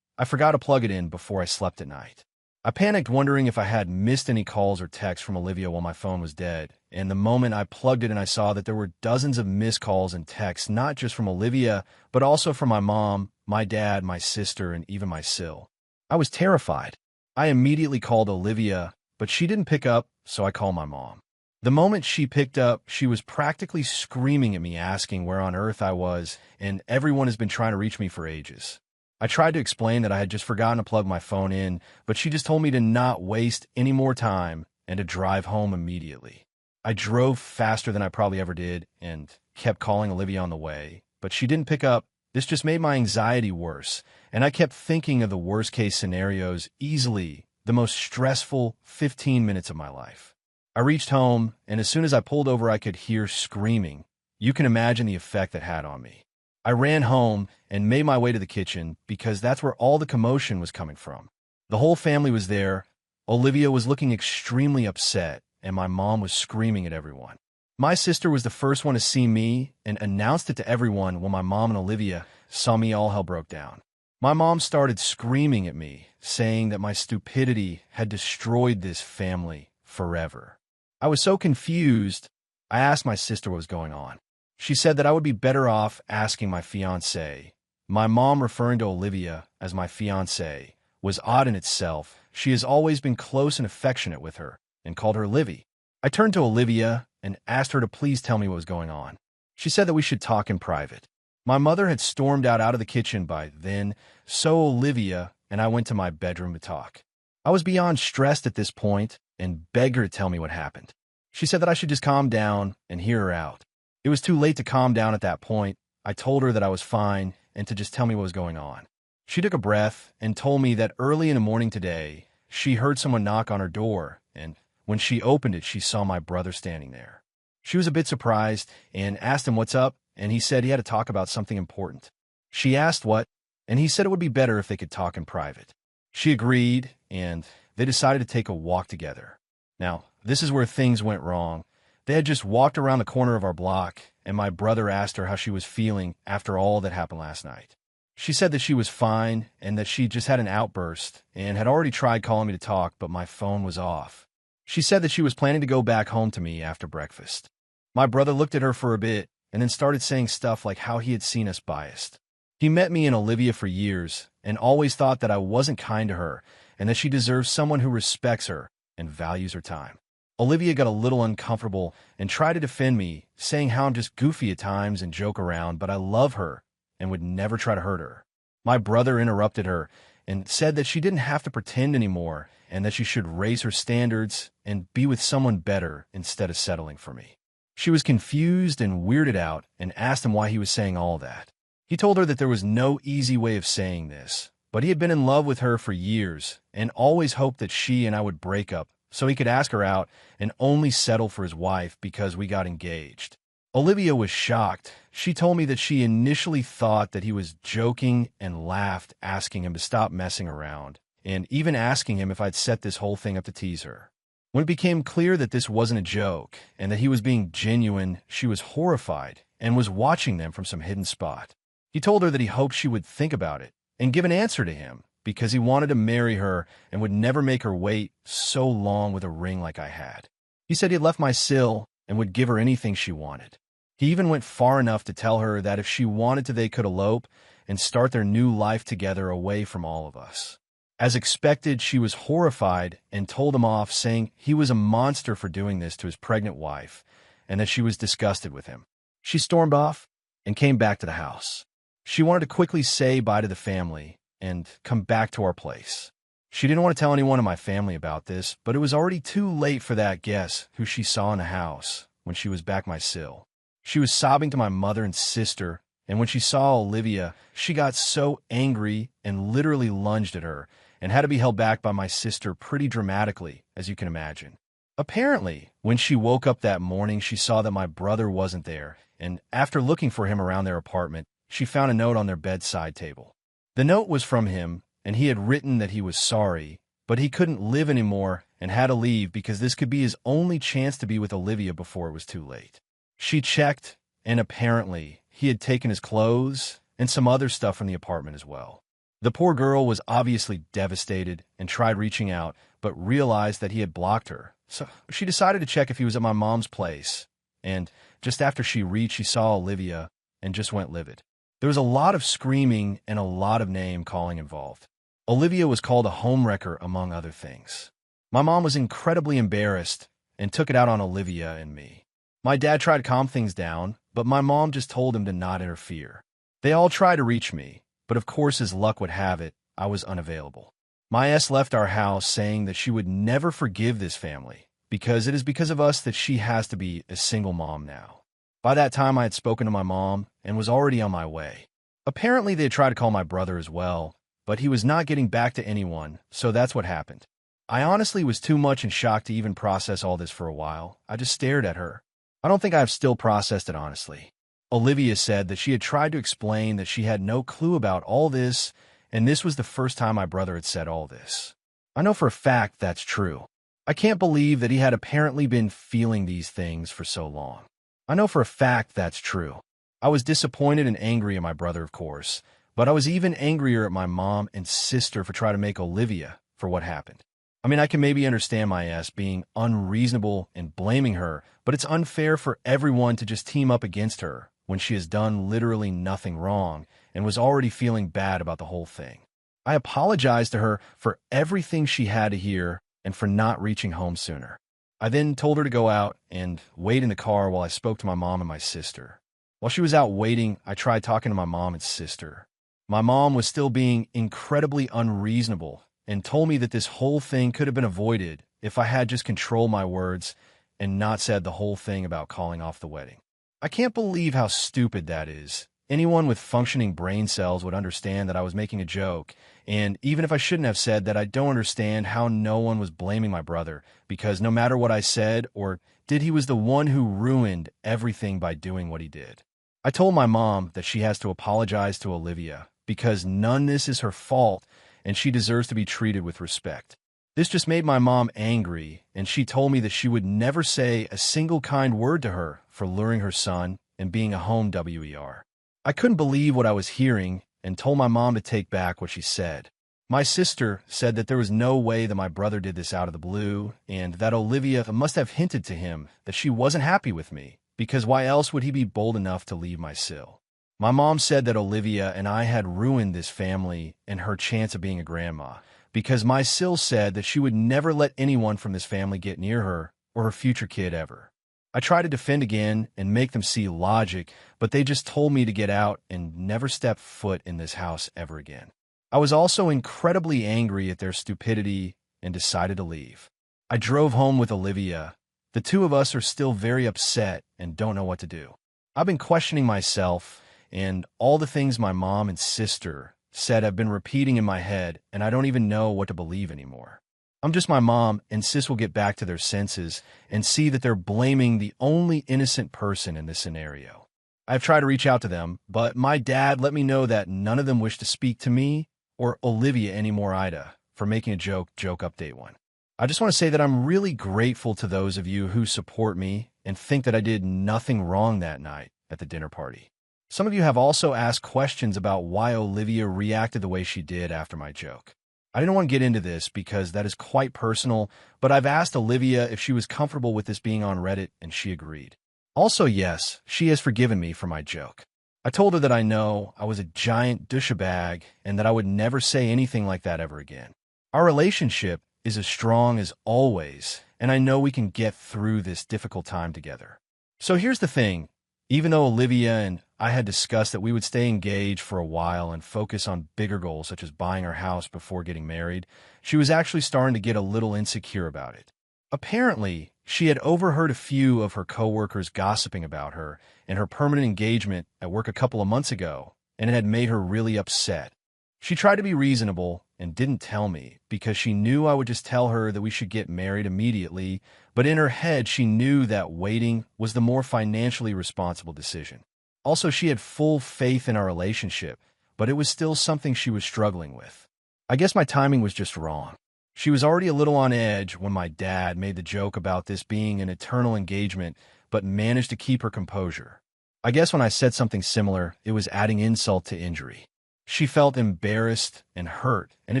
I forgot to plug it in before I slept at night. I panicked, wondering if I had missed any calls or texts from Olivia while my phone was dead, and the moment I plugged it in, I saw that there were dozens of missed calls and texts, not just from Olivia, but also from my mom, my dad, my sister, and even my Sil. I was terrified. I immediately called Olivia, but she didn't pick up, so I called my mom. The moment she picked up, she was practically screaming at me, asking where on earth I was, and everyone has been trying to reach me for ages. I tried to explain that I had just forgotten to plug my phone in, but she just told me to not waste any more time and to drive home immediately. I drove faster than I probably ever did and kept calling Olivia on the way, but she didn't pick up. This just made my anxiety worse, and I kept thinking of the worst-case scenarios, easily the most stressful 15 minutes of my life. I reached home, and as soon as I pulled over, I could hear screaming. You can imagine the effect that had on me. I ran home and made my way to the kitchen because that's where all the commotion was coming from. The whole family was there. Olivia was looking extremely upset, and my mom was screaming at everyone. My sister was the first one to see me and announced it to everyone. When my mom and Olivia saw me, all hell broke down. My mom started screaming at me, saying that my stupidity had destroyed this family forever. I was so confused, I asked my sister what was going on. She said that I would be better off asking my fiancé. My mom, referring to Olivia as my fiancé, was odd in itself. She has always been close and affectionate with her, and called her Livy. I turned to Olivia and asked her to please tell me what was going on. She said that we should talk in private. My mother had stormed out of the kitchen by then, so Olivia and I went to my bedroom to talk. I was beyond stressed at this point and begged her to tell me what happened. She said that I should just calm down and hear her out. It was too late to calm down at that point. I told her that I was fine and to just tell me what was going on. She took a breath and told me that early in the morning today, she heard someone knock on her door, and when she opened it, she saw my brother standing there. She was a bit surprised and asked him what's up, and he said he had to talk about something important. She asked what, and he said it would be better if they could talk in private. She agreed, and they decided to take a walk together. Now, this is where things went wrong. They had just walked around the corner of our block, and my brother asked her how she was feeling after all that happened last night. She said that she was fine and that she just had an outburst and had already tried calling me to talk, but my phone was off. She said that she was planning to go back home to me after breakfast. My brother looked at her for a bit and then started saying stuff like how he had seen us biased. He met me and Olivia for years and always thought that I wasn't kind to her and that she deserves someone who respects her and values her time. Olivia got a little uncomfortable and tried to defend me, saying how I'm just goofy at times and joke around, but I love her and would never try to hurt her. My brother interrupted her and said that she didn't have to pretend anymore and that she should raise her standards and be with someone better instead of settling for me. She was confused and weirded out and asked him why he was saying all that. He told her that there was no easy way of saying this, but he had been in love with her for years and always hoped that she and I would break up so he could ask her out and only settle for his wife because we got engaged. Olivia was shocked. She told me that she initially thought that he was joking and laughed, asking him to stop messing around, and even asking him if I'd set this whole thing up to tease her. When it became clear that this wasn't a joke and that he was being genuine, she was horrified and was watching them from some hidden spot. He told her that he hoped she would think about it and give an answer to him because he wanted to marry her and would never make her wait so long with a ring like I had. He said he had left my sill and would give her anything she wanted. He even went far enough to tell her that if she wanted to, they could elope and start their new life together away from all of us. As expected, she was horrified and told him off, saying he was a monster for doing this to his pregnant wife and that she was disgusted with him. She stormed off and came back to the house. She wanted to quickly say bye to the family and come back to our place. She didn't want to tell anyone in my family about this, but it was already too late for that guess who she saw in the house when she was back my sill. She was sobbing to my mother and sister, and when she saw Olivia, she got so angry and literally lunged at her and had to be held back by my sister pretty dramatically, as you can imagine. Apparently, when she woke up that morning, she saw that my brother wasn't there, and after looking for him around their apartment, she found a note on their bedside table. The note was from him, and he had written that he was sorry, but he couldn't live anymore and had to leave because this could be his only chance to be with Olivia before it was too late. She checked, and apparently he had taken his clothes and some other stuff from the apartment as well. The poor girl was obviously devastated and tried reaching out, but realized that he had blocked her. So she decided to check if he was at my mom's place, and just after she reached, she saw Olivia and just went livid. There was a lot of screaming and a lot of name calling involved. Olivia was called a homewrecker, among other things. My mom was incredibly embarrassed and took it out on Olivia and me. My dad tried to calm things down, but my mom just told him to not interfere. They all tried to reach me, but of course, as luck would have it, I was unavailable. My S left our house saying that she would never forgive this family because it is because of us that she has to be a single mom now. By that time, I had spoken to my mom and was already on my way. Apparently, they had tried to call my brother as well, but he was not getting back to anyone, so that's what happened. I honestly was too much in shock to even process all this for a while. I just stared at her. I don't think I have still processed it honestly. Olivia said that she had tried to explain that she had no clue about all this, and this was the first time my brother had said all this. I know for a fact that's true. I can't believe that he had apparently been feeling these things for so long. I know for a fact that's true. I was disappointed and angry at my brother, of course, but I was even angrier at my mom and sister for trying to make Olivia for what happened. I mean, I can maybe understand my ass being unreasonable and blaming her, but it's unfair for everyone to just team up against her when she has done literally nothing wrong and was already feeling bad about the whole thing. I apologized to her for everything she had to hear and for not reaching home sooner. I then told her to go out and wait in the car while I spoke to my mom and my sister. While she was out waiting, I tried talking to my mom and sister. My mom was still being incredibly unreasonable and told me that this whole thing could have been avoided if I had just controlled my words and not said the whole thing about calling off the wedding. I can't believe how stupid that is. Anyone with functioning brain cells would understand that I was making a joke, and even if I shouldn't have said that, I don't understand how no one was blaming my brother, because no matter what I said or did, he was the one who ruined everything by doing what he did. I told my mom that she has to apologize to Olivia, because none of this is her fault, and she deserves to be treated with respect. This just made my mom angry, and she told me that she would never say a single kind word to her for luring her son and being a home WER. I couldn't believe what I was hearing and told my mom to take back what she said. My sister said that there was no way that my brother did this out of the blue, and that Olivia must have hinted to him that she wasn't happy with me, because why else would he be bold enough to leave my sill? My mom said that Olivia and I had ruined this family and her chance of being a grandma, because my sill said that she would never let anyone from this family get near her or her future kid ever. I tried to defend again and make them see logic, but they just told me to get out and never step foot in this house ever again. I was also incredibly angry at their stupidity and decided to leave. I drove home with Olivia. The two of us are still very upset and don't know what to do. I've been questioning myself, and all the things my mom and sister said have been repeating in my head, and I don't even know what to believe anymore. I'm just my mom, and sis will get back to their senses and see that they're blaming the only innocent person in this scenario. I've tried to reach out to them, but my dad let me know that none of them wish to speak to me or Olivia anymore either for making a joke update one. I just want to say that I'm really grateful to those of you who support me and think that I did nothing wrong that night at the dinner party. Some of you have also asked questions about why Olivia reacted the way she did after my joke. I didn't want to get into this because that is quite personal, but I've asked Olivia if she was comfortable with this being on Reddit, and she agreed. Also, yes, she has forgiven me for my joke. I told her that I know I was a giant douchebag and that I would never say anything like that ever again. Our relationship is as strong as always, and I know we can get through this difficult time together. So here's the thing. Even though Olivia and I had discussed that we would stay engaged for a while and focus on bigger goals such as buying our house before getting married, she was actually starting to get a little insecure about it. Apparently, she had overheard a few of her coworkers gossiping about her and her permanent engagement at work a couple of months ago, and it had made her really upset. She tried to be reasonable and didn't tell me because she knew I would just tell her that we should get married immediately, but in her head she knew that waiting was the more financially responsible decision. Also, she had full faith in our relationship, but it was still something she was struggling with. I guess my timing was just wrong. She was already a little on edge when my dad made the joke about this being an eternal engagement, but managed to keep her composure. I guess when I said something similar, it was adding insult to injury. She felt embarrassed and hurt, and it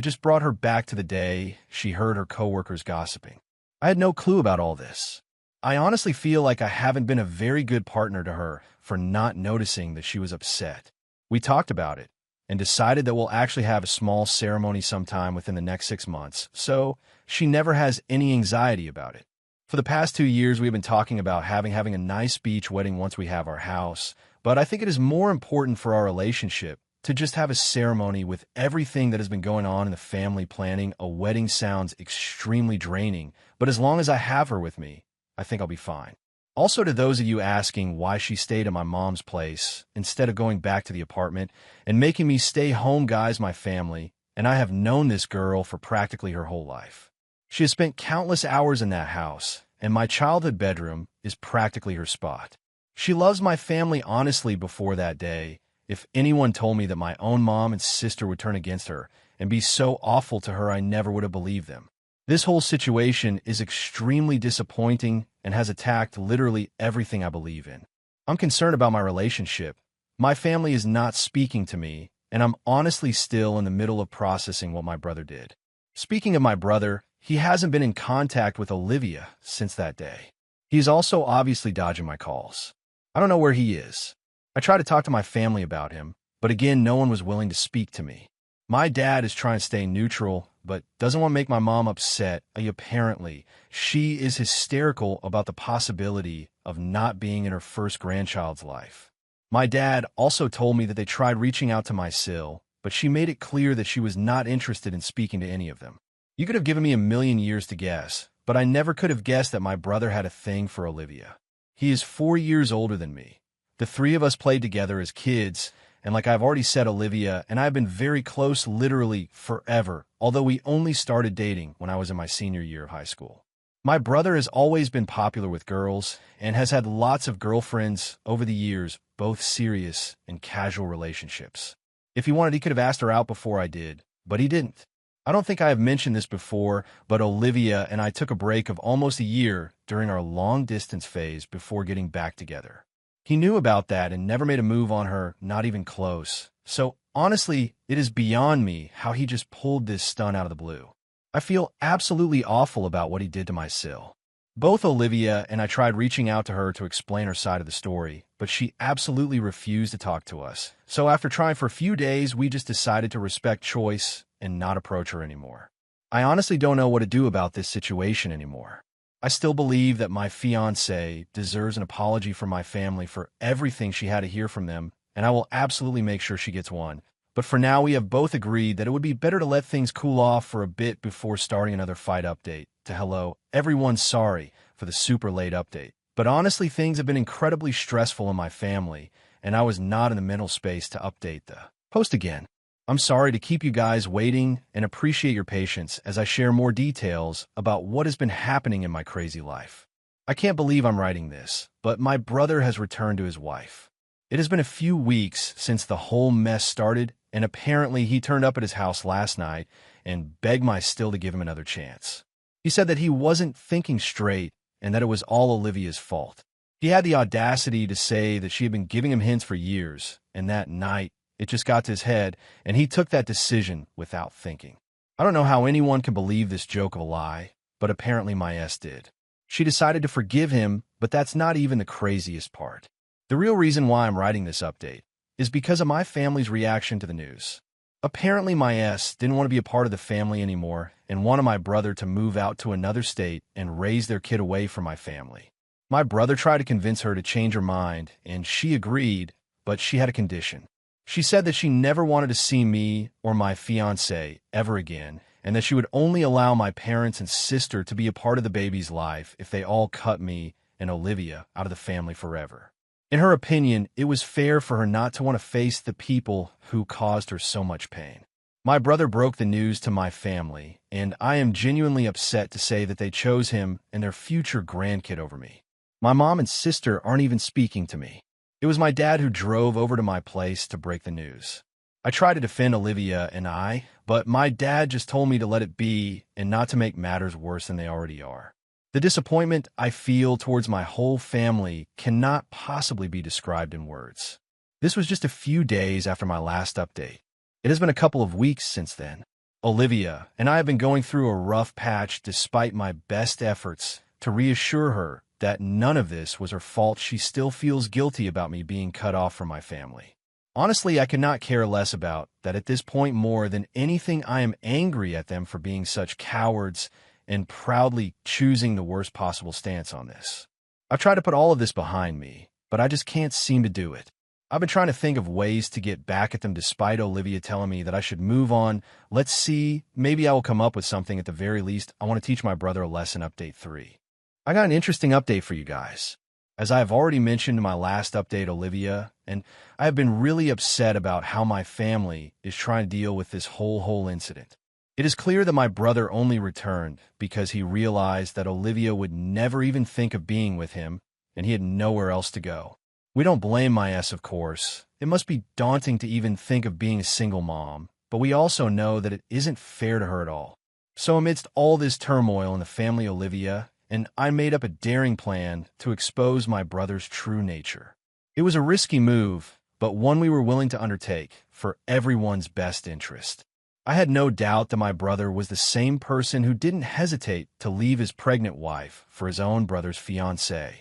just brought her back to the day she heard her coworkers gossiping. I had no clue about all this. I honestly feel like I haven't been a very good partner to her for not noticing that she was upset. We talked about it and decided that we'll actually have a small ceremony sometime within the next 6 months, so she never has any anxiety about it. For the past 2 years, we've been talking about having a nice beach wedding once we have our house, but I think it is more important for our relationship to just have a ceremony. With everything that has been going on in the family planning, a wedding sounds extremely draining, but as long as I have her with me, I think I'll be fine. Also, to those of you asking why she stayed at my mom's place instead of going back to the apartment and making me stay home, guys, my family, and I have known this girl for practically her whole life. She has spent countless hours in that house, and my childhood bedroom is practically her spot. She loves my family honestly. Before that day, if anyone told me that my own mom and sister would turn against her and be so awful to her, I never would have believed them. This whole situation is extremely disappointing and has attacked literally everything I believe in. I'm concerned about my relationship. My family is not speaking to me, and I'm honestly still in the middle of processing what my brother did. Speaking of my brother, he hasn't been in contact with Olivia since that day. He's also obviously dodging my calls. I don't know where he is. I tried to talk to my family about him, but again, no one was willing to speak to me. My dad is trying to stay neutral, but doesn't want to make my mom upset. Apparently, she is hysterical about the possibility of not being in her first grandchild's life. My dad also told me that they tried reaching out to my sil, but she made it clear that she was not interested in speaking to any of them. You could have given me a million years to guess, but I never could have guessed that my brother had a thing for Olivia. He is 4 years older than me. The three of us played together as kids, and like I've already said, Olivia and I have been very close literally forever, although we only started dating when I was in my senior year of high school. My brother has always been popular with girls and has had lots of girlfriends over the years, both serious and casual relationships. If he wanted, he could have asked her out before I did, but he didn't. I don't think I have mentioned this before, but Olivia and I took a break of almost a year during our long-distance phase before getting back together. He knew about that and never made a move on her, not even close. So honestly, it is beyond me how he just pulled this stunt out of the blue. I feel absolutely awful about what he did to my sil. Both Olivia and I tried reaching out to her to explain her side of the story, but she absolutely refused to talk to us. So after trying for a few days, we just decided to respect choice and not approach her anymore. I honestly don't know what to do about this situation anymore. I still believe that my fiancé deserves an apology from my family for everything she had to hear from them, and I will absolutely make sure she gets one. But for now, we have both agreed that it would be better to let things cool off for a bit before starting another fight update. To hello, everyone's sorry for the super late update. But honestly, things have been incredibly stressful in my family, and I was not in the mental space to update the post again. I'm sorry to keep you guys waiting and appreciate your patience as I share more details about what has been happening in my crazy life. I can't believe I'm writing this, but my brother has returned to his wife. It has been a few weeks since the whole mess started, and apparently he turned up at his house last night and begged my still to give him another chance. He said that he wasn't thinking straight and that it was all Olivia's fault. He had the audacity to say that she had been giving him hints for years, and that night it just got to his head, and he took that decision without thinking. I don't know how anyone can believe this joke of a lie, but apparently my S did. She decided to forgive him, but that's not even the craziest part. The real reason why I'm writing this update is because of my family's reaction to the news. Apparently my S didn't want to be a part of the family anymore and wanted my brother to move out to another state and raise their kid away from my family. My brother tried to convince her to change her mind, and she agreed, but she had a condition. She said that she never wanted to see me or my fiancé ever again, and that she would only allow my parents and sister to be a part of the baby's life if they all cut me and Olivia out of the family forever. In her opinion, it was fair for her not to want to face the people who caused her so much pain. My brother broke the news to my family, and I am genuinely upset to say that they chose him and their future grandkid over me. My mom and sister aren't even speaking to me. It was my dad who drove over to my place to break the news. I tried to defend Olivia and I, but my dad just told me to let it be and not to make matters worse than they already are. The disappointment I feel towards my whole family cannot possibly be described in words. This was just a few days after my last update. It has been a couple of weeks since then. Olivia and I have been going through a rough patch despite my best efforts to reassure her that none of this was her fault. She still feels guilty about me being cut off from my family. Honestly, I could not care less about that at this point. More than anything, I am angry at them for being such cowards and proudly choosing the worst possible stance on this. I've tried to put all of this behind me, but I just can't seem to do it. I've been trying to think of ways to get back at them despite Olivia telling me that I should move on. Let's see, maybe I will come up with something. At the very least, I want to teach my brother a lesson. Update 3. I got an interesting update for you guys. As I have already mentioned in my last update, Olivia, and I have been really upset about how my family is trying to deal with this whole incident. It is clear that my brother only returned because he realized that Olivia would never even think of being with him, and he had nowhere else to go. We don't blame my S, of course. It must be daunting to even think of being a single mom, but we also know that it isn't fair to her at all. So amidst all this turmoil in the family, Olivia and I made up a daring plan to expose my brother's true nature. It was a risky move, but one we were willing to undertake for everyone's best interest. I had no doubt that my brother was the same person who didn't hesitate to leave his pregnant wife for his own brother's fiancée.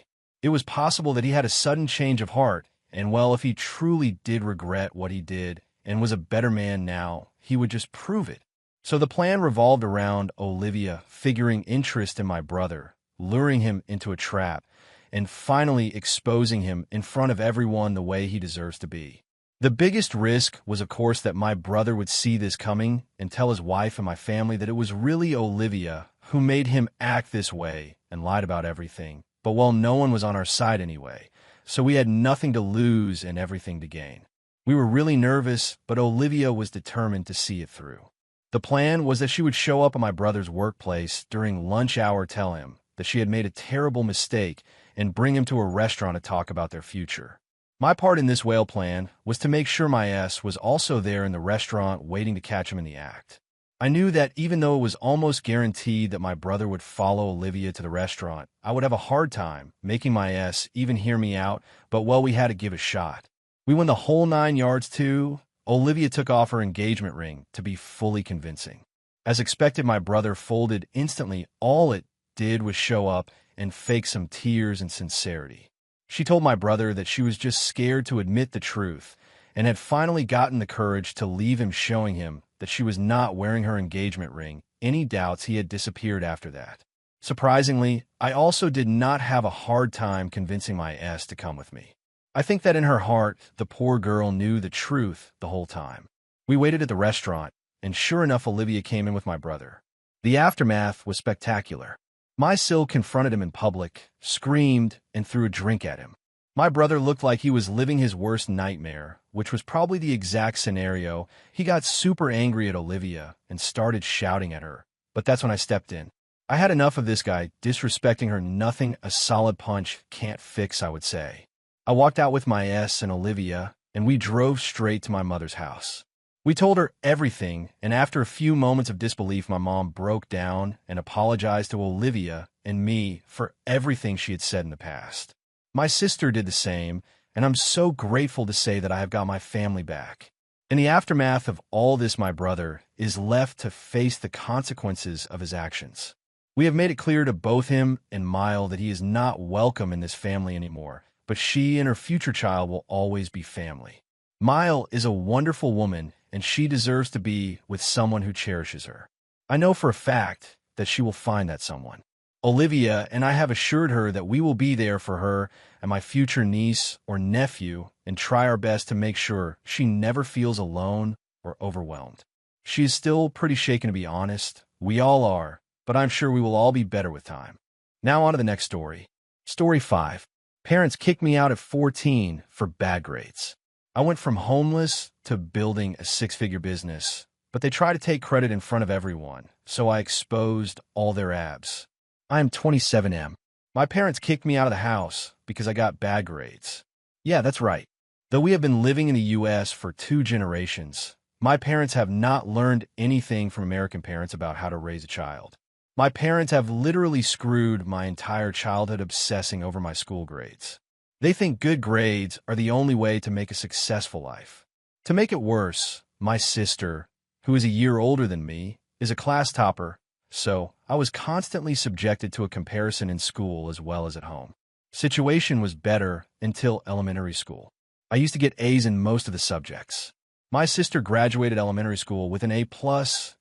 It was possible that he had a sudden change of heart, and well, if he truly did regret what he did and was a better man now, he would just prove it. So the plan revolved around Olivia figuring interest in my brother, luring him into a trap, and finally exposing him in front of everyone the way he deserves to be. The biggest risk was, of course, that my brother would see this coming and tell his wife and my family that it was really Olivia who made him act this way and lied about everything. But well, no one was on our side anyway, so we had nothing to lose and everything to gain. We were really nervous, but Olivia was determined to see it through. The plan was that she would show up at my brother's workplace during lunch hour, tell him that she had made a terrible mistake, and bring him to a restaurant to talk about their future. My part in this whale plan was to make sure my S was also there in the restaurant waiting to catch him in the act. I knew that even though it was almost guaranteed that my brother would follow Olivia to the restaurant, I would have a hard time making my S even hear me out, but well, we had to give it a shot. We went the whole 9 yards too. Olivia took off her engagement ring to be fully convincing. As expected, my brother folded instantly. All it did was show up and fake some tears and sincerity. She told my brother that she was just scared to admit the truth and had finally gotten the courage to leave him, showing him that she was not wearing her engagement ring. Any doubts, he had disappeared after that. Surprisingly, I also did not have a hard time convincing my S to come with me. I think that in her heart, the poor girl knew the truth the whole time. We waited at the restaurant, and sure enough, Olivia came in with my brother. The aftermath was spectacular. My Sil confronted him in public, screamed, and threw a drink at him. My brother looked like he was living his worst nightmare, which was probably the exact scenario. He got super angry at Olivia and started shouting at her, but that's when I stepped in. I had enough of this guy disrespecting her. Nothing a solid punch can't fix, I would say. I walked out with my S and Olivia, and we drove straight to my mother's house. We told her everything, and after a few moments of disbelief, my mom broke down and apologized to Olivia and me for everything she had said in the past. My sister did the same, and I'm so grateful to say that I have got my family back. In the aftermath of all this, my brother is left to face the consequences of his actions. We have made it clear to both him and Mile that he is not welcome in this family anymore, but she and her future child will always be family. Mile is a wonderful woman, and she deserves to be with someone who cherishes her. I know for a fact that she will find that someone. Olivia and I have assured her that we will be there for her and my future niece or nephew and try our best to make sure she never feels alone or overwhelmed. She is still pretty shaken, to be honest. We all are, but I'm sure we will all be better with time. Now on to the next story. Story 5. Parents kicked me out at 14 for bad grades. I went from homeless to building a six-figure business, but they try to take credit in front of everyone, so I exposed all their abs. I am 27M. My parents kicked me out of the house because I got bad grades. Yeah, that's right. Though we have been living in the U.S. for 2 generations, my parents have not learned anything from American parents about how to raise a child. My parents have literally screwed my entire childhood obsessing over my school grades. They think good grades are the only way to make a successful life. To make it worse, my sister, who is a year older than me, is a class topper, so I was constantly subjected to a comparison in school as well as at home. Situation was better until elementary school. I used to get A's in most of the subjects. My sister graduated elementary school with an A+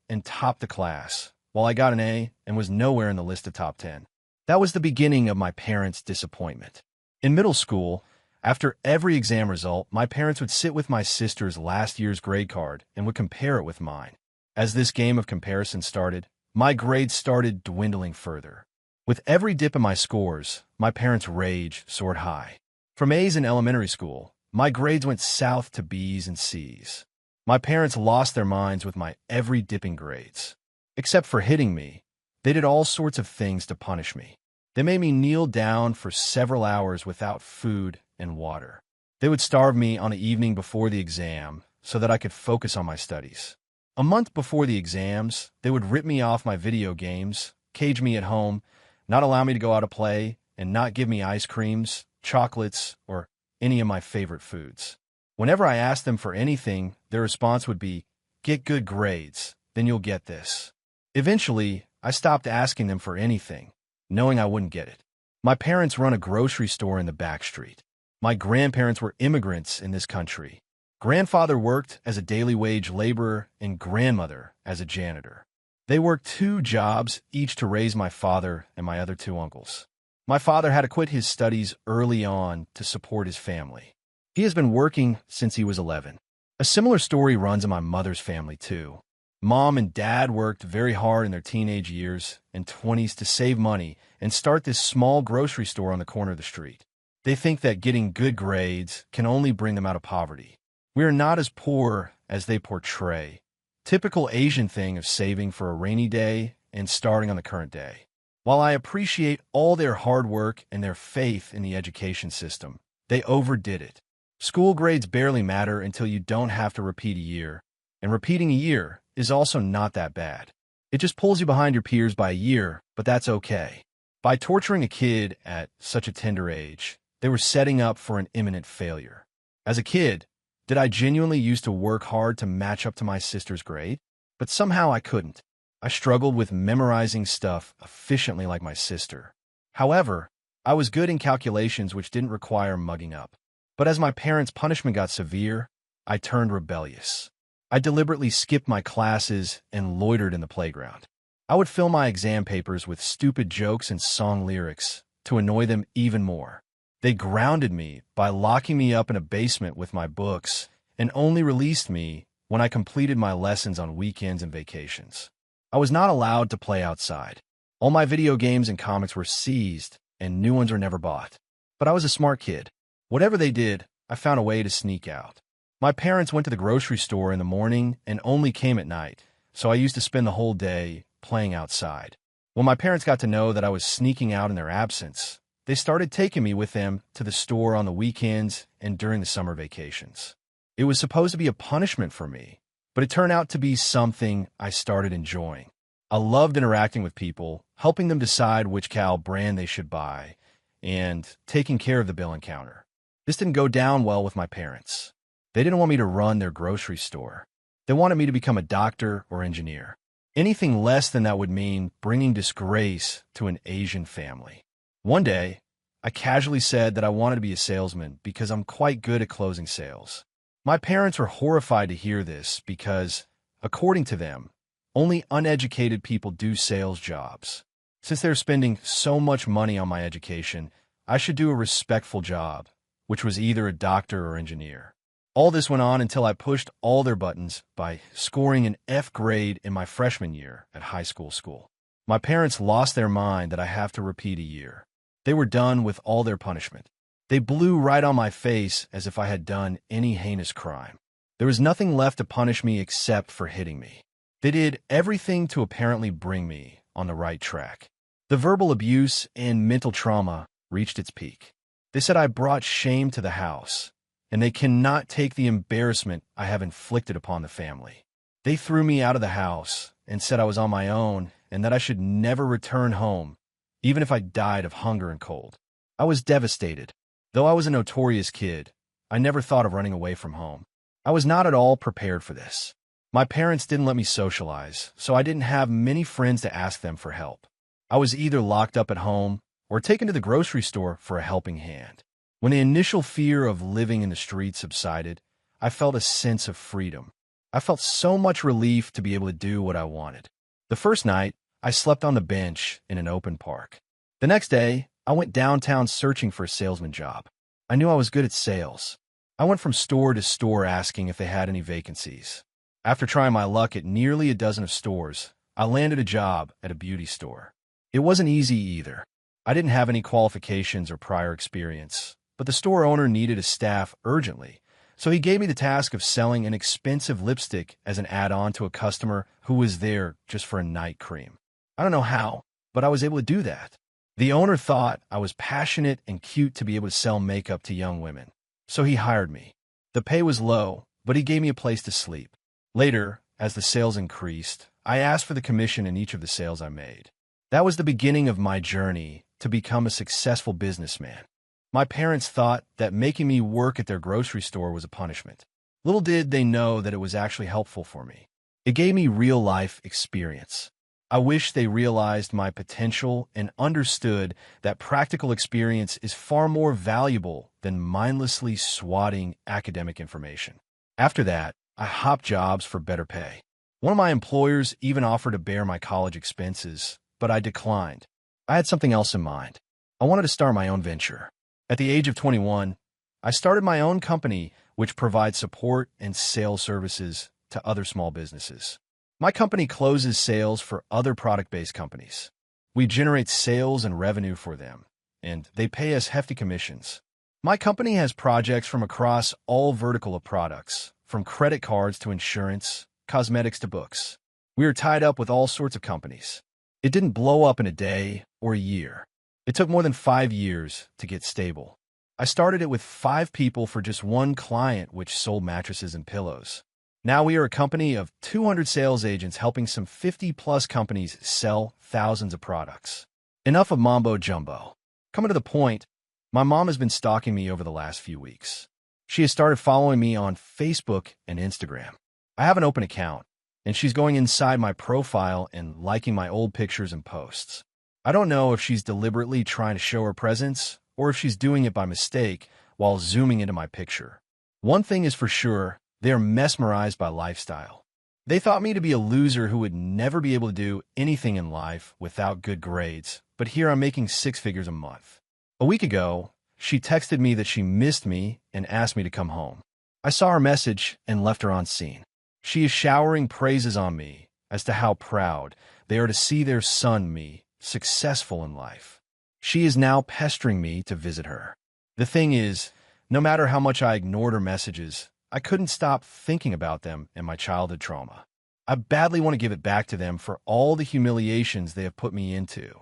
and topped the class, while I got an A and was nowhere in the list of top 10. That was the beginning of my parents' disappointment. In middle school, after every exam result, my parents would sit with my sister's last year's grade card and would compare it with mine. As this game of comparison started, my grades started dwindling further. With every dip in my scores, my parents' rage soared high. From A's in elementary school, my grades went south to B's and C's. My parents lost their minds with my every dipping grades. Except for hitting me, they did all sorts of things to punish me. They made me kneel down for several hours without food and water. They would starve me on the evening before the exam so that I could focus on my studies. A month before the exams, they would rip me off my video games, cage me at home, not allow me to go out to play, and not give me ice creams, chocolates, or any of my favorite foods. Whenever I asked them for anything, their response would be, "Get good grades, then you'll get this." Eventually, I stopped asking them for anything, knowing I wouldn't get it. My parents run a grocery store in the back street. My grandparents were immigrants in this country. Grandfather worked as a daily wage laborer and grandmother as a janitor. They worked 2 jobs each to raise my father and my other 2 uncles. My father had to quit his studies early on to support his family. He has been working since he was 11. A similar story runs in my mother's family, too. Mom and Dad worked very hard in their teenage years and 20s to save money and start this small grocery store on the corner of the street. They think that getting good grades can only bring them out of poverty. We are not as poor as they portray. Typical Asian thing of saving for a rainy day and starting on the current day. While I appreciate all their hard work and their faith in the education system, they overdid it. School grades barely matter until you don't have to repeat a year, and repeating a year is also not that bad. It just pulls you behind your peers by a year, but that's okay. By torturing a kid at such a tender age, they were setting up for an imminent failure. As a kid, did I genuinely used to work hard to match up to my sister's grade? But somehow I couldn't. I struggled with memorizing stuff efficiently like my sister. However, I was good in calculations which didn't require mugging up. But as my parents' punishment got severe, I turned rebellious. I deliberately skipped my classes and loitered in the playground. I would fill my exam papers with stupid jokes and song lyrics to annoy them even more. They grounded me by locking me up in a basement with my books and only released me when I completed my lessons on weekends and vacations. I was not allowed to play outside. All my video games and comics were seized, and new ones were never bought. But I was a smart kid. Whatever they did, I found a way to sneak out. My parents went to the grocery store in the morning and only came at night, so I used to spend the whole day playing outside. When my parents got to know that I was sneaking out in their absence, they started taking me with them to the store on the weekends and during the summer vacations. It was supposed to be a punishment for me, but it turned out to be something I started enjoying. I loved interacting with people, helping them decide which cow brand they should buy, and taking care of the bill and counter. This didn't go down well with my parents. They didn't want me to run their grocery store. They wanted me to become a doctor or engineer. Anything less than that would mean bringing disgrace to an Asian family. One day, I casually said that I wanted to be a salesman because I'm quite good at closing sales. My parents were horrified to hear this because, according to them, only uneducated people do sales jobs. Since they're spending so much money on my education, I should do a respectful job, which was either a doctor or engineer. All this went on until I pushed all their buttons by scoring an F grade in my freshman year at high school. My parents lost their mind that I have to repeat a year. They were done with all their punishment. They blew right on my face as if I had done any heinous crime. There was nothing left to punish me except for hitting me. They did everything to apparently bring me on the right track. The verbal abuse and mental trauma reached its peak. They said I brought shame to the house, and they cannot take the embarrassment I have inflicted upon the family. They threw me out of the house and said I was on my own and that I should never return home, even if I died of hunger and cold. I was devastated. Though I was a notorious kid, I never thought of running away from home. I was not at all prepared for this. My parents didn't let me socialize, so I didn't have many friends to ask them for help. I was either locked up at home or taken to the grocery store for a helping hand. When the initial fear of living in the streets subsided, I felt a sense of freedom. I felt so much relief to be able to do what I wanted. The first night, I slept on the bench in an open park. The next day, I went downtown searching for a salesman job. I knew I was good at sales. I went from store to store asking if they had any vacancies. After trying my luck at nearly a dozen of stores, I landed a job at a beauty store. It wasn't easy either. I didn't have any qualifications or prior experience, but the store owner needed a staff urgently, so he gave me the task of selling an expensive lipstick as an add-on to a customer who was there just for a night cream. I don't know how, but I was able to do that. The owner thought I was passionate and cute to be able to sell makeup to young women, so he hired me. The pay was low, but he gave me a place to sleep. Later, as the sales increased, I asked for the commission in each of the sales I made. That was the beginning of my journey to become a successful businessman. My parents thought that making me work at their grocery store was a punishment. Little did they know that it was actually helpful for me. It gave me real-life experience. I wish they realized my potential and understood that practical experience is far more valuable than mindlessly swatting academic information. After that, I hopped jobs for better pay. One of my employers even offered to bear my college expenses, but I declined. I had something else in mind. I wanted to start my own venture. At the age of 21, I started my own company, which provides support and sales services to other small businesses. My company closes sales for other product-based companies. We generate sales and revenue for them, and they pay us hefty commissions. My company has projects from across all vertical of products, from credit cards to insurance, cosmetics to books. We are tied up with all sorts of companies. It didn't blow up in a day or a year. It took more than 5 years to get stable. I started it with 5 people for just one client, which sold mattresses and pillows. Now we are a company of 200 sales agents helping some 50-plus companies sell thousands of products. Enough of mambo jumbo. Coming to the point, my mom has been stalking me over the last few weeks. She has started following me on Facebook and Instagram. I have an open account, and she's going inside my profile and liking my old pictures and posts. I don't know if she's deliberately trying to show her presence or if she's doing it by mistake while zooming into my picture. One thing is for sure, they are mesmerized by lifestyle. They thought me to be a loser who would never be able to do anything in life without good grades, but here I'm making 6 figures a month. A week ago, she texted me that she missed me and asked me to come home. I saw her message and left her on scene. She is showering praises on me as to how proud they are to see their son, me, successful in life. She is now pestering me to visit her. The thing is, no matter how much I ignored her messages, I couldn't stop thinking about them and my childhood trauma. I badly want to give it back to them for all the humiliations they have put me into.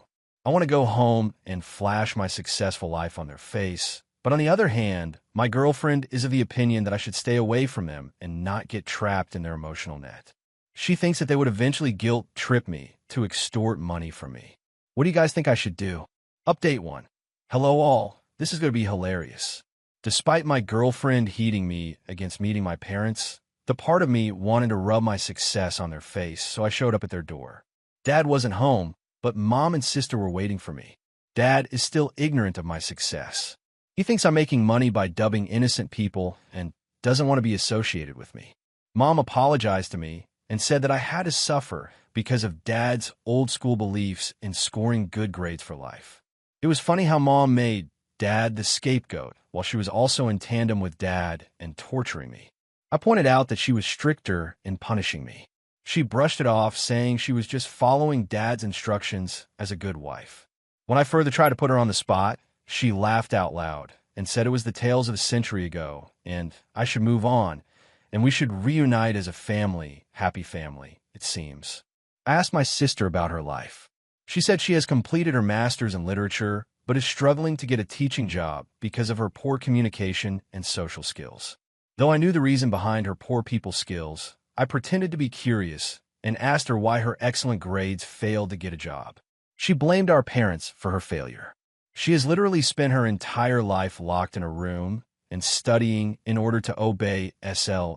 I want to go home and flash my successful life on their face. But on the other hand, my girlfriend is of the opinion that I should stay away from them and not get trapped in their emotional net. She thinks that they would eventually guilt-trip me to extort money from me. What do you guys think I should do? Update 1. Hello all. This is going to be hilarious. Despite my girlfriend heating me against meeting my parents, the part of me wanted to rub my success on their face, so I showed up at their door. Dad wasn't home, but Mom and sister were waiting for me. Dad is still ignorant of my success. He thinks I'm making money by dubbing innocent people and doesn't want to be associated with me. Mom apologized to me and said that I had to suffer because of Dad's old-school beliefs in scoring good grades for life. It was funny how Mom made Dad the scapegoat while she was also in tandem with Dad and torturing me. I pointed out that she was stricter in punishing me. She brushed it off, saying she was just following Dad's instructions as a good wife. When I further tried to put her on the spot, she laughed out loud and said it was the tales of a century ago and I should move on and we should reunite as a family, happy family, it seems. I asked my sister about her life. She said she has completed her master's in literature but is struggling to get a teaching job because of her poor communication and social skills. Though I knew the reason behind her poor people skills, I pretended to be curious and asked her why her excellent grades failed to get a job. She blamed our parents for her failure. She has literally spent her entire life locked in a room and studying in order to obey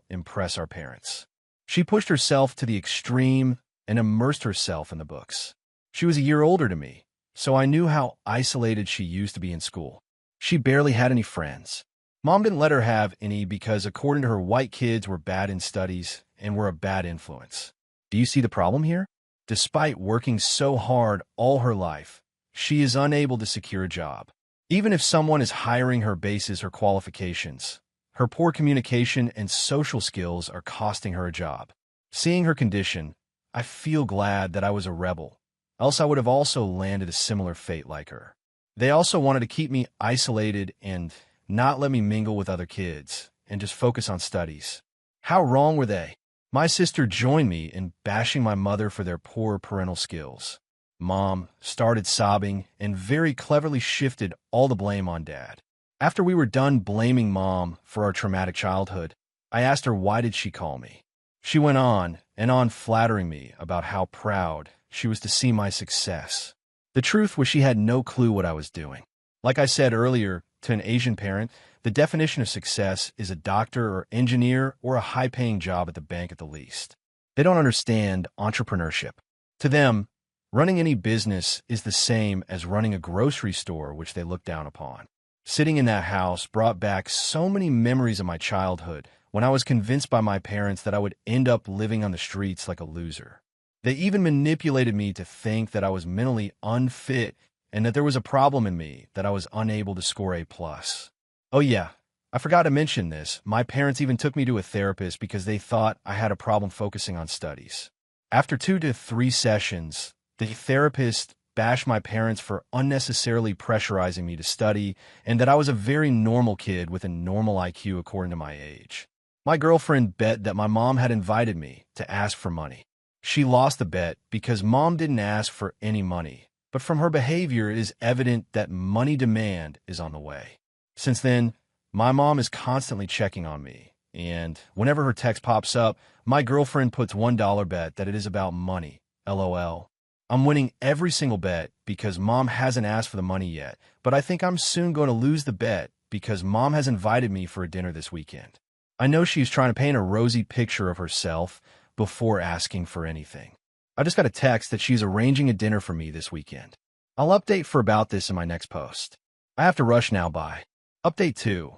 impress our parents. She pushed herself to the extreme and immersed herself in the books. She was a year older than me, so I knew how isolated she used to be in school. She barely had any friends. Mom didn't let her have any because, according to her, white kids were bad in studies and were a bad influence. Do you see the problem here? Despite working so hard all her life, she is unable to secure a job. Even if someone is hiring her bases her qualifications, her poor communication and social skills are costing her a job. Seeing her condition, I feel glad that I was a rebel, else I would have also landed a similar fate like her. They also wanted to keep me isolated and not let me mingle with other kids and just focus on studies. How wrong were they? My sister joined me in bashing my mother for their poor parental skills. Mom started sobbing and very cleverly shifted all the blame on Dad. After we were done blaming Mom for our traumatic childhood, I asked her why did she call me. She went on and on flattering me about how proud she was to see my success. The truth was she had no clue what I was doing. Like I said earlier, to an Asian parent, the definition of success is a doctor or engineer or a high-paying job at the bank at the least. They don't understand entrepreneurship. To them, running any business is the same as running a grocery store, which they look down upon. Sitting in that house brought back so many memories of my childhood when I was convinced by my parents that I would end up living on the streets like a loser. They even manipulated me to think that I was mentally unfit and that there was a problem in me that I was unable to score A+. Oh yeah, I forgot to mention this. My parents even took me to a therapist because they thought I had a problem focusing on studies. After 2 to 3 sessions, the therapist bashed my parents for unnecessarily pressurizing me to study and that I was a very normal kid with a normal IQ according to my age. My girlfriend bet that my mom had invited me to ask for money. She lost the bet because Mom didn't ask for any money. But from her behavior, it is evident that money demand is on the way. Since then, my mom is constantly checking on me, and whenever her text pops up, my girlfriend puts $1 bet that it is about money, LOL. I'm winning every single bet because Mom hasn't asked for the money yet, but I think I'm soon going to lose the bet because Mom has invited me for a dinner this weekend. I know she's trying to paint a rosy picture of herself before asking for anything. I just got a text that she's arranging a dinner for me this weekend. I'll update for about this in my next post. I have to rush now, bye. Update 2.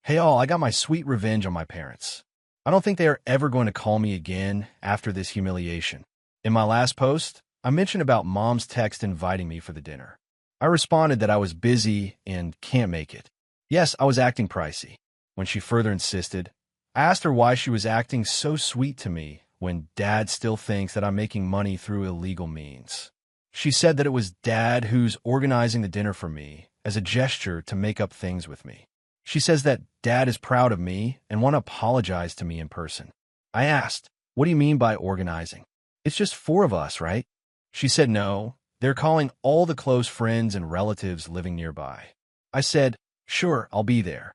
Hey all, I got my sweet revenge on my parents. I don't think they are ever going to call me again after this humiliation. In my last post, I mentioned about Mom's text inviting me for the dinner. I responded that I was busy and can't make it. Yes, I was acting pricey. When she further insisted, I asked her why she was acting so sweet to me when Dad still thinks that I'm making money through illegal means. She said that it was Dad who's organizing the dinner for me as a gesture to make up things with me. She says that Dad is proud of me and want to apologize to me in person. I asked, "What do you mean by organizing? It's just 4 of us, right?" She said no, they're calling all the close friends and relatives living nearby. I said, "Sure, I'll be there."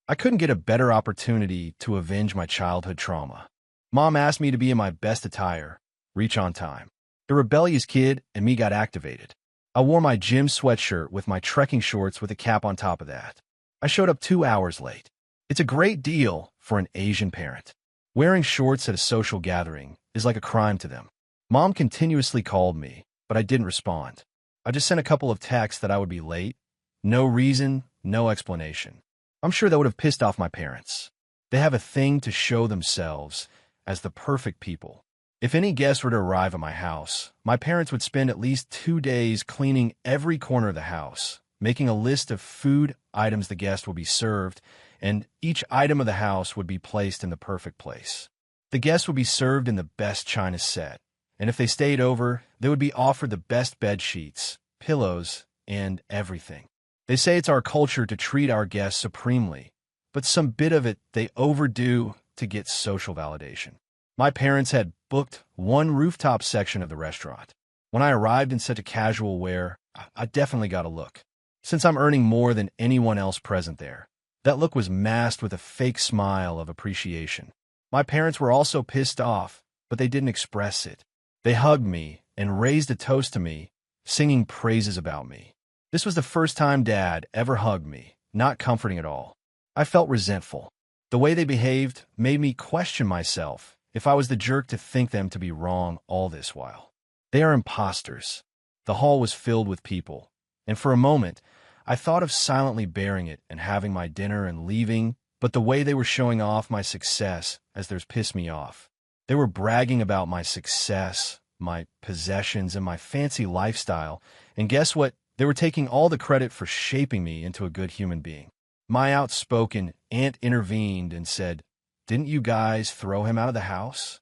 I couldn't get a better opportunity to avenge my childhood trauma. Mom asked me to be in my best attire, reach on time. The rebellious kid and me got activated. I wore my gym sweatshirt with my trekking shorts with a cap on top of that. I showed up 2 hours late. It's a great deal for an Asian parent. Wearing shorts at a social gathering is like a crime to them. Mom continuously called me, but I didn't respond. I just sent a couple of texts that I would be late. No reason, no explanation. I'm sure that would have pissed off my parents. They have a thing to show themselves as the perfect people. If any guests were to arrive at my house, my parents would spend at least 2 days cleaning every corner of the house, making a list of food items the guest will be served, and each item of the house would be placed in the perfect place. The guests would be served in the best china set, and if they stayed over, they would be offered the best bed sheets, pillows, and everything. They say it's our culture to treat our guests supremely, but some bit of it they overdo to get social validation. My parents had booked one rooftop section of the restaurant. When I arrived in such a casual wear, I definitely got a look. Since I'm earning more than anyone else present there, that look was masked with a fake smile of appreciation. My parents were also pissed off, but they didn't express it. They hugged me and raised a toast to me, singing praises about me. This was the first time Dad ever hugged me, not comforting at all. I felt resentful. The way they behaved made me question myself if I was the jerk to think them to be wrong all this while. They are imposters. The hall was filled with people, and for a moment, I thought of silently bearing it and having my dinner and leaving, but the way they were showing off my success as theirs pissed me off. They were bragging about my success, my possessions, and my fancy lifestyle, and guess what? They were taking all the credit for shaping me into a good human being. My outspoken aunt intervened and said, "Didn't you guys throw him out of the house?"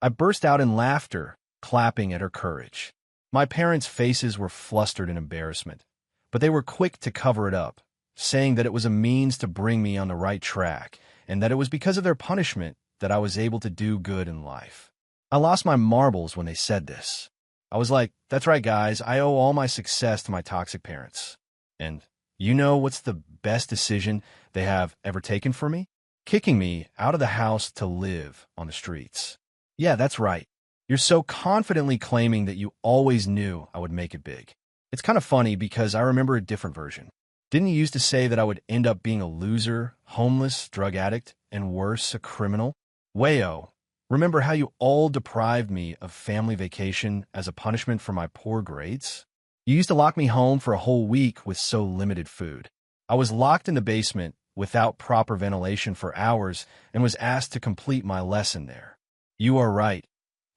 I burst out in laughter, clapping at her courage. My parents' faces were flustered in embarrassment, but they were quick to cover it up, saying that it was a means to bring me on the right track, and that it was because of their punishment that I was able to do good in life. I lost my marbles when they said this. I was like, that's right, guys, I owe all my success to my toxic parents. And you know what's the best decision they have ever taken for me? Kicking me out of the house to live on the streets. Yeah, that's right. You're so confidently claiming that you always knew I would make it big. It's kind of funny because I remember a different version. Didn't you used to say that I would end up being a loser, homeless, drug addict, and worse, a criminal? Wayo, remember how you all deprived me of family vacation as a punishment for my poor grades? You used to lock me home for a whole week with so limited food. I was locked in the basement without proper ventilation for hours and was asked to complete my lesson there. You are right.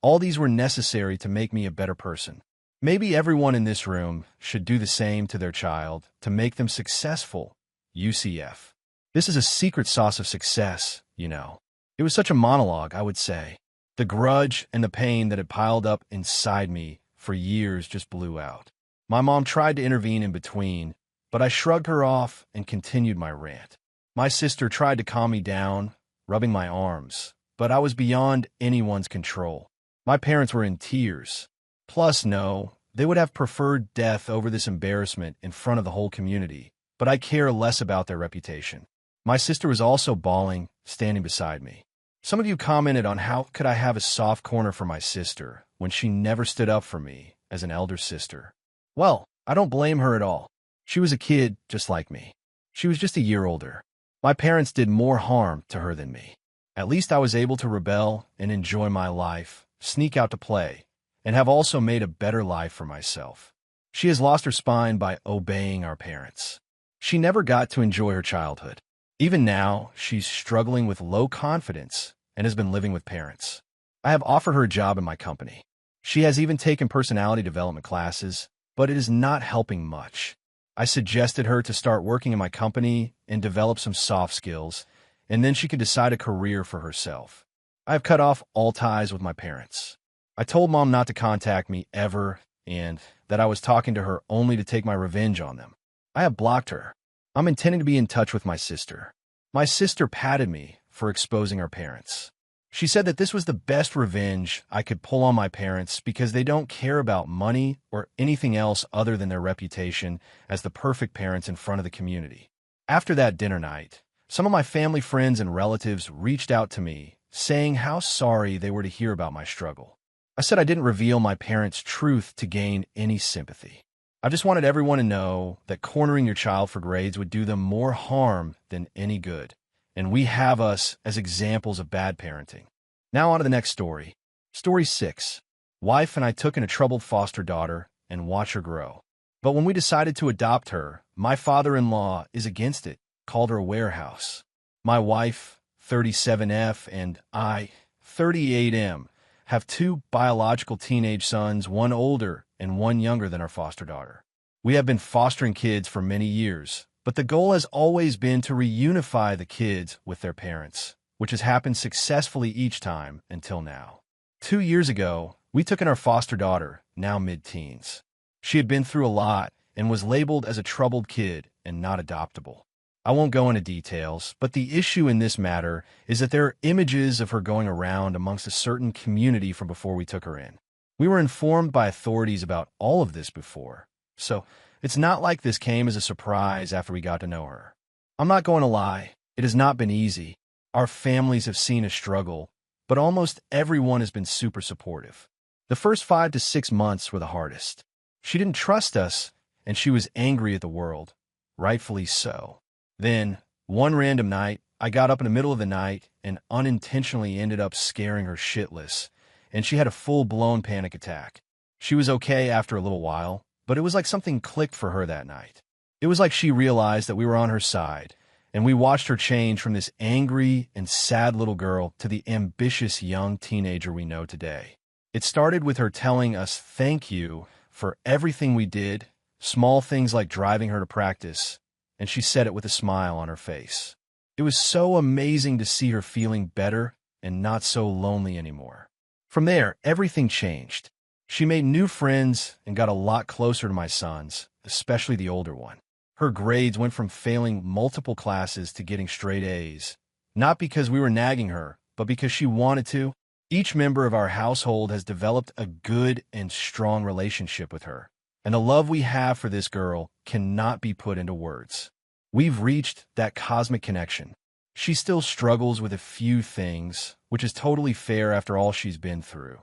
All these were necessary to make me a better person. Maybe everyone in this room should do the same to their child to make them successful. UCF. This is a secret sauce of success, you know. It was such a monologue, I would say. The grudge and the pain that had piled up inside me for years just blew out. My mom tried to intervene in between, but I shrugged her off and continued my rant. My sister tried to calm me down, rubbing my arms, but I was beyond anyone's control. My parents were in tears. Plus, no, they would have preferred death over this embarrassment in front of the whole community, but I care less about their reputation. My sister was also bawling, standing beside me. Some of you commented on how could I have a soft corner for my sister when she never stood up for me as an elder sister. Well, I don't blame her at all. She was a kid just like me. She was just a year older. My parents did more harm to her than me. At least I was able to rebel and enjoy my life, sneak out to play, and have also made a better life for myself. She has lost her spine by obeying our parents. She never got to enjoy her childhood. Even now, she's struggling with low confidence and has been living with parents. I have offered her a job in my company. She has even taken personality development classes, but it is not helping much. I suggested her to start working in my company and develop some soft skills, and then she could decide a career for herself. I have cut off all ties with my parents. I told Mom not to contact me ever and that I was talking to her only to take my revenge on them. I have blocked her. I'm intending to be in touch with my sister. My sister patted me for exposing our parents. She said that this was the best revenge I could pull on my parents because they don't care about money or anything else other than their reputation as the perfect parents in front of the community. After that dinner night, some of my family friends and relatives reached out to me, saying how sorry they were to hear about my struggle. I said I didn't reveal my parents' truth to gain any sympathy. I just wanted everyone to know that cornering your child for grades would do them more harm than any good, and we have us as examples of bad parenting. Now on to the next story. Story 6. Wife and I took in a troubled foster daughter and watch her grow. But when we decided to adopt her, my father-in-law is against it, called her a warehouse. My wife, 37F, and I, 38M, have 2 biological teenage sons, one older and one younger than our foster daughter. We have been fostering kids for many years, but the goal has always been to reunify the kids with their parents, which has happened successfully each time until now. 2 years ago, we took in our foster daughter, now mid-teens. She had been through a lot and was labeled as a troubled kid and not adoptable. I won't go into details, but the issue in this matter is that there are images of her going around amongst a certain community from before we took her in. We were informed by authorities about all of this before, so it's not like this came as a surprise after we got to know her. I'm not going to lie, it has not been easy. Our families have seen a struggle, but almost everyone has been super supportive. The first 5 to 6 months were the hardest. She didn't trust us, and she was angry at the world, rightfully so. Then, one random night, I got up in the middle of the night and unintentionally ended up scaring her shitless, and she had a full-blown panic attack. She was okay after a little while, but it was like something clicked for her that night. It was like she realized that we were on her side, and we watched her change from this angry and sad little girl to the ambitious young teenager we know today. It started with her telling us thank you for everything we did, small things like driving her to practice, and she said it with a smile on her face. It was so amazing to see her feeling better and not so lonely anymore. From there, everything changed. She made new friends and got a lot closer to my sons, especially the older one. Her grades went from failing multiple classes to getting straight A's, not because we were nagging her, but because she wanted to. Each member of our household has developed a good and strong relationship with her, and the love we have for this girl cannot be put into words. We've reached that cosmic connection. She still struggles with a few things, which is totally fair after all she's been through.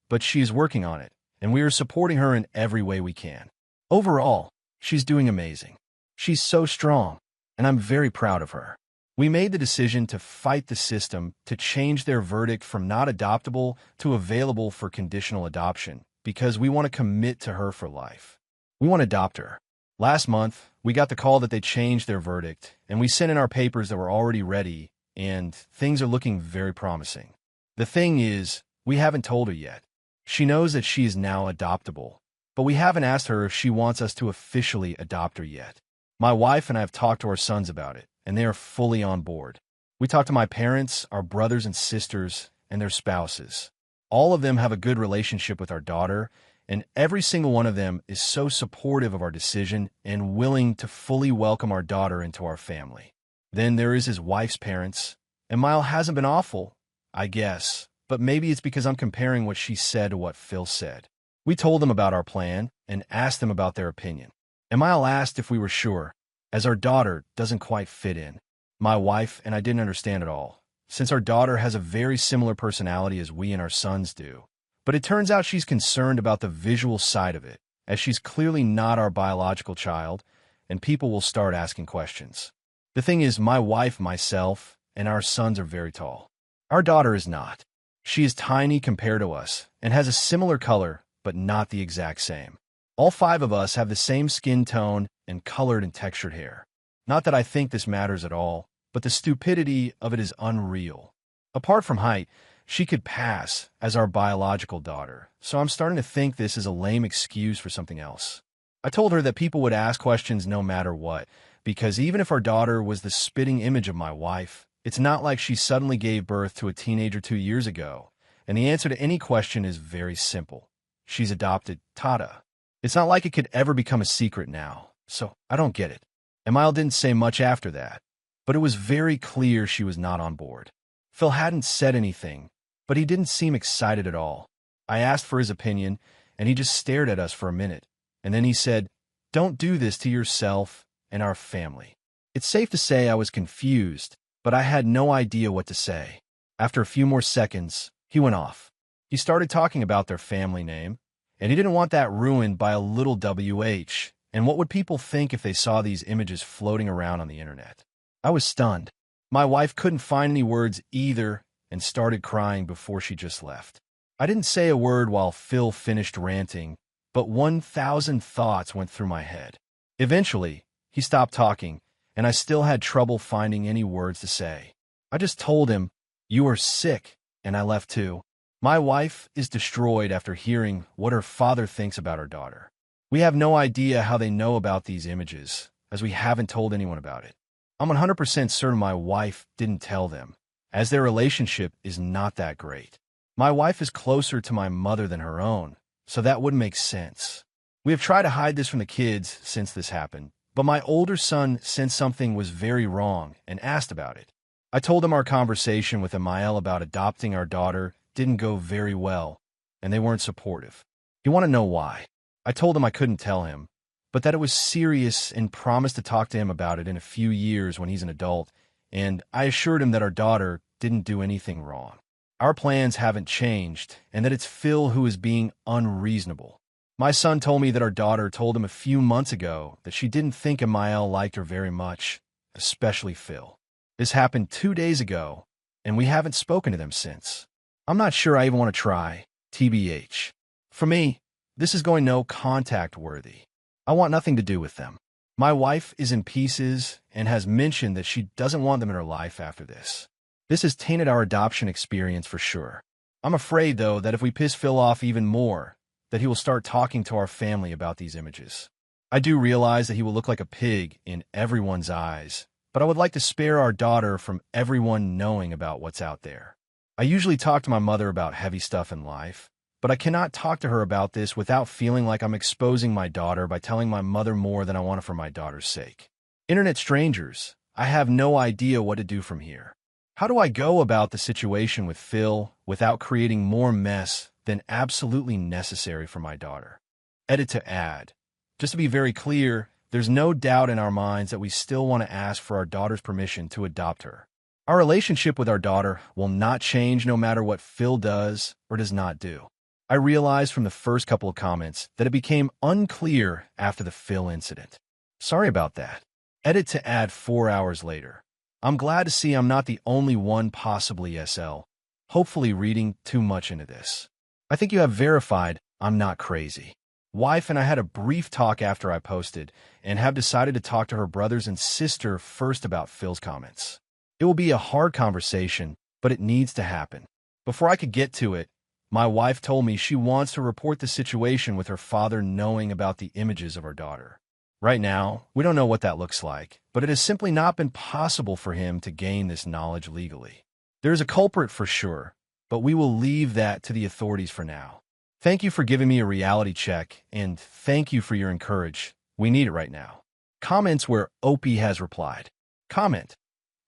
But she is working on it, and we are supporting her in every way we can. Overall, she's doing amazing. She's so strong, and I'm very proud of her. We made the decision to fight the system to change their verdict from not adoptable to available for conditional adoption because we want to commit to her for life. We want to adopt her. Last month, we got the call that they changed their verdict, and we sent in our papers that were already ready, and things are looking very promising. The thing is, we haven't told her yet. She knows that she is now adoptable, but we haven't asked her if she wants us to officially adopt her yet. My wife and I have talked to our sons about it, and they are fully on board. We talked to my parents, our brothers and sisters, and their spouses. All of them have a good relationship with our daughter, and every single one of them is so supportive of our decision and willing to fully welcome our daughter into our family. Then there is his wife's parents, and Mile hasn't been awful, I guess, but maybe it's because I'm comparing what she said to what Phil said. We told them about our plan and asked them about their opinion. And Mile asked if we were sure, as our daughter doesn't quite fit in. My wife and I didn't understand at all, since our daughter has a very similar personality as we and our sons do. But it turns out she's concerned about the visual side of it, as she's clearly not our biological child, and people will start asking questions. The thing is, my wife, myself, and our sons are very tall. Our daughter is not. She is tiny compared to us, and has a similar color, but not the exact same. All 5 of us have the same skin tone and colored and textured hair. Not that I think this matters at all, but the stupidity of it is unreal. Apart from height, she could pass as our biological daughter, so I'm starting to think this is a lame excuse for something else. I told her that people would ask questions no matter what, because even if our daughter was the spitting image of my wife, It's not like she suddenly gave birth to a teenager 2 years ago, and the answer to any question is very simple. She's adopted Tata. It's not like it could ever become a secret now, so I don't get it. Emile didn't say much after that, but it was very clear she was not on board. Phil hadn't said anything, but he didn't seem excited at all. I asked for his opinion, and he just stared at us for a minute, and then he said, "Don't do this to yourself and our family." It's safe to say I was confused, but I had no idea what to say. After a few more seconds, he went off. He started talking about their family name, and he didn't want that ruined by a little WH, and what would people think if they saw these images floating around on the internet? I was stunned. My wife couldn't find any words either and started crying before she just left. I didn't say a word while Phil finished ranting, but 1,000 thoughts went through my head. Eventually, he stopped talking, and I still had trouble finding any words to say. I just told him, "You are sick," and I left too. My wife is destroyed after hearing what her father thinks about her daughter. We have no idea how they know about these images, as we haven't told anyone about it. I'm 100% certain my wife didn't tell them, as their relationship is not that great. My wife is closer to my mother than her own, so that wouldn't make sense. We have tried to hide this from the kids since this happened, but my older son sensed something was very wrong and asked about it. I told him our conversation with Emile about adopting our daughter didn't go very well, and they weren't supportive. He wanted to know why. I told him I couldn't tell him, but that it was serious and promised to talk to him about it in a few years when he's an adult, and I assured him that our daughter didn't do anything wrong. Our plans haven't changed, and that it's Phil who is being unreasonable. My son told me that our daughter told him a few months ago that she didn't think Emile liked her very much, especially Phil. This happened 2 days ago, and we haven't spoken to them since. I'm not sure I even want to try, TBH. For me, this is going no contact worthy. I want nothing to do with them. My wife is in pieces and has mentioned that she doesn't want them in her life after this. This has tainted our adoption experience for sure. I'm afraid, though, that if we piss Phil off even more, that he will start talking to our family about these images. I do realize that he will look like a pig in everyone's eyes, but I would like to spare our daughter from everyone knowing about what's out there. I usually talk to my mother about heavy stuff in life, but I cannot talk to her about this without feeling like I'm exposing my daughter by telling my mother more than I want for my daughter's sake. Internet strangers, I have no idea what to do from here. How do I go about the situation with Phil without creating more mess than absolutely necessary for my daughter? Edit to add. Just to be very clear, there's no doubt in our minds that we still want to ask for our daughter's permission to adopt her. Our relationship with our daughter will not change no matter what Phil does or does not do. I realized from the first couple of comments that it became unclear after the Phil incident. Sorry about that. Edit to add 4 hours later. I'm glad to see I'm not the only one possibly SL, hopefully reading too much into this. I think you have verified I'm not crazy. Wife and I had a brief talk after I posted and have decided to talk to her brothers and sister first about Phil's comments. It will be a hard conversation, but it needs to happen. Before I could get to it, my wife told me she wants to report the situation with her father knowing about the images of our daughter. Right now, we don't know what that looks like, but it has simply not been possible for him to gain this knowledge legally. There is a culprit for sure, but we will leave that to the authorities for now. Thank you for giving me a reality check, and thank you for your encourage. We need it right now. Comments where Opie has replied. Comment.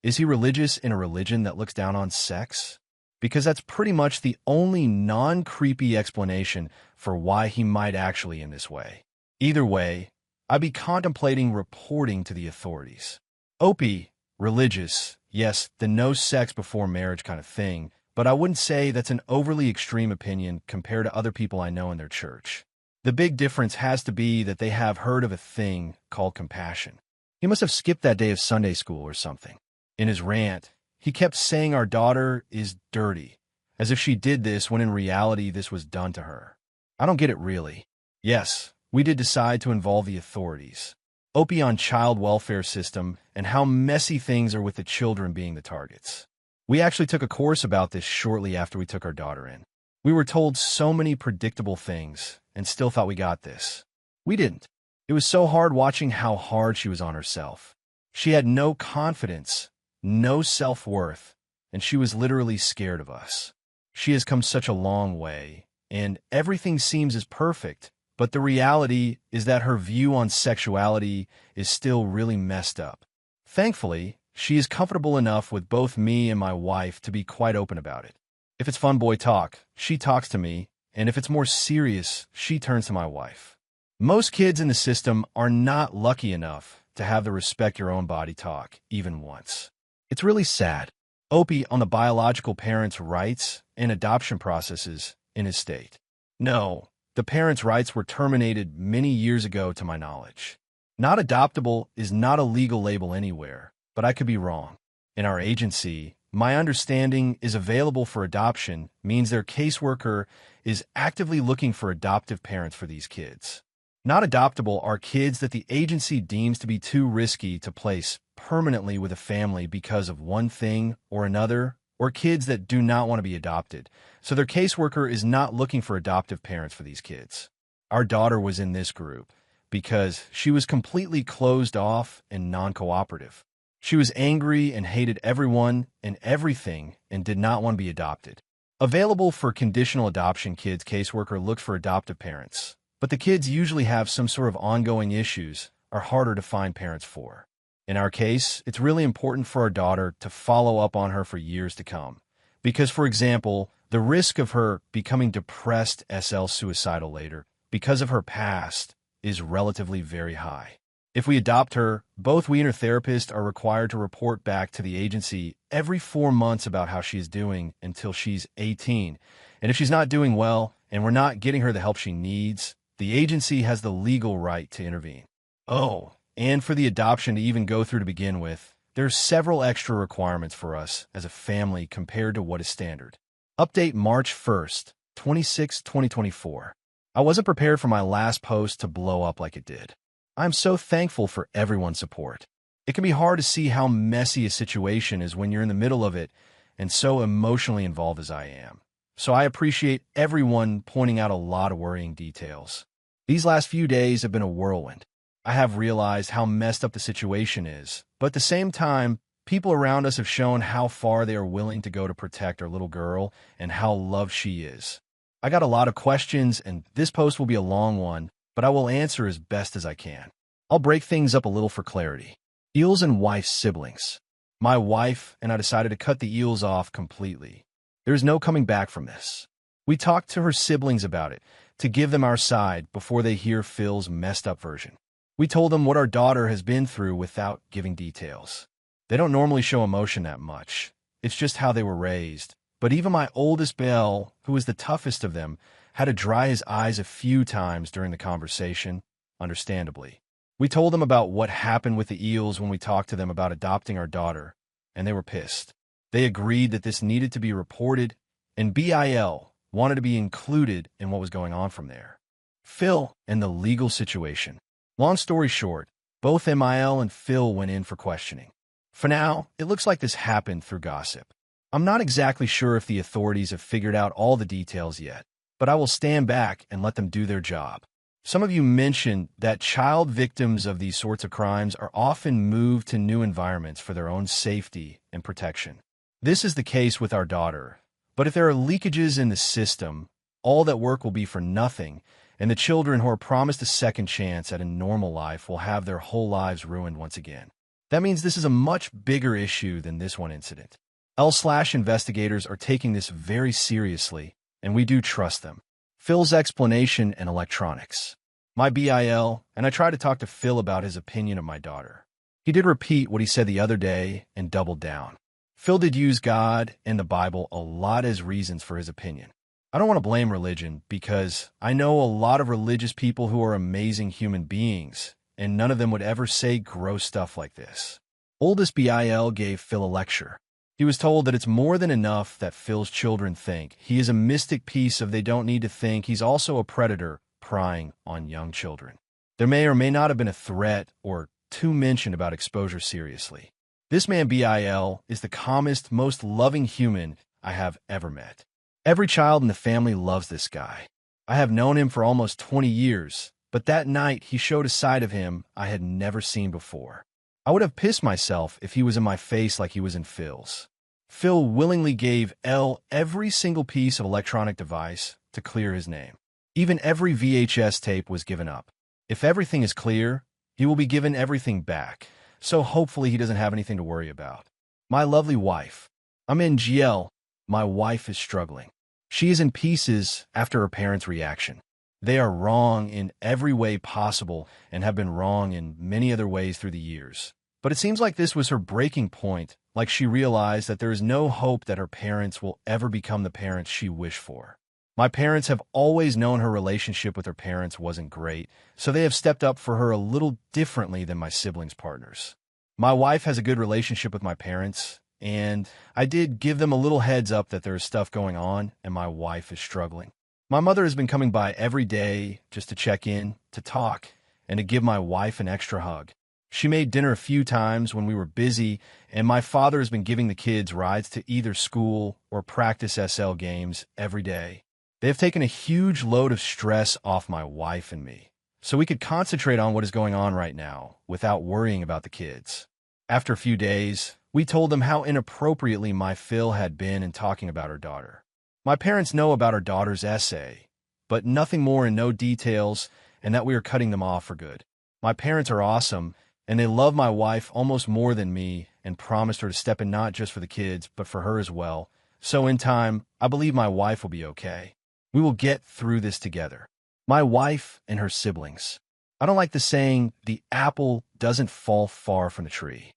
Is he religious in a religion that looks down on sex? Because that's pretty much the only non-creepy explanation for why he might actually in this way. Either way, I'd be contemplating reporting to the authorities. Opie, religious, yes, the no sex before marriage kind of thing, but I wouldn't say that's an overly extreme opinion compared to other people I know in their church. The big difference has to be that they have heard of a thing called compassion. He must have skipped that day of Sunday school or something. In his rant, he kept saying our daughter is dirty, as if she did this when in reality this was done to her. I don't get it really. Yes, we did decide to involve the authorities. Opie on child welfare system and how messy things are with the children being the targets. We actually took a course about this shortly after we took our daughter in. We were told so many predictable things and still thought we got this. We didn't. It was so hard watching how hard she was on herself. She had no confidence, no self-worth, and she was literally scared of us. She has come such a long way, and everything seems as perfect, but the reality is that her view on sexuality is still really messed up. Thankfully, she is comfortable enough with both me and my wife to be quite open about it. If it's fun boy talk, she talks to me, and if it's more serious, she turns to my wife. Most kids in the system are not lucky enough to have the respect your own body talk, even once. It's really sad. Opie on the biological parents' rights and adoption processes in his state. No, the parents' rights were terminated many years ago to my knowledge. Not adoptable is not a legal label anywhere, but I could be wrong. In our agency, my understanding is available for adoption means their caseworker is actively looking for adoptive parents for these kids. Not adoptable are kids that the agency deems to be too risky to place permanently with a family because of one thing or another, or kids that do not want to be adopted, so their caseworker is not looking for adoptive parents for these kids. Our daughter was in this group because she was completely closed off and non-cooperative. She was angry and hated everyone and everything and did not want to be adopted. Available for conditional adoption kids, caseworker looked for adoptive parents, but the kids usually have some sort of ongoing issues, are harder to find parents for. In our case, it's really important for our daughter to follow up on her for years to come. Because, for example, the risk of her becoming depressed suicidal later because of her past is relatively very high. If we adopt her, both we and her therapist are required to report back to the agency every 4 months about how she is doing until she's 18. And if she's not doing well and we're not getting her the help she needs, the agency has the legal right to intervene. Oh, and for the adoption to even go through to begin with, there are several extra requirements for us as a family compared to what is standard. Update March 1st, 2024. I wasn't prepared for my last post to blow up like it did. I'm so thankful for everyone's support. It can be hard to see how messy a situation is when you're in the middle of it and so emotionally involved as I am. So I appreciate everyone pointing out a lot of worrying details. These last few days have been a whirlwind. I have realized how messed up the situation is, but at the same time, people around us have shown how far they are willing to go to protect our little girl and how loved she is. I got a lot of questions, and this post will be a long one, but I will answer as best as I can. I'll break things up a little for clarity. Eels and wife's siblings. My wife and I decided to cut the eels off completely. There's no coming back from this. We talked to her siblings about it, to give them our side before they hear Phil's messed up version. We told them what our daughter has been through without giving details. They don't normally show emotion that much. It's just how they were raised. But even my oldest Belle, who was the toughest of them, had to dry his eyes a few times during the conversation, understandably. We told them about what happened with the eels when we talked to them about adopting our daughter, and they were pissed. They agreed that this needed to be reported, and BIL wanted to be included in what was going on from there. Phil and the legal situation. Long story short, both MIL and Phil went in for questioning. For now, it looks like this happened through gossip. I'm not exactly sure if the authorities have figured out all the details yet, but I will stand back and let them do their job. Some of you mentioned that child victims of these sorts of crimes are often moved to new environments for their own safety and protection. This is the case with our daughter, but if there are leakages in the system, all that work will be for nothing, and the children who are promised a second chance at a normal life will have their whole lives ruined once again. That means this is a much bigger issue than this one incident. Investigators are taking this very seriously, and we do trust them. Phil's explanation and electronics. My BIL, and I tried to talk to Phil about his opinion of my daughter. He did repeat what he said the other day and doubled down. Phil did use God and the Bible a lot as reasons for his opinion. I don't want to blame religion because I know a lot of religious people who are amazing human beings, and none of them would ever say gross stuff like this. Oldest BIL gave Phil a lecture. He was told that it's more than enough that Phil's children think he is a mystic piece of they don't need to think he's also a predator prying on young children. There may or may not have been a threat or two mentioned about exposure seriously. This man BIL is the calmest, most loving human I have ever met. Every child in the family loves this guy. I have known him for almost 20 years, but that night he showed a side of him I had never seen before. I would have pissed myself if he was in my face like he was in Phil's. Phil willingly gave Elle every single piece of electronic device to clear his name. Even every VHS tape was given up. If everything is clear, he will be given everything back, so hopefully he doesn't have anything to worry about. My lovely wife. I'm in GL. My wife is struggling. She is in pieces after her parents' reaction. They are wrong in every way possible and have been wrong in many other ways through the years. But it seems like this was her breaking point, like she realized that there is no hope that her parents will ever become the parents she wished for. My parents have always known her relationship with her parents wasn't great, so they have stepped up for her a little differently than my siblings' partners. My wife has a good relationship with my parents, and I did give them a little heads up that there is stuff going on and my wife is struggling. My mother has been coming by every day just to check in, to talk, and to give my wife an extra hug. She made dinner a few times when we were busy, and my father has been giving the kids rides to either school or practice SL games every day. They have taken a huge load of stress off my wife and me, so we could concentrate on what is going on right now without worrying about the kids. After a few days, we told them how inappropriately my Phil had been in talking about her daughter. My parents know about our daughter's essay, but nothing more and no details, and that we are cutting them off for good. My parents are awesome, and they love my wife almost more than me and promised her to step in not just for the kids, but for her as well. So in time, I believe my wife will be okay. We will get through this together. My wife and her siblings. I don't like the saying, the apple doesn't fall far from the tree.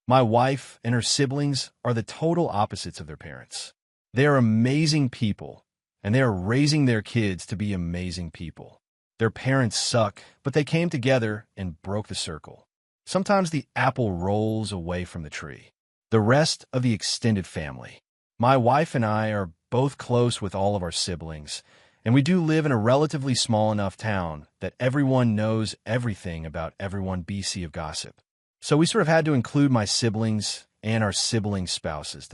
My wife and her siblings are the total opposites of their parents. They are amazing people, and they are raising their kids to be amazing people. Their parents suck, but they came together and broke the circle. Sometimes the apple rolls away from the tree. The rest of the extended family. My wife and I are both close with all of our siblings, and we do live in a relatively small enough town that everyone knows everything about everyone BC of gossip. So we sort of had to include my siblings and our siblings' spouses.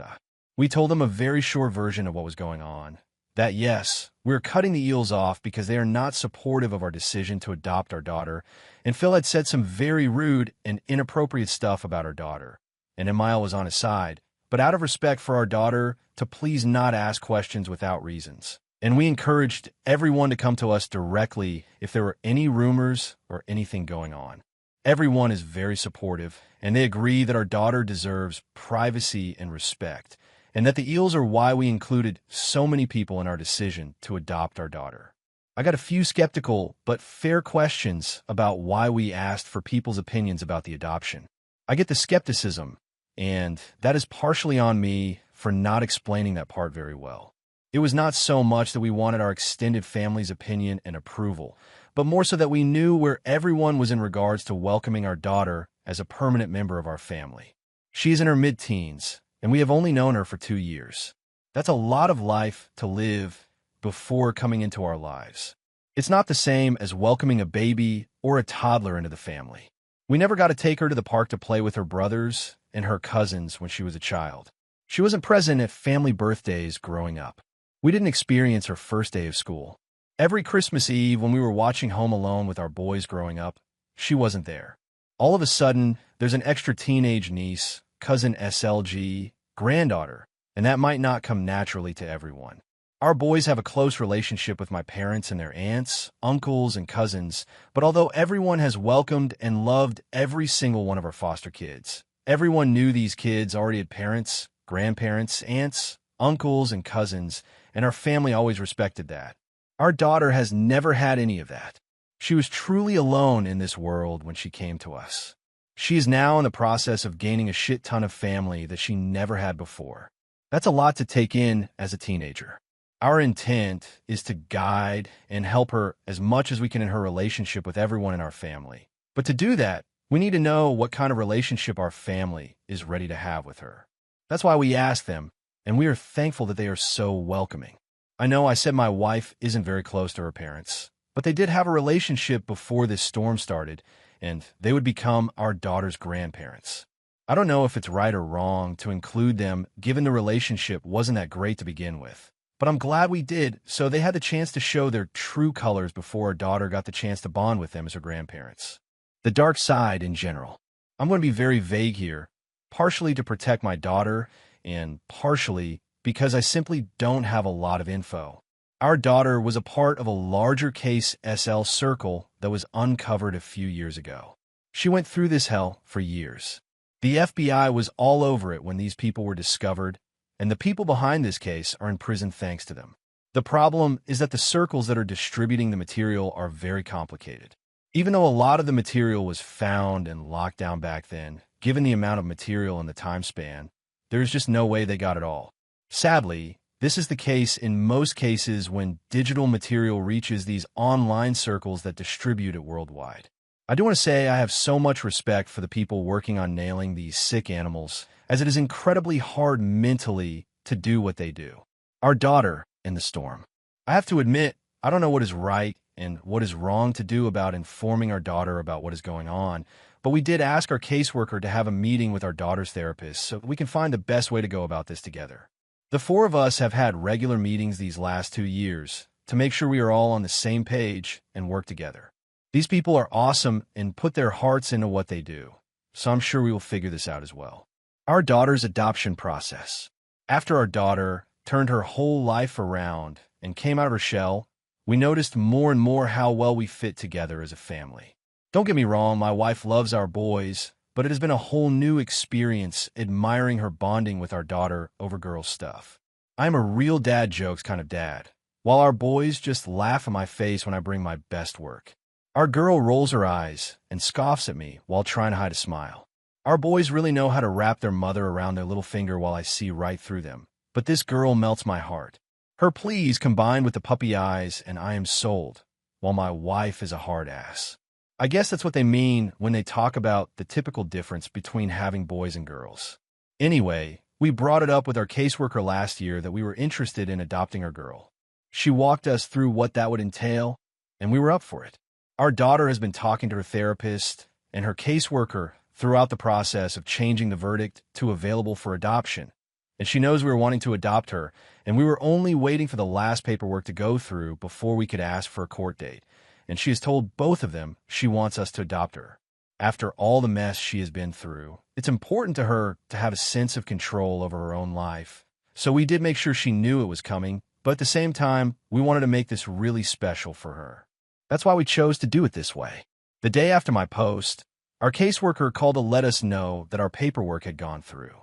We told them a very short version of what was going on. That yes, we're cutting the eels off because they are not supportive of our decision to adopt our daughter, and Phil had said some very rude and inappropriate stuff about our daughter, and Emile was on his side, but out of respect for our daughter, to please not ask questions without reasons. And we encouraged everyone to come to us directly if there were any rumors or anything going on. Everyone is very supportive, and they agree that our daughter deserves privacy and respect, and that the eels are why we included so many people in our decision to adopt our daughter. I got a few skeptical but fair questions about why we asked for people's opinions about the adoption. I get the skepticism, and that is partially on me for not explaining that part very well. It was not so much that we wanted our extended family's opinion and approval, but more so that we knew where everyone was in regards to welcoming our daughter as a permanent member of our family. She is in her mid-teens, and we have only known her for 2 years. That's a lot of life to live before coming into our lives. It's not the same as welcoming a baby or a toddler into the family. We never got to take her to the park to play with her brothers and her cousins when she was a child. She wasn't present at family birthdays growing up. We didn't experience her first day of school. Every Christmas Eve when we were watching Home Alone with our boys growing up, she wasn't there. All of a sudden, there's an extra teenage niece, cousin SLG, granddaughter, and that might not come naturally to everyone. Our boys have a close relationship with my parents and their aunts, uncles, and cousins, but although everyone has welcomed and loved every single one of our foster kids, everyone knew these kids already had parents, grandparents, aunts, uncles, and cousins, and our family always respected that. Our daughter has never had any of that. She was truly alone in this world when she came to us. She is now in the process of gaining a shit ton of family that she never had before. That's a lot to take in as a teenager. Our intent is to guide and help her as much as we can in her relationship with everyone in our family. But to do that, we need to know what kind of relationship our family is ready to have with her. That's why we asked them, and we are thankful that they are so welcoming. I know I said my wife isn't very close to her parents, but they did have a relationship before this storm started, and they would become our daughter's grandparents. I don't know if it's right or wrong to include them given the relationship wasn't that great to begin with, but I'm glad we did so they had the chance to show their true colors before our daughter got the chance to bond with them as her grandparents. The dark side in general. I'm going to be very vague here, partially to protect my daughter and partially because I simply don't have a lot of info. Our daughter was a part of a larger case SL circle that was uncovered a few years ago. She went through this hell for years. The FBI was all over it when these people were discovered, and the people behind this case are in prison thanks to them. The problem is that the circles that are distributing the material are very complicated. Even though a lot of the material was found and locked down back then, given the amount of material and the time span, there's just no way they got it all. Sadly, this is the case in most cases when digital material reaches these online circles that distribute it worldwide. I do want to say I have so much respect for the people working on nailing these sick animals, as it is incredibly hard mentally to do what they do. Our daughter in the storm. I have to admit, I don't know what is right and what is wrong to do about informing our daughter about what is going on, but we did ask our caseworker to have a meeting with our daughter's therapist so we can find the best way to go about this together. The four of us have had regular meetings these last 2 years to make sure we are all on the same page and work together. These people are awesome and put their hearts into what they do, so I'm sure we will figure this out as well. Our daughter's adoption process. After our daughter turned her whole life around and came out of her shell, we noticed more and more how well we fit together as a family. Don't get me wrong, my wife loves our boys, but it has been a whole new experience admiring her bonding with our daughter over girl stuff. I'm a real dad jokes kind of dad, while our boys just laugh in my face when I bring my best work. Our girl rolls her eyes and scoffs at me while trying to hide a smile. Our boys really know how to wrap their mother around their little finger while I see right through them, but this girl melts my heart. Her pleas combined with the puppy eyes and I am sold, while my wife is a hard ass. I guess that's what they mean when they talk about the typical difference between having boys and girls. Anyway, we brought it up with our caseworker last year that we were interested in adopting our girl. She walked us through what that would entail, and we were up for it. Our daughter has been talking to her therapist and her caseworker throughout the process of changing the verdict to available for adoption. And she knows we were wanting to adopt her, and we were only waiting for the last paperwork to go through before we could ask for a court date. And she has told both of them she wants us to adopt her. After all the mess she has been through, it's important to her to have a sense of control over her own life. So we did make sure she knew it was coming, but at the same time, we wanted to make this really special for her. That's why we chose to do it this way. The day after my post, our caseworker called to let us know that our paperwork had gone through.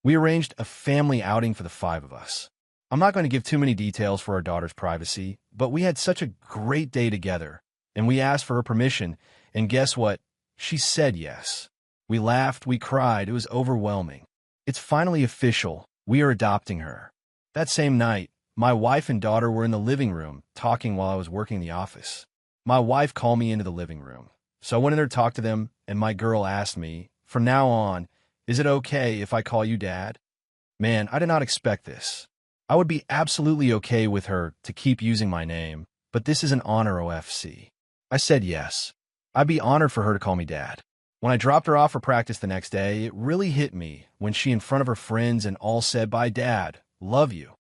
We arranged a family outing for the 5 of us. I'm not going to give too many details for our daughter's privacy, but we had such a great day together, and we asked for her permission, and guess what? She said yes. We laughed, we cried, it was overwhelming. It's finally official, we are adopting her. That same night, my wife and daughter were in the living room talking while I was working in the office. My wife called me into the living room, so I went in there to talk to them, and my girl asked me, from now on, is it okay if I call you Dad? Man, I did not expect this. I would be absolutely okay with her to keep using my name, but this is an honor OFC. I said yes. I'd be honored for her to call me Dad. When I dropped her off for practice the next day, it really hit me when she in front of her friends and all said, "Bye, Dad. Love you."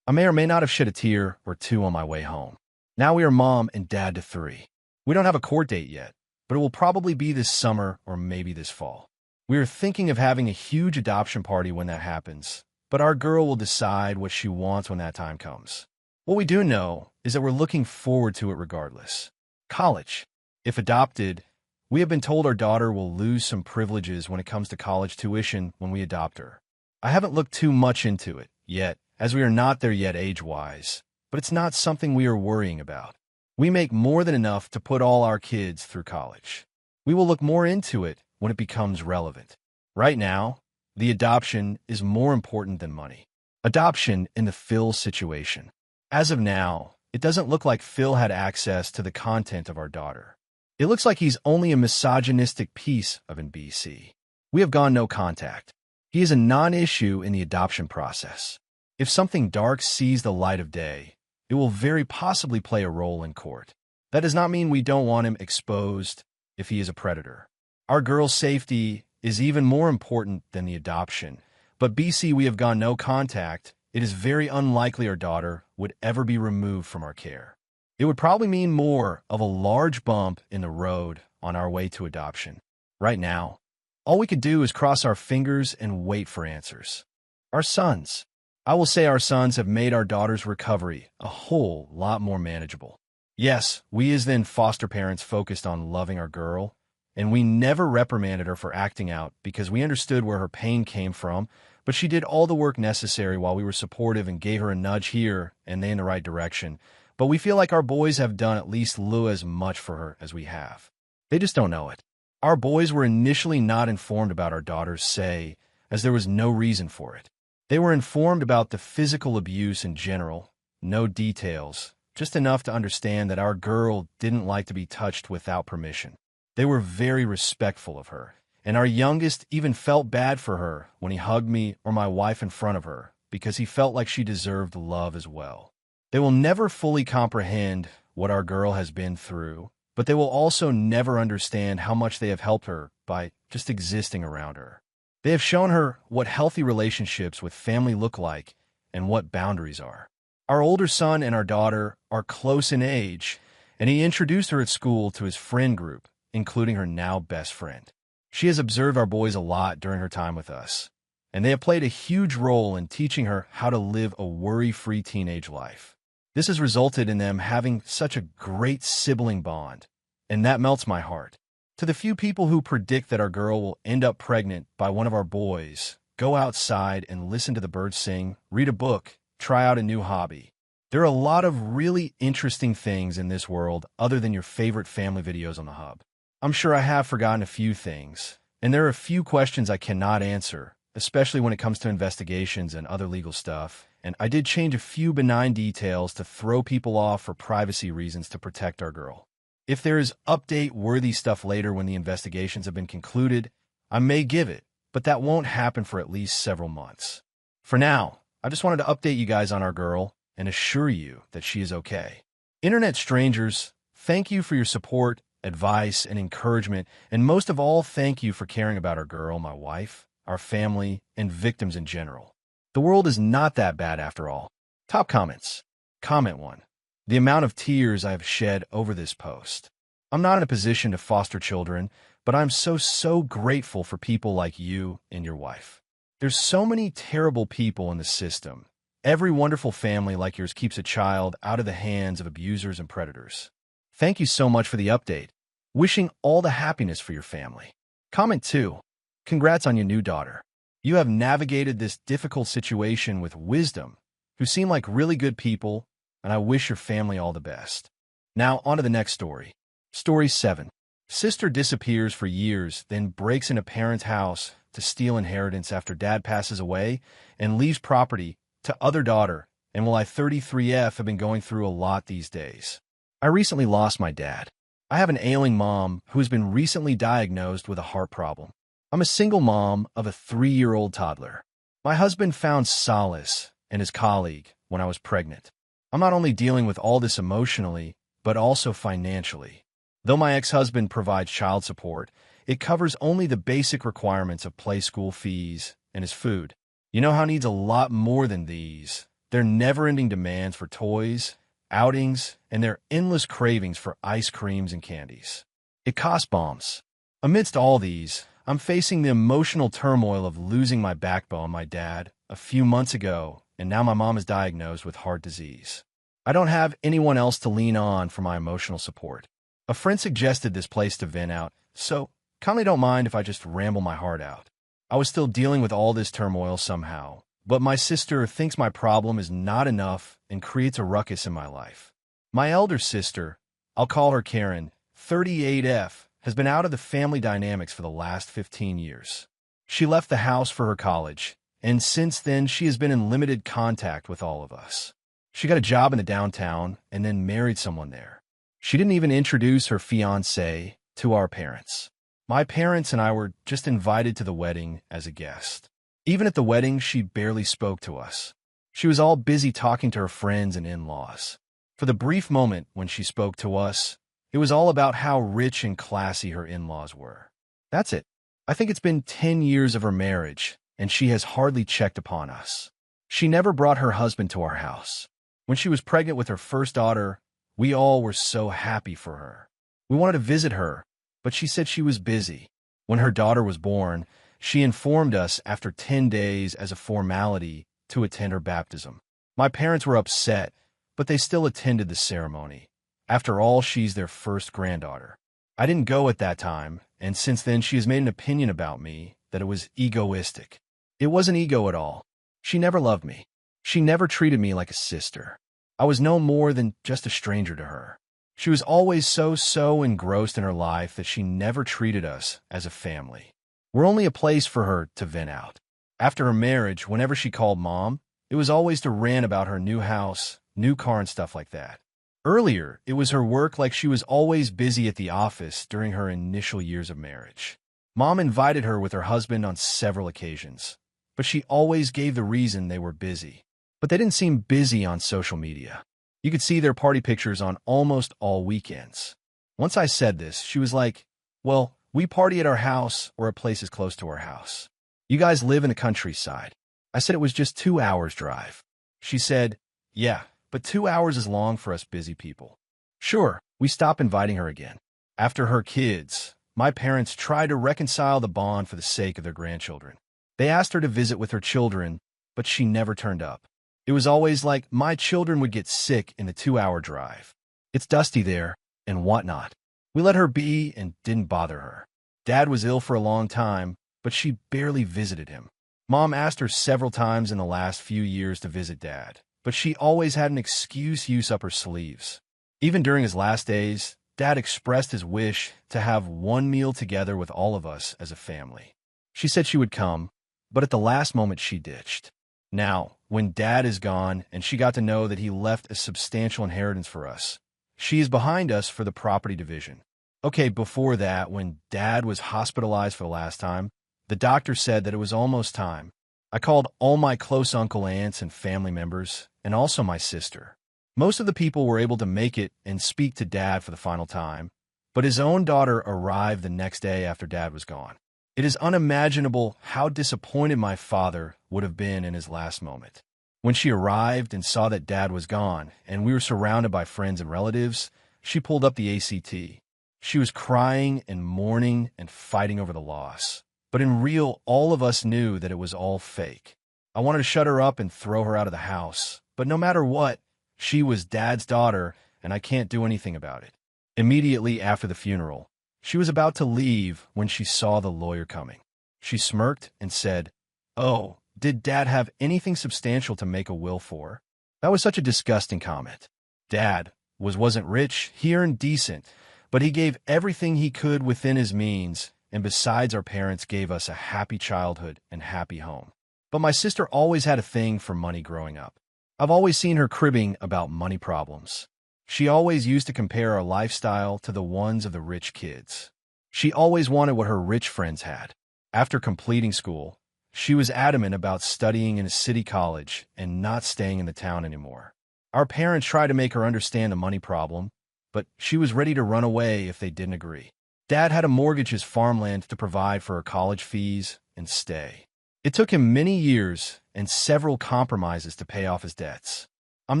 I may or may not have shed a tear or two on my way home. Now we are mom and dad to 3. We don't have a court date yet, but it will probably be this summer or maybe this fall. We are thinking of having a huge adoption party when that happens, but our girl will decide what she wants when that time comes. What we do know is that we're looking forward to it regardless. College. If adopted, we have been told our daughter will lose some privileges when it comes to college tuition when we adopt her. I haven't looked too much into it yet, as we are not there yet age-wise, but it's not something we are worrying about. We make more than enough to put all our kids through college. We will look more into it when it becomes relevant. Right now, the adoption is more important than money. Adoption in the Phil situation. As of now, it doesn't look like Phil had access to the content of our daughter. It looks like he's only a misogynistic piece of an BC. We have gone no contact. He is a non-issue in the adoption process. If something dark sees the light of day, it will very possibly play a role in court. That does not mean we don't want him exposed if he is a predator. Our girl's safety is even more important than the adoption, but BC, we have gone no contact. It is very unlikely our daughter would ever be removed from our care. It would probably mean more of a large bump in the road on our way to adoption. Right now, All we could do is cross our fingers and wait for answers. Our sons. I will say our sons have made our daughter's recovery a whole lot more manageable. Yes, we as then foster parents focused on loving our girl, and we never reprimanded her for acting out because we understood where her pain came from, but she did all the work necessary while we were supportive and gave her a nudge here and there in the right direction. But we feel like our boys have done at least as much for her as we have. They just don't know it. Our boys were initially not informed about our daughter's say, as there was no reason for it. They were informed about the physical abuse in general, no details, just enough to understand that our girl didn't like to be touched without permission. They were very respectful of her, and our youngest even felt bad for her when he hugged me or my wife in front of her because he felt like she deserved love as well. They will never fully comprehend what our girl has been through, but they will also never understand how much they have helped her by just existing around her. They have shown her what healthy relationships with family look like and what boundaries are. Our older son and our daughter are close in age, and he introduced her at school to his friend group, including her now best friend. She has observed our boys a lot during her time with us, and they have played a huge role in teaching her how to live a worry-free teenage life. This has resulted in them having such a great sibling bond, and that melts my heart. To the few people who predict that our girl will end up pregnant by one of our boys, go outside and listen to the birds sing, read a book, try out a new hobby. There are a lot of really interesting things in this world other than your favorite family videos on the hub. I'm sure I have forgotten a few things, and there are a few questions I cannot answer, especially when it comes to investigations and other legal stuff, and I did change a few benign details to throw people off for privacy reasons to protect our girl. If there is update-worthy stuff later when the investigations have been concluded, I may give it, but that won't happen for at least several months. For now, I just wanted to update you guys on our girl and assure you that she is okay. Internet strangers, thank you for your support, advice, and encouragement, and most of all, thank you for caring about our girl, my wife, our family, and victims in general. The world is not that bad after all. Top comments. Comment 1. The amount of tears I have shed over this post. I'm not in a position to foster children, but I'm so grateful for people like you and your wife. There's so many terrible people in the system. Every wonderful family like yours keeps a child out of the hands of abusers and predators. Thank you so much for the update. Wishing all the happiness for your family. Comment 2. Congrats on your new daughter. You have navigated this difficult situation with wisdom, who seem like really good people, and I wish your family all the best. Now, on to the next story. Story 7. Sister disappears for years, then breaks into parents' house to steal inheritance after dad passes away and leaves property to other daughter, and I 33F have been going through a lot these days. I recently lost my dad. I have an ailing mom who has been recently diagnosed with a heart problem. I'm a single mom of a 3-year-old toddler. My husband found solace in his colleague when I was pregnant. I'm not only dealing with all this emotionally, but also financially. Though my ex-husband provides child support, it covers only the basic requirements of play school fees and his food. You know how he needs a lot more than these. Their never-ending demands for toys, outings, and their endless cravings for ice creams and candies. It costs bombs. Amidst all these, I'm facing the emotional turmoil of losing my backbone, my dad, a few months ago, and now my mom is diagnosed with heart disease. I don't have anyone else to lean on for my emotional support. A friend suggested this place to vent out, so kindly don't mind if I just ramble my heart out. I was still dealing with all this turmoil somehow, but my sister thinks my problem is not enough and creates a ruckus in my life. My elder sister, I'll call her Karen, 38F, has been out of the family dynamics for the last 15 years. She left the house for her college, and since then she has been in limited contact with all of us. She got a job in the downtown and then married someone there. She didn't even introduce her fiancé to our parents. My parents and I were just invited to the wedding as a guest. Even at the wedding, she barely spoke to us. She was all busy talking to her friends and in-laws. For the brief moment when she spoke to us, it was all about how rich and classy her in-laws were. That's it. I think it's been 10 years of her marriage, and she has hardly checked upon us. She never brought her husband to our house. When she was pregnant with her first daughter, we all were so happy for her. We wanted to visit her, but she said she was busy. When her daughter was born, she informed us after 10 days as a formality to attend her baptism. My parents were upset, but they still attended the ceremony. After all, she's their first granddaughter. I didn't go at that time, and since then she has made an opinion about me that it was egoistic. It wasn't ego at all. She never loved me. She never treated me like a sister. I was no more than just a stranger to her. She was always so engrossed in her life that she never treated us as a family. We're only a place for her to vent out. After her marriage, whenever she called Mom, it was always to rant about her new house, new car, and stuff like that. Earlier, it was her work, like she was always busy at the office during her initial years of marriage. Mom invited her with her husband on several occasions, but she always gave the reason they were busy. But they didn't seem busy on social media. You could see their party pictures on almost all weekends. Once I said this, she was like, "Well, we party at our house or at places close to our house. You guys live in the countryside." I said it was just 2 hours drive. She said, "Yeah, but 2 hours is long for us busy people." Sure, we stopped inviting her again. After her kids, my parents tried to reconcile the bond for the sake of their grandchildren. They asked her to visit with her children, but she never turned up. It was always like my children would get sick in the 2-hour drive. It's dusty there, and whatnot. We let her be and didn't bother her. Dad was ill for a long time, but she barely visited him. Mom asked her several times in the last few years to visit Dad, but she always had an excuse up her sleeves. Even during his last days, Dad expressed his wish to have one meal together with all of us as a family. She said she would come, but at the last moment she ditched. Now, when Dad is gone and she got to know that he left a substantial inheritance for us, she is behind us for the property division. Okay, before that, when Dad was hospitalized for the last time, the doctor said that it was almost time. I called all my close uncle, aunts, and family members, and also my sister. Most of the people were able to make it and speak to Dad for the final time, but his own daughter arrived the next day after Dad was gone. It is unimaginable how disappointed my father would have been in his last moment. When she arrived and saw that Dad was gone and we were surrounded by friends and relatives, she pulled up the ACT. She was crying and mourning and fighting over the loss. But in real, all of us knew that it was all fake. I wanted to shut her up and throw her out of the house, but no matter what, she was Dad's daughter and I can't do anything about it. Immediately after the funeral, she was about to leave when she saw the lawyer coming. She smirked and said, "Oh, did Dad have anything substantial to make a will for?" That was such a disgusting comment. Dad wasn't rich, he earned decent, but he gave everything he could within his means, and besides, our parents gave us a happy childhood and happy home. But my sister always had a thing for money growing up. I've always seen her cribbing about money problems. She always used to compare our lifestyle to the ones of the rich kids. She always wanted what her rich friends had. After completing school, she was adamant about studying in a city college and not staying in the town anymore. Our parents tried to make her understand the money problem, but she was ready to run away if they didn't agree. Dad had to mortgage his farmland to provide for her college fees and stay. It took him many years and several compromises to pay off his debts. I'm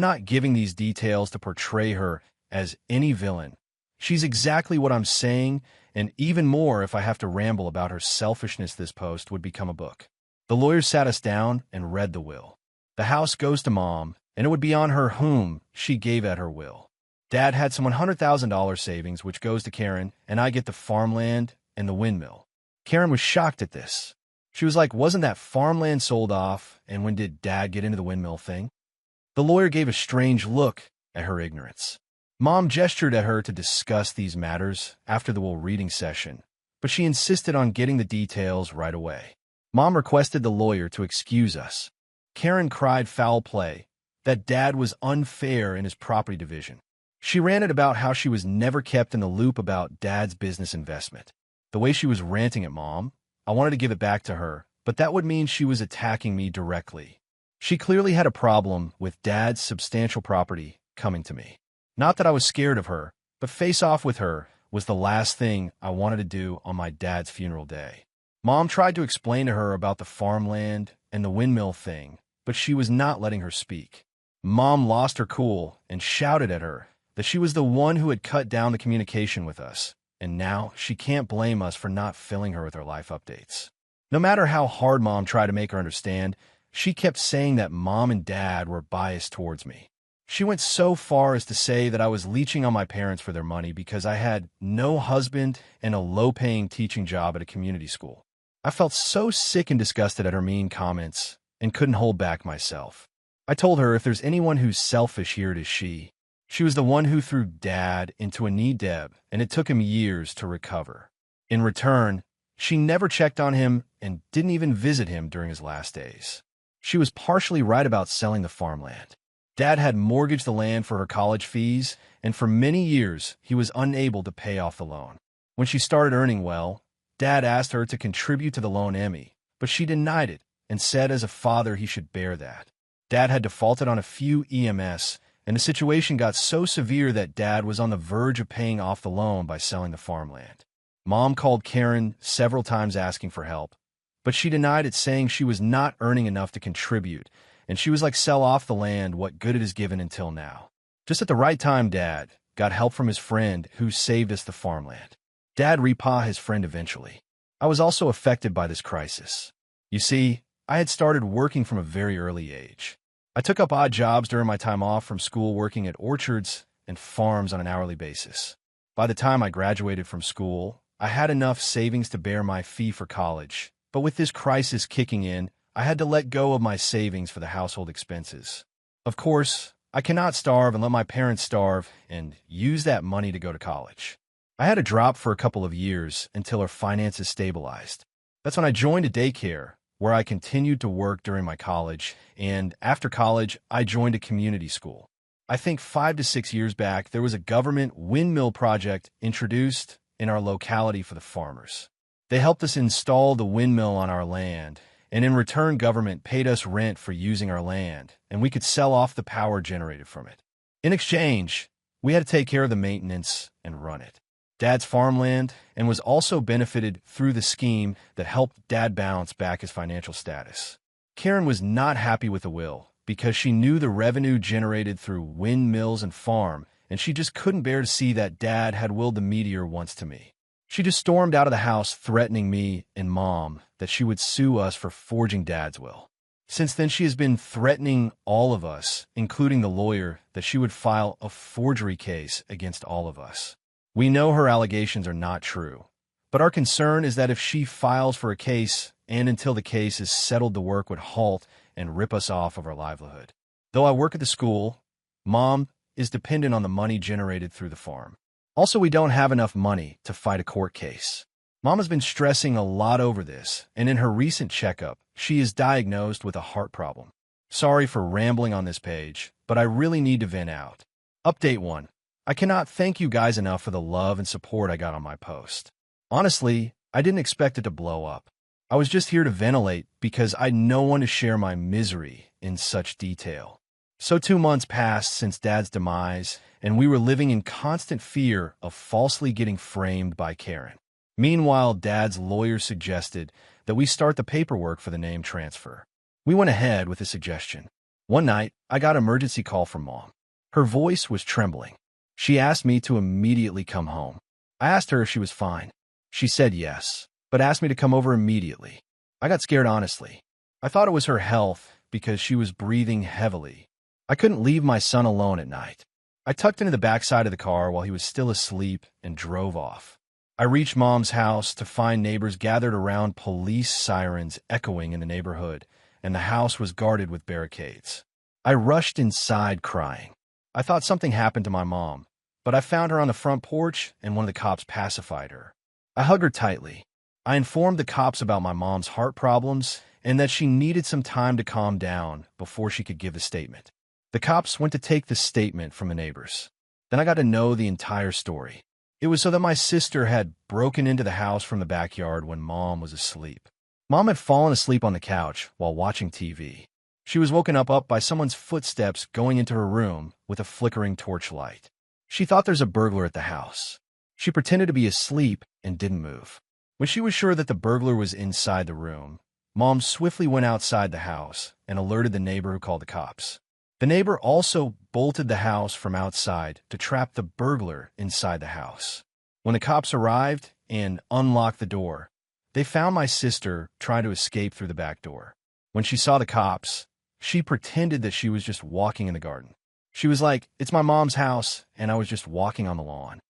not giving these details to portray her as any villain. She's exactly what I'm saying, and even more if I have to ramble about her selfishness. This post would become a book. The lawyer sat us down and read the will. The house goes to Mom, and it would be on her whom she gave at her will. Dad had some $100,000 savings, which goes to Karen, and I get the farmland and the windmill. Karen was shocked at this. She was like, "Wasn't that farmland sold off, and when did Dad get into the windmill thing?" The lawyer gave a strange look at her ignorance. Mom gestured at her to discuss these matters after the will reading session, but she insisted on getting the details right away. Mom requested the lawyer to excuse us. Karen cried foul play, that Dad was unfair in his property division. She ranted about how she was never kept in the loop about Dad's business investment. The way she was ranting at Mom, I wanted to give it back to her, but that would mean she was attacking me directly. She clearly had a problem with Dad's substantial property coming to me. Not that I was scared of her, but face off with her was the last thing I wanted to do on my dad's funeral day. Mom tried to explain to her about the farmland and the windmill thing, but she was not letting her speak. Mom lost her cool and shouted at her that she was the one who had cut down the communication with us. and now she can't blame us for not filling her with our life updates. No matter how hard Mom tried to make her understand, she kept saying that Mom and Dad were biased towards me. She went so far as to say that I was leeching on my parents for their money because I had no husband and a low-paying teaching job at a community school. I felt so sick and disgusted at her mean comments and couldn't hold back myself. I told her if there's anyone who's selfish here, it is she. She was the one who threw Dad into a knee deb, and it took him years to recover. In return, she never checked on him and didn't even visit him during his last days. She was partially right about selling the farmland. Dad had mortgaged the land for her college fees, and for many years, he was unable to pay off the loan. When she started earning well, Dad asked her to contribute to the loan Emmy, but she denied it and said as a father he should bear that. Dad had defaulted on a few EMS, and the situation got so severe that Dad was on the verge of paying off the loan by selling the farmland. Mom called Karen several times asking for help, but she denied it, saying she was not earning enough to contribute, and she was like, sell off the land, what good it has given until now. Just at the right time, Dad got help from his friend who saved us the farmland. Dad repaid his friend eventually. I was also affected by this crisis. You see, I had started working from a very early age. I took up odd jobs during my time off from school, working at orchards and farms on an hourly basis. By the time I graduated from school, I had enough savings to bear my fee for college, but with this crisis kicking in, I had to let go of my savings for the household expenses. Of course, I cannot starve and let my parents starve and use that money to go to college. I had a drop for a couple of years until our finances stabilized. That's when I joined a daycare, where I continued to work during my college, and after college, I joined a community school. I think 5 to 6 years back, there was a government windmill project introduced in our locality for the farmers. They helped us install the windmill on our land, and in return, government paid us rent for using our land, and we could sell off the power generated from it. In exchange, we had to take care of the maintenance and run it. Dad's farmland, and was also benefited through the scheme that helped Dad bounce back his financial status. Karen was not happy with the will because she knew the revenue generated through windmills and farm, and she just couldn't bear to see that Dad had willed the meteor once to me. She just stormed out of the house threatening me and Mom that she would sue us for forging Dad's will. Since then, she has been threatening all of us, including the lawyer, that she would file a forgery case against all of us. We know her allegations are not true, but our concern is that if she files for a case and until the case is settled, the work would halt and rip us off of our livelihood. Though I work at the school, Mom is dependent on the money generated through the farm. Also, we don't have enough money to fight a court case. Mom has been stressing a lot over this, and in her recent checkup, she is diagnosed with a heart problem. Sorry for rambling on this page, but I really need to vent out. Update 1. I cannot thank you guys enough for the love and support I got on my post. Honestly, I didn't expect it to blow up. I was just here to ventilate because I had no one to share my misery in such detail. So 2 months passed since Dad's demise, and we were living in constant fear of falsely getting framed by Karen. Meanwhile, Dad's lawyer suggested that we start the paperwork for the name transfer. We went ahead with the suggestion. One night, I got an emergency call from Mom. Her voice was trembling. She asked me to immediately come home. I asked her if she was fine. She said yes, but asked me to come over immediately. I got scared, honestly. I thought it was her health because she was breathing heavily. I couldn't leave my son alone at night. I tucked into the backside of the car while he was still asleep and drove off. I reached Mom's house to find neighbors gathered around, police sirens echoing in the neighborhood, and the house was guarded with barricades. I rushed inside crying. I thought something happened to my mom, but I found her on the front porch and one of the cops pacified her. I hugged her tightly. I informed the cops about my mom's heart problems and that she needed some time to calm down before she could give a statement. The cops went to take the statement from the neighbors. Then I got to know the entire story. It was so that my sister had broken into the house from the backyard when Mom was asleep. Mom had fallen asleep on the couch while watching TV. She was woken up by someone's footsteps going into her room with a flickering torchlight. She thought there's a burglar at the house. She pretended to be asleep and didn't move. When she was sure that the burglar was inside the room, Mom swiftly went outside the house and alerted the neighbor who called the cops. The neighbor also bolted the house from outside to trap the burglar inside the house. When the cops arrived and unlocked the door, they found my sister trying to escape through the back door. When she saw the cops, she pretended that she was just walking in the garden. She was like, "It's my mom's house, and I was just walking on the lawn."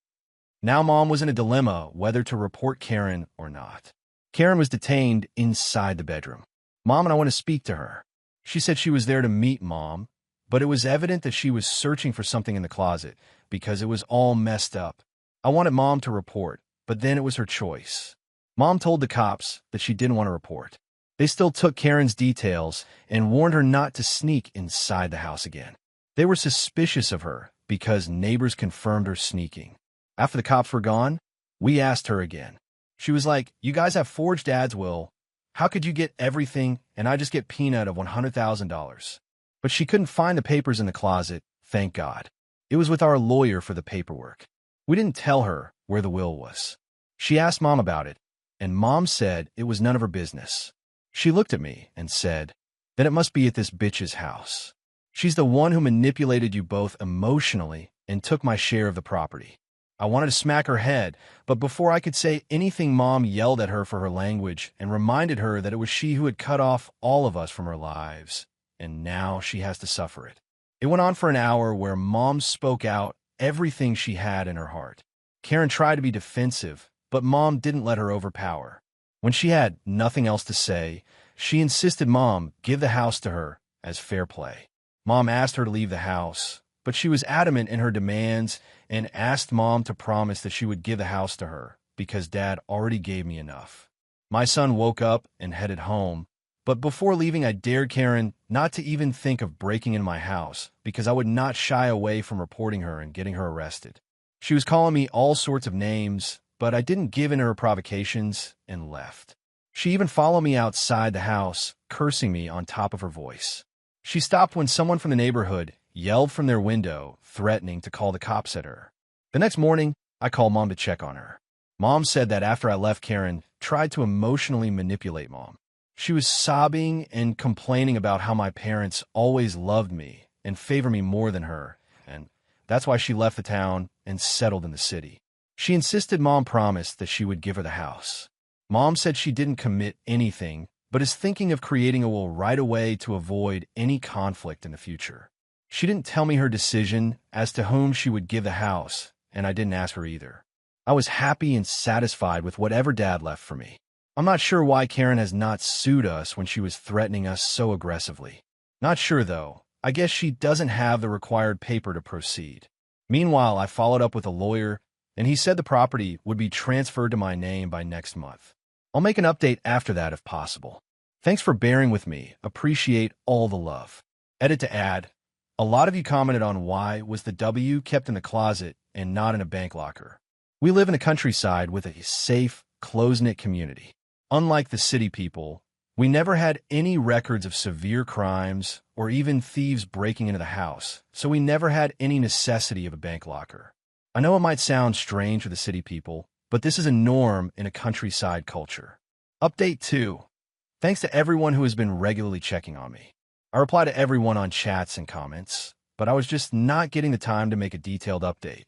Now Mom was in a dilemma whether to report Karen or not. Karen was detained inside the bedroom. "Mom and I want to speak to her." She said she was there to meet Mom, but it was evident that she was searching for something in the closet because it was all messed up. I wanted Mom to report, but then it was her choice. Mom told the cops that she didn't want to report. They still took Karen's details and warned her not to sneak inside the house again. They were suspicious of her because neighbors confirmed her sneaking. After the cops were gone, we asked her again. She was like, "You guys have forged ads, Will. How could you get everything and I just get peanut of $100,000? But she couldn't find the papers in the closet, thank God. It was with our lawyer for the paperwork. We didn't tell her where the will was. She asked Mom about it, and Mom said it was none of her business. She looked at me and said, "Then it must be at this bitch's house. She's the one who manipulated you both emotionally and took my share of the property." I wanted to smack her head, but before I could say anything, Mom yelled at her for her language and reminded her that it was she who had cut off all of us from her lives, and now she has to suffer it. It went on for an hour where Mom spoke out everything she had in her heart. Karen tried to be defensive, but Mom didn't let her overpower. When she had nothing else to say, she insisted Mom give the house to her as fair play. Mom asked her to leave the house, but she was adamant in her demands and asked Mom to promise that she would give the house to her because Dad already gave me enough. My son woke up and headed home, but before leaving I dared Karen not to even think of breaking into my house because I would not shy away from reporting her and getting her arrested. She was calling me all sorts of names, but I didn't give in to her provocations and left. She even followed me outside the house, cursing me on top of her voice. She stopped when someone from the neighborhood yelled from their window, threatening to call the cops at her. The next morning, I called Mom to check on her. Mom said that after I left, Karen tried to emotionally manipulate Mom. She was sobbing and complaining about how my parents always loved me and favor me more than her, and that's why she left the town and settled in the city. She insisted Mom promised that she would give her the house. Mom said she didn't commit anything, but is thinking of creating a will right away to avoid any conflict in the future. She didn't tell me her decision as to whom she would give the house, and I didn't ask her either. I was happy and satisfied with whatever Dad left for me. I'm not sure why Karen has not sued us when she was threatening us so aggressively. Not sure, though. I guess she doesn't have the required paper to proceed. Meanwhile, I followed up with a lawyer, and he said the property would be transferred to my name by next month. I'll make an update after that if possible. Thanks for bearing with me. Appreciate all the love. Edit to add. A lot of you commented on why was the W kept in the closet and not in a bank locker. We live in the countryside with a safe, close-knit community. Unlike the city people, we never had any records of severe crimes or even thieves breaking into the house, so we never had any necessity of a bank locker. I know it might sound strange for the city people, but this is a norm in a countryside culture. Update 2. Thanks to everyone who has been regularly checking on me. I reply to everyone on chats and comments, but I was just not getting the time to make a detailed update.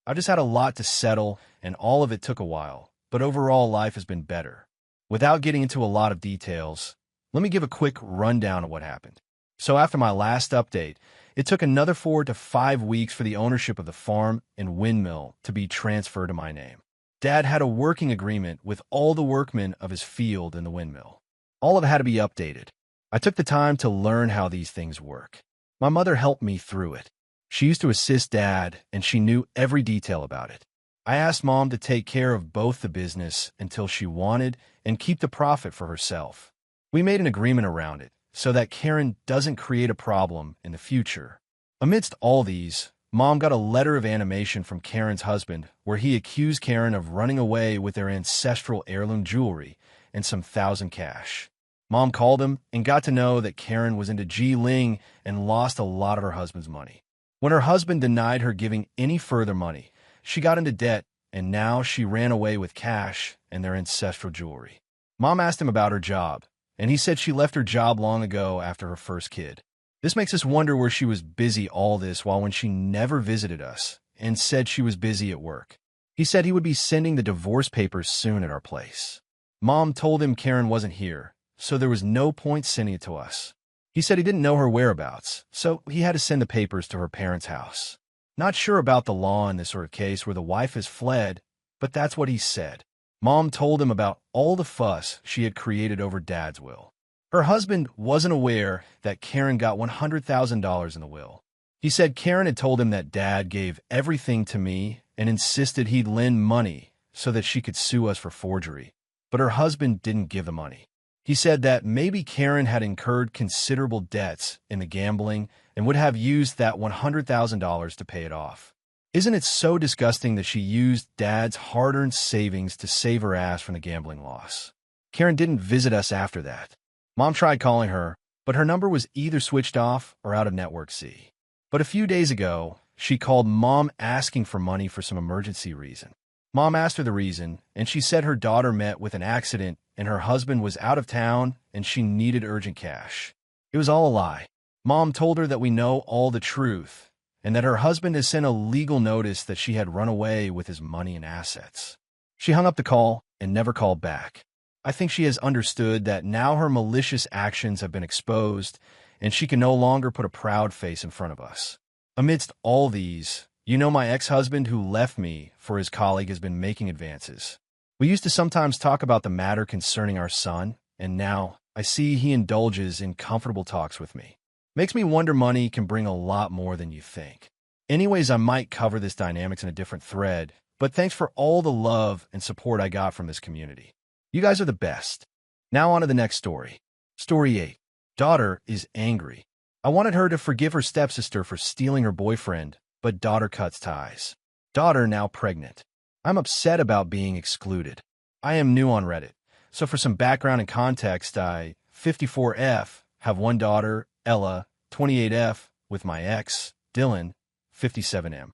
I just had a lot to settle, and all of it took a while, but overall life has been better. Without getting into a lot of details, let me give a quick rundown of what happened. So after my last update, it took another 4 to 5 weeks for the ownership of the farm and windmill to be transferred to my name. Dad had a working agreement with all the workmen of his field and the windmill. All of it had to be updated. I took the time to learn how these things work. My mother helped me through it. She used to assist Dad, and she knew every detail about it. I asked Mom to take care of both the business until she wanted and keep the profit for herself. We made an agreement around it so that Karen doesn't create a problem in the future. Amidst all these, Mom got a letter of animation from Karen's husband where he accused Karen of running away with their ancestral heirloom jewelry and some $1,000 cash. Mom called him and got to know that Karen was into Ling and lost a lot of her husband's money. When her husband denied her giving any further money, she got into debt, and now she ran away with cash and their ancestral jewelry. Mom asked him about her job, and he said she left her job long ago after her first kid. This makes us wonder where she was busy all this while when she never visited us and said she was busy at work. He said he would be sending the divorce papers soon at our place. Mom told him Karen wasn't here, so there was no point sending it to us. He said he didn't know her whereabouts, so he had to send the papers to her parents' house. Not sure about the law in this sort of case where the wife has fled, but that's what he said. Mom told him about all the fuss she had created over Dad's will. Her husband wasn't aware that Karen got $100,000 in the will. He said Karen had told him that Dad gave everything to me and insisted he'd lend money so that she could sue us for forgery, but her husband didn't give the money. He said that maybe Karen had incurred considerable debts in the gambling and would have used that $100,000 to pay it off. Isn't it so disgusting that she used Dad's hard-earned savings to save her ass from the gambling loss? Karen didn't visit us after that. Mom tried calling her, but her number was either switched off or out of network C. But a few days ago, she called Mom asking for money for some emergency reason. Mom asked her the reason, and she said her daughter met with an accident and her husband was out of town and she needed urgent cash. It was all a lie. Mom told her that we know all the truth and that her husband has sent a legal notice that she had run away with his money and assets. She hung up the call and never called back. I think she has understood that now her malicious actions have been exposed and she can no longer put a proud face in front of us. Amidst all these, my ex-husband who left me for his colleague has been making advances. We used to sometimes talk about the matter concerning our son, and now I see he indulges in comfortable talks with me. Makes me wonder money can bring a lot more than you think. Anyways, I might cover this dynamics in a different thread, but thanks for all the love and support I got from this community. You guys are the best. Now on to the next story. Story 8. Daughter is angry. I wanted her to forgive her stepsister for stealing her boyfriend, but daughter cuts ties. Daughter now pregnant. I'm upset about being excluded. I am new on Reddit, so for some background and context, I, 54F, have one daughter, Ella, 28F, with my ex, Dylan, 57M.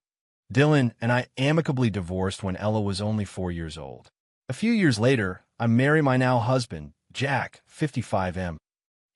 Dylan and I amicably divorced when Ella was only 4 years old. A few years later, I marry my now husband, Jack, 55M.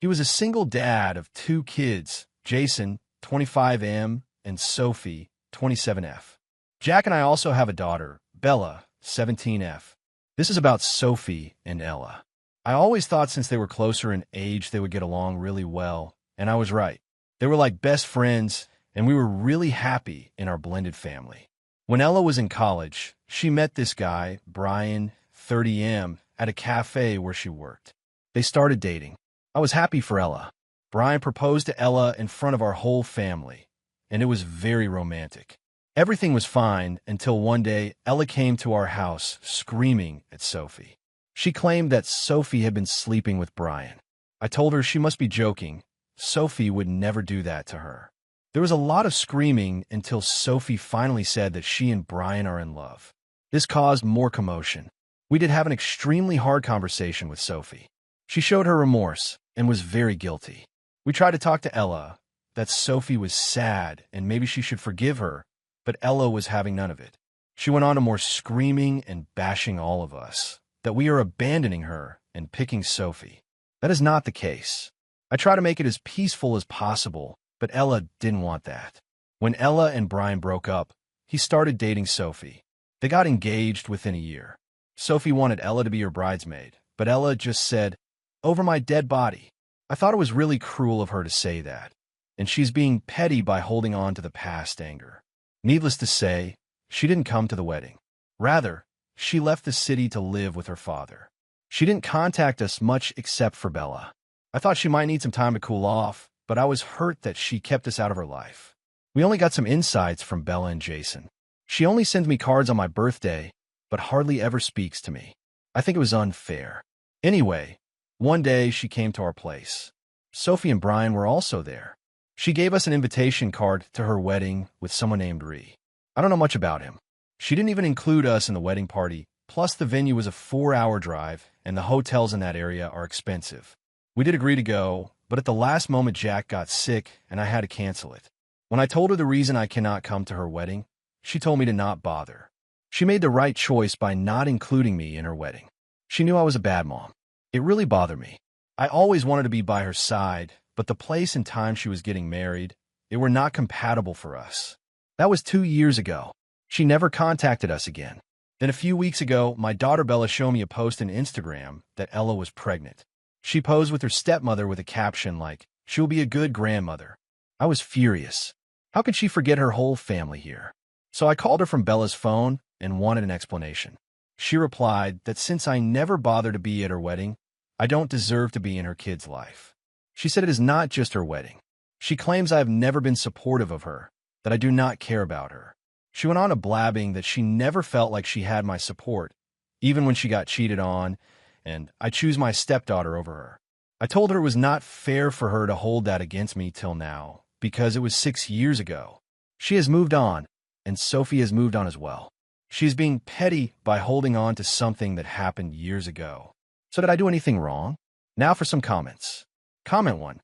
He was a single dad of 2 kids, Jason, 25M, and Sophie, 27F. Jack and I also have a daughter, Bella, 17F. This is about Sophie and Ella. I always thought since they were closer in age they would get along really well, and I was right. They were like best friends, and we were really happy in our blended family. When Ella was in college, she met this guy, Brian, 30M, at a cafe where she worked. They started dating. I was happy for Ella. Brian proposed to Ella in front of our whole family, and it was very romantic. Everything was fine until one day Ella came to our house screaming at Sophie. She claimed that Sophie had been sleeping with Brian. I told her she must be joking. Sophie would never do that to her. There was a lot of screaming until Sophie finally said that she and Brian are in love. This caused more commotion. We did have an extremely hard conversation with Sophie. She showed her remorse and was very guilty. We tried to talk to Ella that Sophie was sad and maybe she should forgive her, but Ella was having none of it. She went on to more screaming and bashing all of us, that we are abandoning her and picking Sophie. That is not the case. I try to make it as peaceful as possible, but Ella didn't want that. When Ella and Brian broke up, he started dating Sophie. They got engaged within a year. Sophie wanted Ella to be her bridesmaid, but Ella just said, "Over my dead body." I thought it was really cruel of her to say that, and she's being petty by holding on to the past anger. Needless to say, she didn't come to the wedding. Rather, she left the city to live with her father. She didn't contact us much except for Bella. I thought she might need some time to cool off, but I was hurt that she kept us out of her life. We only got some insights from Bella and Jason. She only sends me cards on my birthday, but hardly ever speaks to me. I think it was unfair. Anyway, one day she came to our place. Sophie and Brian were also there. She gave us an invitation card to her wedding with someone named Ree. I don't know much about him. She didn't even include us in the wedding party, plus the venue was a 4-hour drive, and the hotels in that area are expensive. We did agree to go, but at the last moment Jack got sick and I had to cancel it. When I told her the reason I cannot come to her wedding, she told me to not bother. She made the right choice by not including me in her wedding. She knew I was a bad mom. It really bothered me. I always wanted to be by her side, but the place and time she was getting married, they were not compatible for us. That was 2 years ago. She never contacted us again. Then a few weeks ago, my daughter Bella showed me a post on Instagram that Ella was pregnant. She posed with her stepmother with a caption like, "She'll be a good grandmother." I was furious. How could she forget her whole family here? So I called her from Bella's phone and wanted an explanation. She replied that since I never bothered to be at her wedding, I don't deserve to be in her kid's life. She said it is not just her wedding. She claims I have never been supportive of her, that I do not care about her. She went on to blabbing that she never felt like she had my support, even when she got cheated on, and I choose my stepdaughter over her. I told her it was not fair for her to hold that against me till now, because it was 6 years ago. She has moved on, and Sophie has moved on as well. She is being petty by holding on to something that happened years ago. So did I do anything wrong? Now for some comments. Comment 1.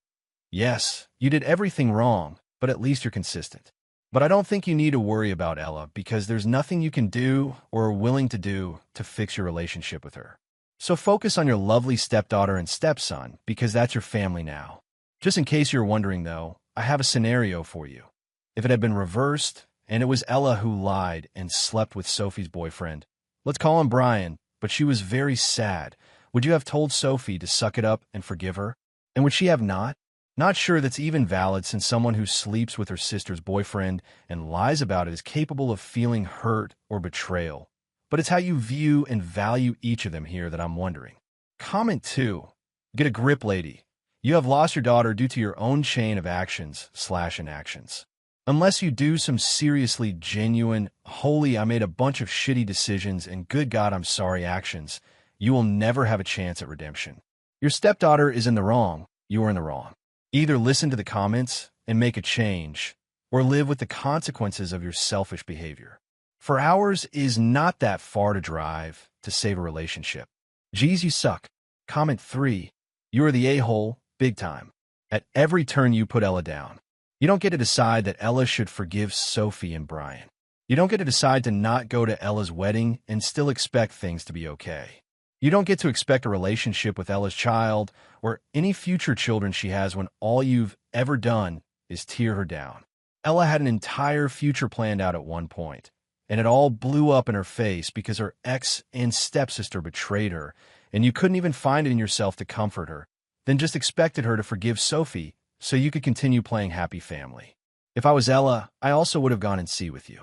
Yes, you did everything wrong, but at least you're consistent. But I don't think you need to worry about Ella because there's nothing you can do or are willing to do to fix your relationship with her. So focus on your lovely stepdaughter and stepson because that's your family now. Just in case you're wondering though, I have a scenario for you. If it had been reversed and it was Ella who lied and slept with Sophie's boyfriend, let's call him Brian, but she was very sad, would you have told Sophie to suck it up and forgive her? And would she have not? Not sure that's even valid since someone who sleeps with her sister's boyfriend and lies about it is capable of feeling hurt or betrayal. But it's how you view and value each of them here that I'm wondering. Comment 2. Get a grip, lady. You have lost your daughter due to your own chain of actions/inactions. Unless you do some seriously genuine, holy I made a bunch of shitty decisions and good God I'm sorry actions, you will never have a chance at redemption. Your stepdaughter is in the wrong, you are in the wrong. Either listen to the comments and make a change, or live with the consequences of your selfish behavior. For hours is not that far to drive to save a relationship. Geez, you suck. Comment 3. You are the a-hole, big time. At every turn you put Ella down. You don't get to decide that Ella should forgive Sophie and Brian. You don't get to decide to not go to Ella's wedding and still expect things to be okay. You don't get to expect a relationship with Ella's child or any future children she has when all you've ever done is tear her down. Ella had an entire future planned out at one point, and it all blew up in her face because her ex and stepsister betrayed her, and you couldn't even find it in yourself to comfort her, then just expected her to forgive Sophie so you could continue playing happy family. If I was Ella, I also would have gone and see with you.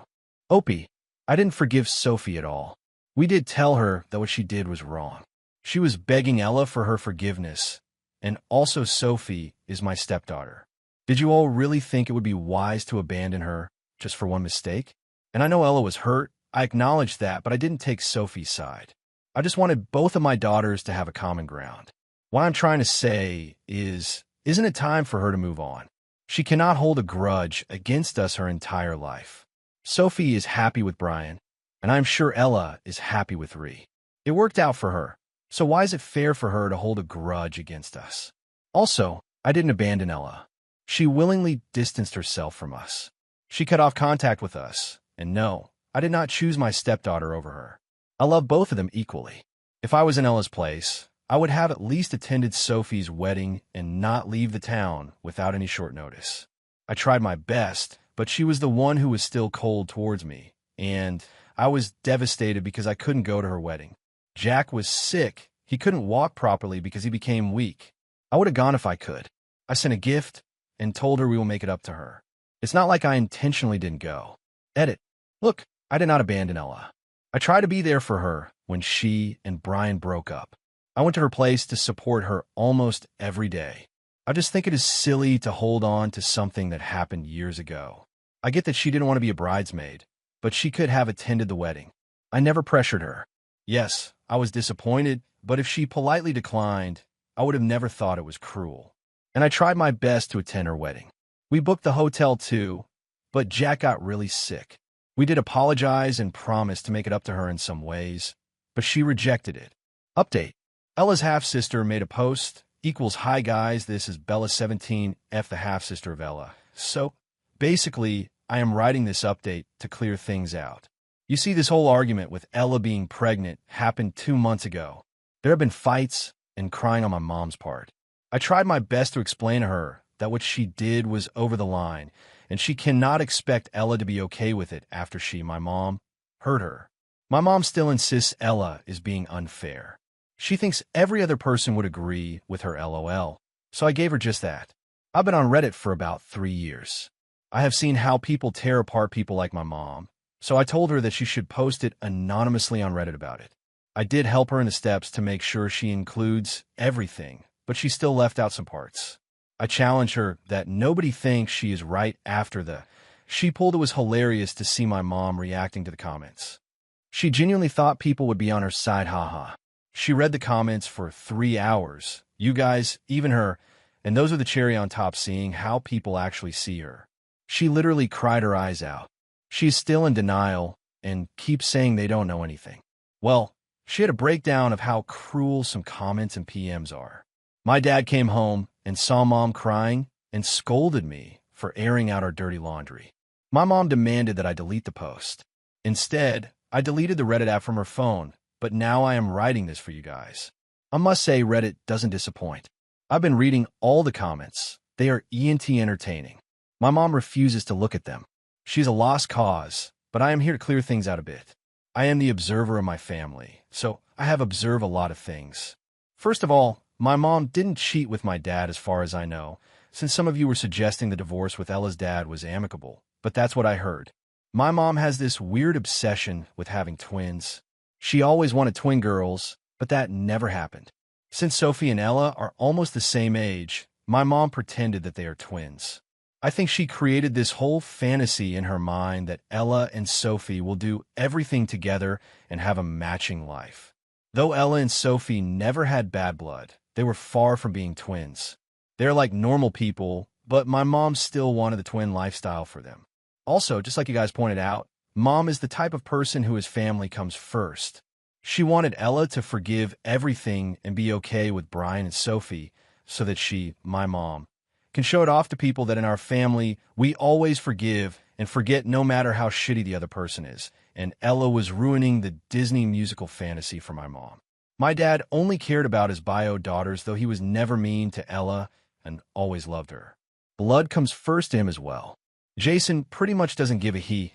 Opie, I didn't forgive Sophie at all. We did tell her that what she did was wrong. She was begging Ella for her forgiveness, and also Sophie is my stepdaughter. Did you all really think it would be wise to abandon her just for one mistake? And I know Ella was hurt, I acknowledge that, but I didn't take Sophie's side. I just wanted both of my daughters to have a common ground. What I'm trying to say is, isn't it time for her to move on? She cannot hold a grudge against us her entire life. Sophie is happy with Brian, and I'm sure Ella is happy with Ree. It worked out for her, so why is it fair for her to hold a grudge against us? Also, I didn't abandon Ella. She willingly distanced herself from us. She cut off contact with us, and no, I did not choose my stepdaughter over her. I love both of them equally. If I was in Ella's place, I would have at least attended Sophie's wedding and not leave the town without any short notice. I tried my best, but she was the one who was still cold towards me, and I was devastated because I couldn't go to her wedding. Jack was sick. He couldn't walk properly because he became weak. I would have gone if I could. I sent a gift and told her we will make it up to her. It's not like I intentionally didn't go. Edit. Look, I did not abandon Ella. I tried to be there for her when she and Brian broke up. I went to her place to support her almost every day. I just think it is silly to hold on to something that happened years ago. I get that she didn't want to be a bridesmaid, but she could have attended the wedding. I never pressured her. Yes, I was disappointed, but if she politely declined, I would have never thought it was cruel. And I tried my best to attend her wedding. We booked the hotel too, but Jack got really sick. We did apologize and promise to make it up to her in some ways, but she rejected it. Update. Ella's half-sister made a post, equals hi guys, this is Bella 17, F the half-sister of Ella. So, basically, I am writing this update to clear things out. You see, this whole argument with Ella being pregnant happened 2 months ago. There have been fights and crying on my mom's part. I tried my best to explain to her that what she did was over the line, and she cannot expect Ella to be okay with it after she, my mom, hurt her. My mom still insists Ella is being unfair. She thinks every other person would agree with her LOL, so I gave her just that. I've been on Reddit for about 3 years. I have seen how people tear apart people like my mom, so I told her that she should post it anonymously on Reddit about it. I did help her in the steps to make sure she includes everything, but she still left out some parts. I challenged her that nobody thinks she is right after the. She pulled it was hilarious to see my mom reacting to the comments. She genuinely thought people would be on her side, haha. She read the comments for 3 hours. You guys, even her, and those are the cherry on top seeing how people actually see her. She literally cried her eyes out. She's still in denial and keeps saying they don't know anything. Well, she had a breakdown of how cruel some comments and PMs are. My dad came home and saw mom crying and scolded me for airing out our dirty laundry. My mom demanded that I delete the post. Instead, I deleted the Reddit app from her phone, but now I am writing this for you guys. I must say Reddit doesn't disappoint. I've been reading all the comments. They are ENT entertaining. My mom refuses to look at them. She's a lost cause, but I am here to clear things out a bit. I am the observer of my family, so I have observed a lot of things. First of all, my mom didn't cheat with my dad as far as I know, since some of you were suggesting the divorce with Ella's dad was amicable, but that's what I heard. My mom has this weird obsession with having twins. She always wanted twin girls, but that never happened. Since Sophie and Ella are almost the same age, my mom pretended that they are twins. I think she created this whole fantasy in her mind that Ella and Sophie will do everything together and have a matching life. Though Ella and Sophie never had bad blood, they were far from being twins. They're like normal people, but my mom still wanted the twin lifestyle for them. Also, just like you guys pointed out, mom is the type of person whose family comes first. She wanted Ella to forgive everything and be okay with Brian and Sophie so that she, my mom, can show it off to people that in our family, we always forgive and forget no matter how shitty the other person is. And Ella was ruining the Disney musical fantasy for my mom. My dad only cared about his bio daughters, though he was never mean to Ella and always loved her. Blood comes first to him as well. Jason pretty much doesn't give a he,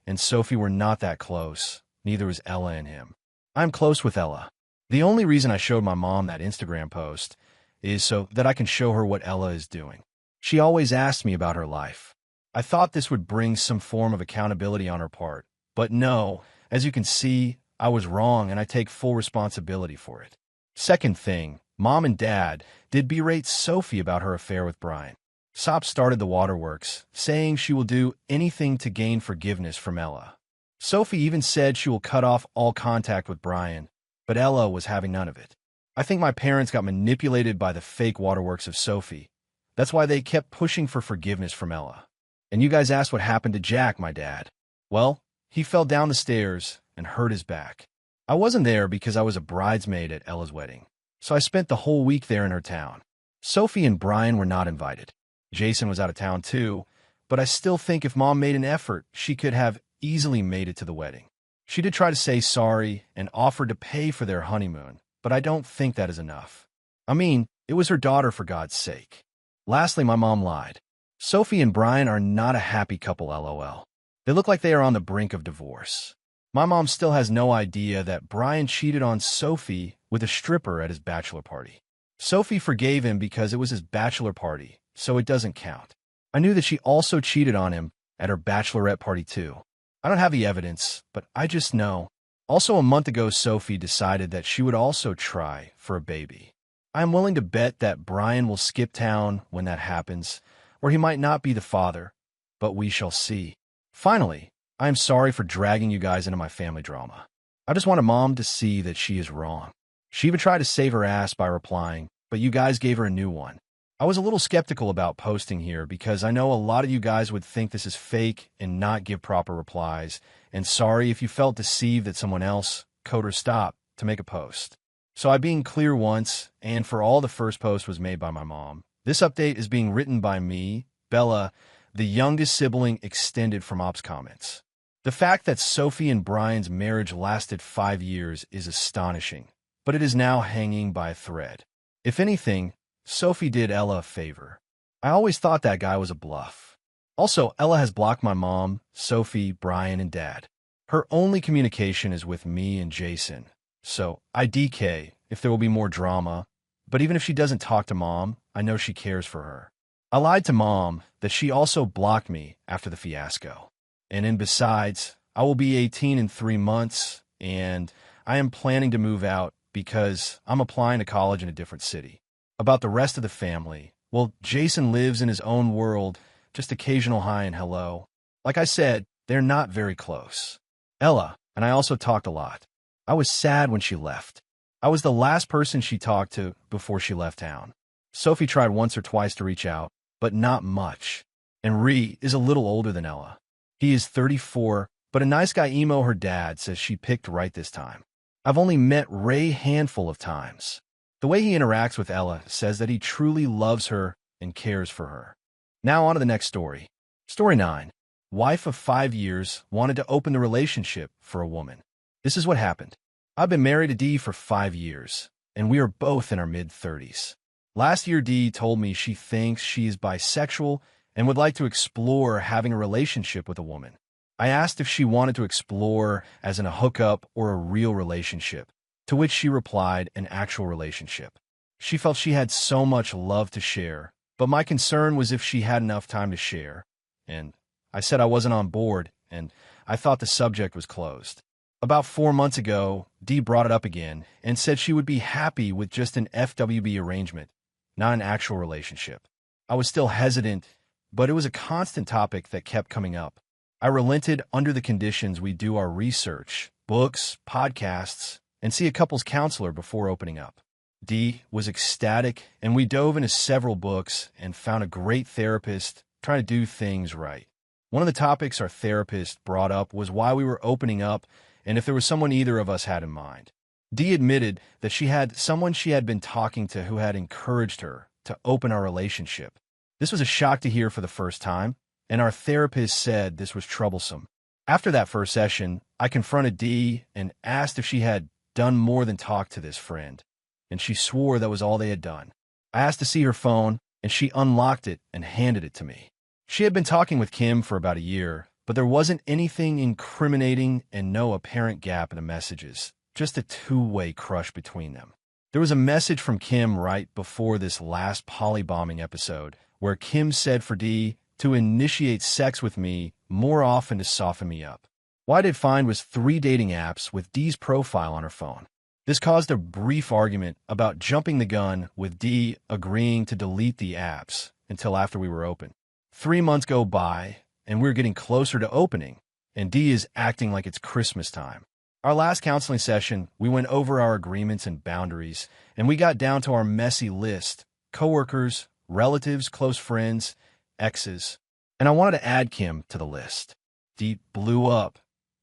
and Sophie were not that close. Neither was Ella and him. I'm close with Ella. The only reason I showed my mom that Instagram post is so that I can show her what Ella is doing. She always asked me about her life. I thought this would bring some form of accountability on her part, but no, as you can see, I was wrong and I take full responsibility for it. Second thing, mom and dad did berate Sophie about her affair with Brian. Sop started the waterworks, saying she will do anything to gain forgiveness from Ella. Sophie even said she will cut off all contact with Brian, but Ella was having none of it. I think my parents got manipulated by the fake waterworks of Sophie. That's why they kept pushing for forgiveness from Ella. And you guys asked what happened to Jack, my dad. Well, he fell down the stairs and hurt his back. I wasn't there because I was a bridesmaid at Ella's wedding, so I spent the whole week there in her town. Sophie and Brian were not invited. Jason was out of town too, but I still think if mom made an effort, she could have easily made it to the wedding. She did try to say sorry and offered to pay for their honeymoon, but I don't think that is enough. I mean, it was her daughter for God's sake. Lastly, my mom lied. Sophie and Brian are not a happy couple, lol. They look like they are on the brink of divorce. My mom still has no idea that Brian cheated on Sophie with a stripper at his bachelor party. Sophie forgave him because it was his bachelor party, so it doesn't count. I knew that she also cheated on him at her bachelorette party too. I don't have the evidence, but I just know. Also, a month ago, Sophie decided that she would also try for a baby. I am willing to bet that Brian will skip town when that happens, or he might not be the father, but we shall see. Finally, I am sorry for dragging you guys into my family drama. I just wanted mom to see that she is wrong. She even tried to save her ass by replying, but you guys gave her a new one. I was a little skeptical about posting here because I know a lot of you guys would think this is fake and not give proper replies, and sorry if you felt deceived that someone else, coder stop, to make a post. So I'm being clear once, and for all the first post was made by my mom. This update is being written by me, Bella, the youngest sibling extended from Ops comments. The fact that Sophie and Brian's marriage lasted 5 years is astonishing, but it is now hanging by a thread. If anything, Sophie did Ella a favor. I always thought that guy was a bluff. Also, Ella has blocked my mom, Sophie, Brian, and Dad. Her only communication is with me and Jason, so I DK if there will be more drama, but even if she doesn't talk to Mom, I know she cares for her. I lied to Mom that she also blocked me after the fiasco. And besides, I will be 18 in 3 months, and I am planning to move out because I'm applying to college in a different city. About the rest of the family, well, Jason lives in his own world, just occasional hi and hello. Like I said, they're not very close. Ella and I also talked a lot. I was sad when she left. I was the last person she talked to before she left town. Sophie tried once or twice to reach out, but not much. And Ree is a little older than Ella. He is 34, but a nice guy emo her dad says she picked right this time. I've only met Ray a handful of times. The way he interacts with Ella says that he truly loves her and cares for her. Now on to the next story. Story 9. Wife of 5 years wanted to open the relationship for a woman. This is what happened. I've been married to Dee for 5 years, and we are both in our mid-30s. Last year, Dee told me she thinks she is bisexual and would like to explore having a relationship with a woman. I asked if she wanted to explore as in a hookup or a real relationship, to which she replied an actual relationship. She felt she had so much love to share, but my concern was if she had enough time to share, and I said I wasn't on board, and I thought the subject was closed. About 4 months ago, Dee brought it up again and said she would be happy with just an FWB arrangement, not an actual relationship. I was still hesitant, but it was a constant topic that kept coming up. I relented under the conditions we do our research, books, podcasts, and see a couples counselor before opening up. Dee was ecstatic, and we dove into several books and found a great therapist trying to do things right. One of the topics our therapist brought up was why we were opening up and if there was someone either of us had in mind. Dee admitted that she had someone she had been talking to who had encouraged her to open our relationship. This was a shock to hear for the first time, and our therapist said this was troublesome. After that first session, I confronted Dee and asked if she had done more than talk to this friend, and she swore that was all they had done. I asked to see her phone, and she unlocked it and handed it to me. She had been talking with Kim for about a year, but there wasn't anything incriminating and no apparent gap in the messages, just a two-way crush between them. There was a message from Kim right before this last polybombing episode where Kim said for Dee to initiate sex with me more often to soften me up. What I did find was 3 dating apps with Dee's profile on her phone. This caused a brief argument about jumping the gun with Dee agreeing to delete the apps until after we were open. 3 months go by, and we're getting closer to opening, and Dee is acting like it's Christmas time. Our last counseling session, we went over our agreements and boundaries, and we got down to our messy list: coworkers, relatives, close friends, exes. And I wanted to add Kim to the list. Dee blew up,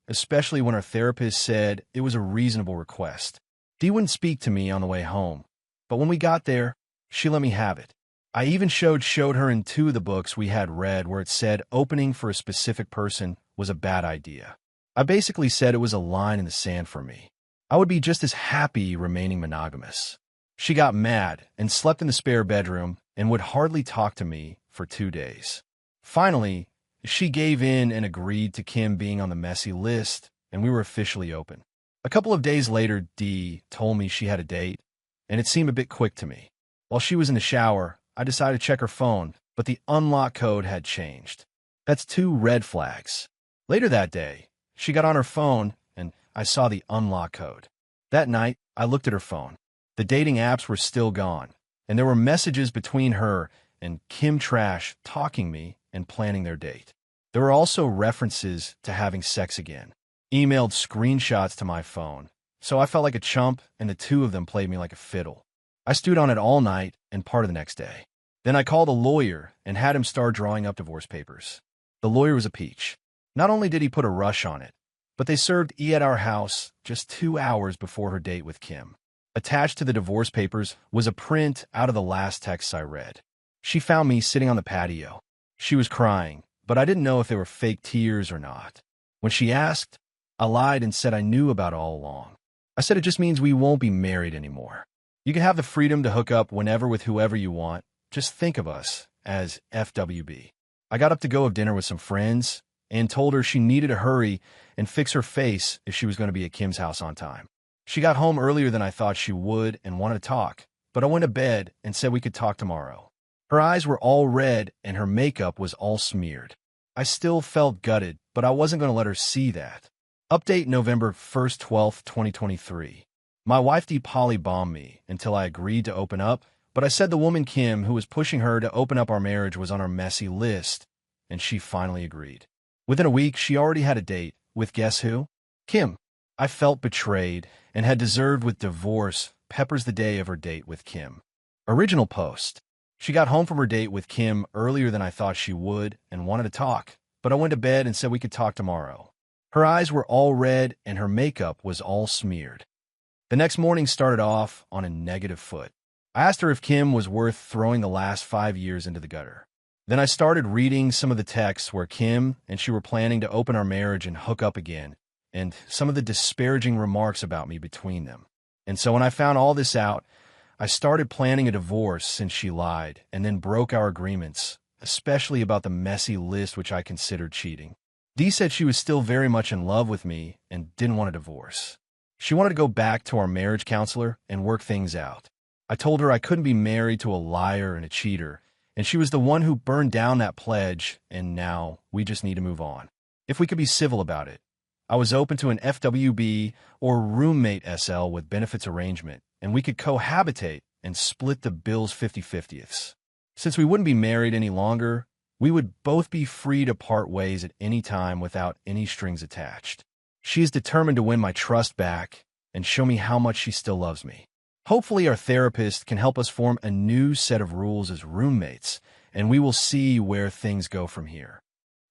especially when our therapist said it was a reasonable request. Dee wouldn't speak to me on the way home, but when we got there, she let me have it. I even showed her in 2 of the books we had read where it said opening for a specific person was a bad idea. I basically said it was a line in the sand for me. I would be just as happy remaining monogamous. She got mad and slept in the spare bedroom and would hardly talk to me for 2 days. Finally, she gave in and agreed to Kim being on the messy list, and we were officially open. A couple of days later, Dee told me she had a date, and it seemed a bit quick to me. While she was in the shower, I decided to check her phone, but the unlock code had changed. That's 2 red flags. Later that day, she got on her phone, and I saw the unlock code. That night, I looked at her phone. The dating apps were still gone, and there were messages between her and Kim Trash talking me and planning their date. There were also references to having sex again, emailed screenshots to my phone, so I felt like a chump, and the 2 of them played me like a fiddle. I stewed on it all night and part of the next day. Then I called a lawyer and had him start drawing up divorce papers. The lawyer was a peach. Not only did he put a rush on it, but they served E at our house just 2 hours before her date with Kim. Attached to the divorce papers was a print out of the last texts I read. She found me sitting on the patio. She was crying, but I didn't know if they were fake tears or not. When she asked, I lied and said I knew about it all along. I said it just means we won't be married anymore. You can have the freedom to hook up whenever with whoever you want. Just think of us as FWB. I got up to go have dinner with some friends, and told her she needed to hurry and fix her face if she was going to be at Kim's house on time. She got home earlier than I thought she would and wanted to talk, but I went to bed and said we could talk tomorrow. Her eyes were all red and her makeup was all smeared. I still felt gutted, but I wasn't going to let her see that. Update November 1st, 12th, 2023. My wife poly-bombed me until I agreed to open up, but I said the woman Kim who was pushing her to open up our marriage was on our messy list, and she finally agreed. Within a week, she already had a date with guess who? Kim. I felt betrayed and had deserved with divorce peppers the day of her date with Kim. Original post. She got home from her date with Kim earlier than I thought she would and wanted to talk, but I went to bed and said we could talk tomorrow. Her eyes were all red and her makeup was all smeared. The next morning started off on a negative foot. I asked her if Kim was worth throwing the last 5 years into the gutter. Then I started reading some of the texts where Kim and she were planning to open our marriage and hook up again, and some of the disparaging remarks about me between them. And so when I found all this out, I started planning a divorce since she lied and then broke our agreements, especially about the messy list which I considered cheating. Dee said she was still very much in love with me and didn't want a divorce. She wanted to go back to our marriage counselor and work things out. I told her I couldn't be married to a liar and a cheater, and she was the one who burned down that pledge, and now we just need to move on. If we could be civil about it. I was open to an FWB or roommate SL with benefits arrangement, and we could cohabitate and split the bills 50-50ths. Since we wouldn't be married any longer, we would both be free to part ways at any time without any strings attached. She is determined to win my trust back and show me how much she still loves me. Hopefully our therapist can help us form a new set of rules as roommates, and we will see where things go from here.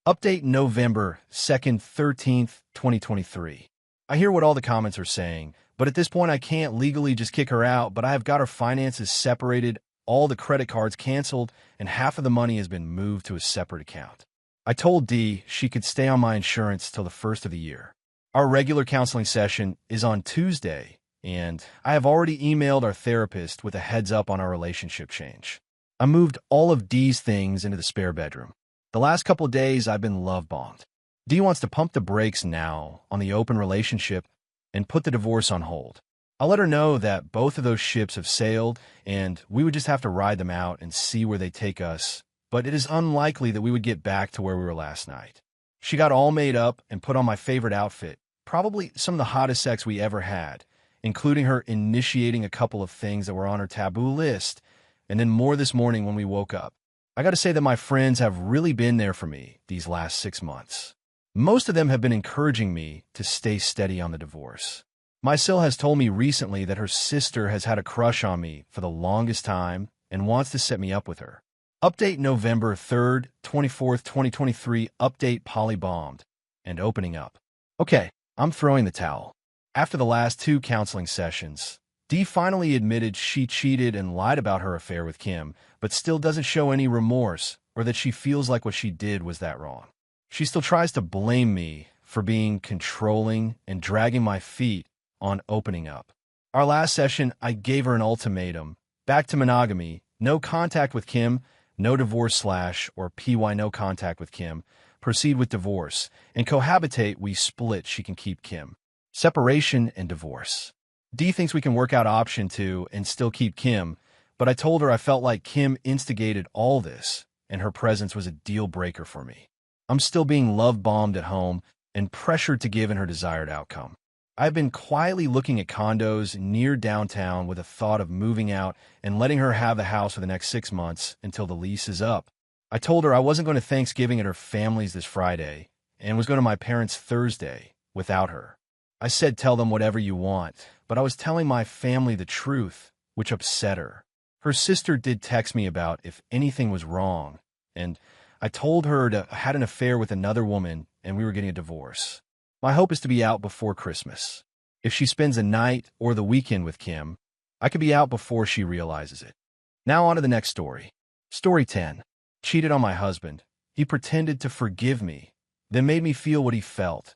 Update November 2nd, 13th, 2023. I hear what all the comments are saying, but at this point I can't legally just kick her out, but I have got her finances separated, all the credit cards canceled, and half of the money has been moved to a separate account. I told Dee she could stay on my insurance till the first of the year. Our regular counseling session is on Tuesday, and I have already emailed our therapist with a heads up on our relationship change. I moved all of Dee's things into the spare bedroom. The last couple of days I've been love-bombed. Dee wants to pump the brakes now on the open relationship and put the divorce on hold. I'll let her know that both of those ships have sailed and we would just have to ride them out and see where they take us, but it is unlikely that we would get back to where we were last night. She got all made up and put on my favorite outfit, probably some of the hottest sex we ever had, including her initiating a couple of things that were on her taboo list, and then more this morning when we woke up. I gotta say that my friends have really been there for me these last 6 months. Most of them have been encouraging me to stay steady on the divorce. My sil has told me recently that her sister has had a crush on me for the longest time and wants to set me up with her. Update November 3rd, 24th, 2023, update poly-bombed and opening up. Okay, I'm throwing the towel. After the last 2 counseling sessions, Dee finally admitted she cheated and lied about her affair with Kim, but still doesn't show any remorse or that she feels like what she did was that wrong. She still tries to blame me for being controlling and dragging my feet on opening up. Our last session, I gave her an ultimatum. Back to monogamy, no contact with Kim, no divorce / or PY no contact with Kim, proceed with divorce, and cohabitate we split she can keep Kim. Separation and divorce. Dee thinks we can work out option 2 and still keep Kim, but I told her I felt like Kim instigated all this, and her presence was a deal breaker for me. I'm still being love-bombed at home and pressured to give in her desired outcome. I've been quietly looking at condos near downtown with a thought of moving out and letting her have the house for the next 6 months until the lease is up. I told her I wasn't going to Thanksgiving at her family's this Friday and was going to my parents' Thursday without her. I said tell them whatever you want, but I was telling my family the truth, which upset her. Her sister did text me about if anything was wrong, and I told her to had an affair with another woman and we were getting a divorce. My hope is to be out before Christmas. If she spends a night or the weekend with Kim, I could be out before she realizes it. Now on to the next story. Story 10. Cheated on my husband. He pretended to forgive me, then made me feel what he felt.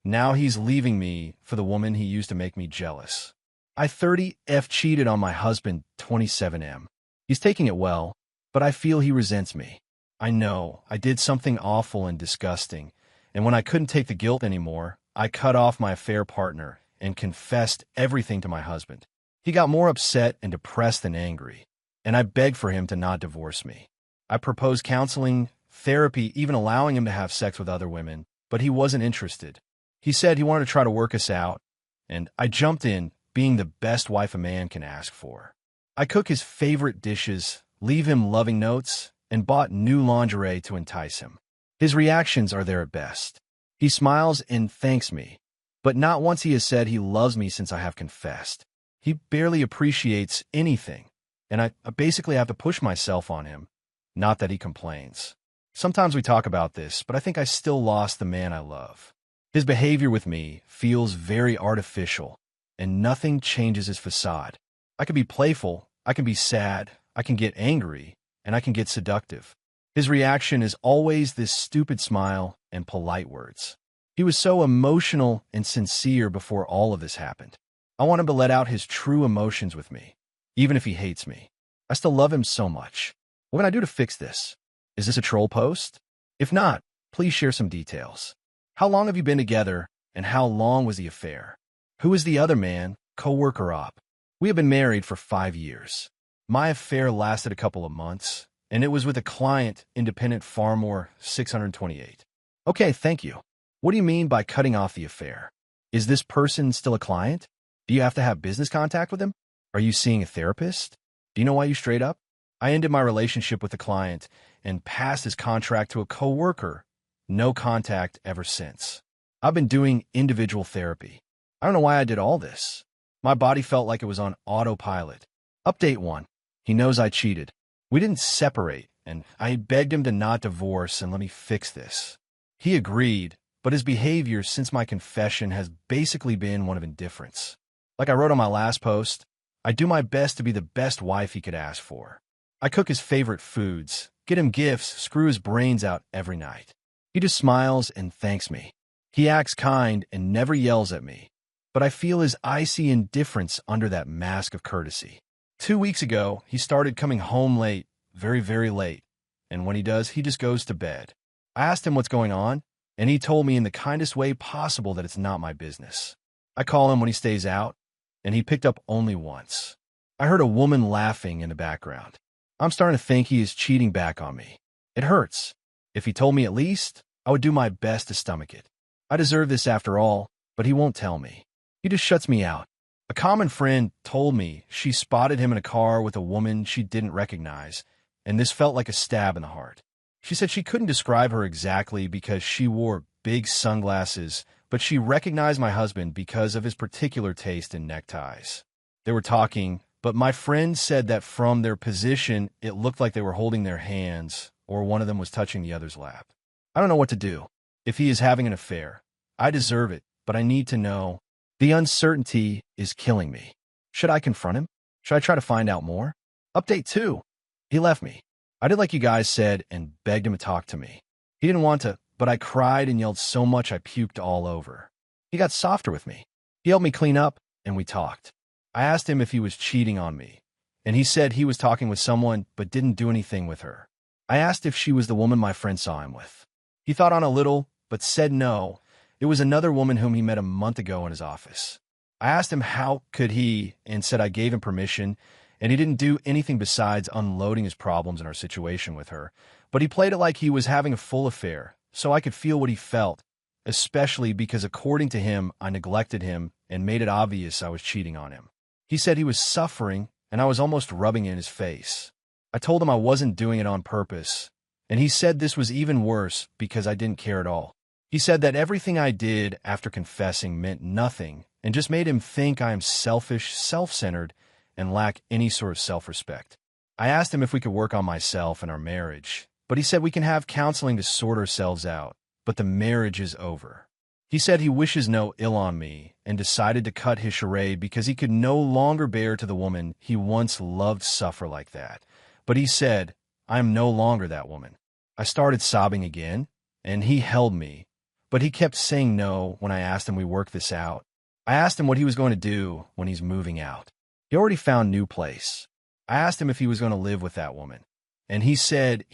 Now he's leaving me for the woman he used to make me jealous. I 30F cheated on my husband 27M. He's taking it well, but I feel he resents me. I know I did something awful and disgusting, And when I couldn't take the guilt anymore, I cut off my affair partner and confessed everything to my husband. He got more upset and depressed than angry, and I begged for him to not divorce me. I proposed counseling, therapy, even allowing him to have sex with other women, but he wasn't interested. He said he wanted to try to work us out, and I jumped in, being the best wife a man can ask for. I cook his favorite dishes, leave him loving notes, and bought new lingerie to entice him. His reactions are there at best. He smiles and thanks me, but not once he has said he loves me since I have confessed. He barely appreciates anything, and I basically have to push myself on him. Not that he complains. Sometimes we talk about this, but I think I still lost the man I love. His behavior with me feels very artificial, and nothing changes his facade. I can be playful, I can be sad, I can get angry, and I can get seductive. His reaction is always this stupid smile and polite words. He was so emotional and sincere before all of this happened. I want him to let out his true emotions with me, even if he hates me. I still love him so much. What can I do to fix this? Is this a troll post? If not, please share some details. How long have you been together, and how long was the affair? Who is the other man, co-worker op? We have been married for 5 years. My affair lasted a couple of months, and it was with a client, independent farmer, 628. Okay, thank you. What do you mean by cutting off the affair? Is this person still a client? Do you have to have business contact with him? Are you seeing a therapist? Do you know why you straight up? I ended my relationship with the client and passed his contract to a co-worker. No contact ever since. I've been doing individual therapy. I don't know why I did all this. My body felt like it was on autopilot. Update 1. He knows I cheated. We didn't separate, and I begged him to not divorce and let me fix this. He agreed, but his behavior since my confession has basically been one of indifference. Like I wrote on my last post, I do my best to be the best wife he could ask for. I cook his favorite foods, get him gifts, screw his brains out every night. He just smiles and thanks me. He acts kind and never yells at me, but I feel his icy indifference under that mask of courtesy. 2 weeks ago, he started coming home late, very, very late, and when he does, he just goes to bed. I asked him what's going on, and he told me in the kindest way possible that it's not my business. I call him when he stays out, and he picked up only once. I heard a woman laughing in the background. I'm starting to think he is cheating back on me. It hurts. If he told me at least, I would do my best to stomach it. I deserve this after all, but he won't tell me. He just shuts me out. A common friend told me she spotted him in a car with a woman she didn't recognize, and this felt like a stab in the heart. She said she couldn't describe her exactly because she wore big sunglasses, but she recognized my husband because of his particular taste in neckties. They were talking, but my friend said that from their position, it looked like they were holding their hands, or one of them was touching the other's lap. I don't know what to do. If he is having an affair, I deserve it, but I need to know. The uncertainty is killing me. Should I confront him? Should I try to find out more? Update 2. He left me. I did like you guys said and begged him to talk to me. He didn't want to, but I cried and yelled so much I puked all over. He got softer with me. He helped me clean up, and we talked. I asked him if he was cheating on me, and he said he was talking with someone but didn't do anything with her. I asked if she was the woman my friend saw him with. He thought on a little, but said no. It was another woman whom he met a month ago in his office. I asked him how could he, and said I gave him permission, and he didn't do anything besides unloading his problems in our situation with her, but he played it like he was having a full affair, so I could feel what he felt, especially because according to him, I neglected him and made it obvious I was cheating on him. He said he was suffering, and I was almost rubbing in his face. I told him I wasn't doing it on purpose, and he said this was even worse because I didn't care at all. He said that everything I did after confessing meant nothing and just made him think I am selfish, self-centered, and lack any sort of self-respect. I asked him if we could work on myself and our marriage, but he said we can have counseling to sort ourselves out, but the marriage is over. He said he wishes no ill on me and decided to cut his charade because he could no longer bear to the woman he once loved suffer like that. But he said, I am no longer that woman. I started sobbing again, and he held me, but he kept saying no when I asked him we work this out. I asked him what he was going to do when he's moving out. He already found a new place. I asked him if he was going to live with that woman, and he said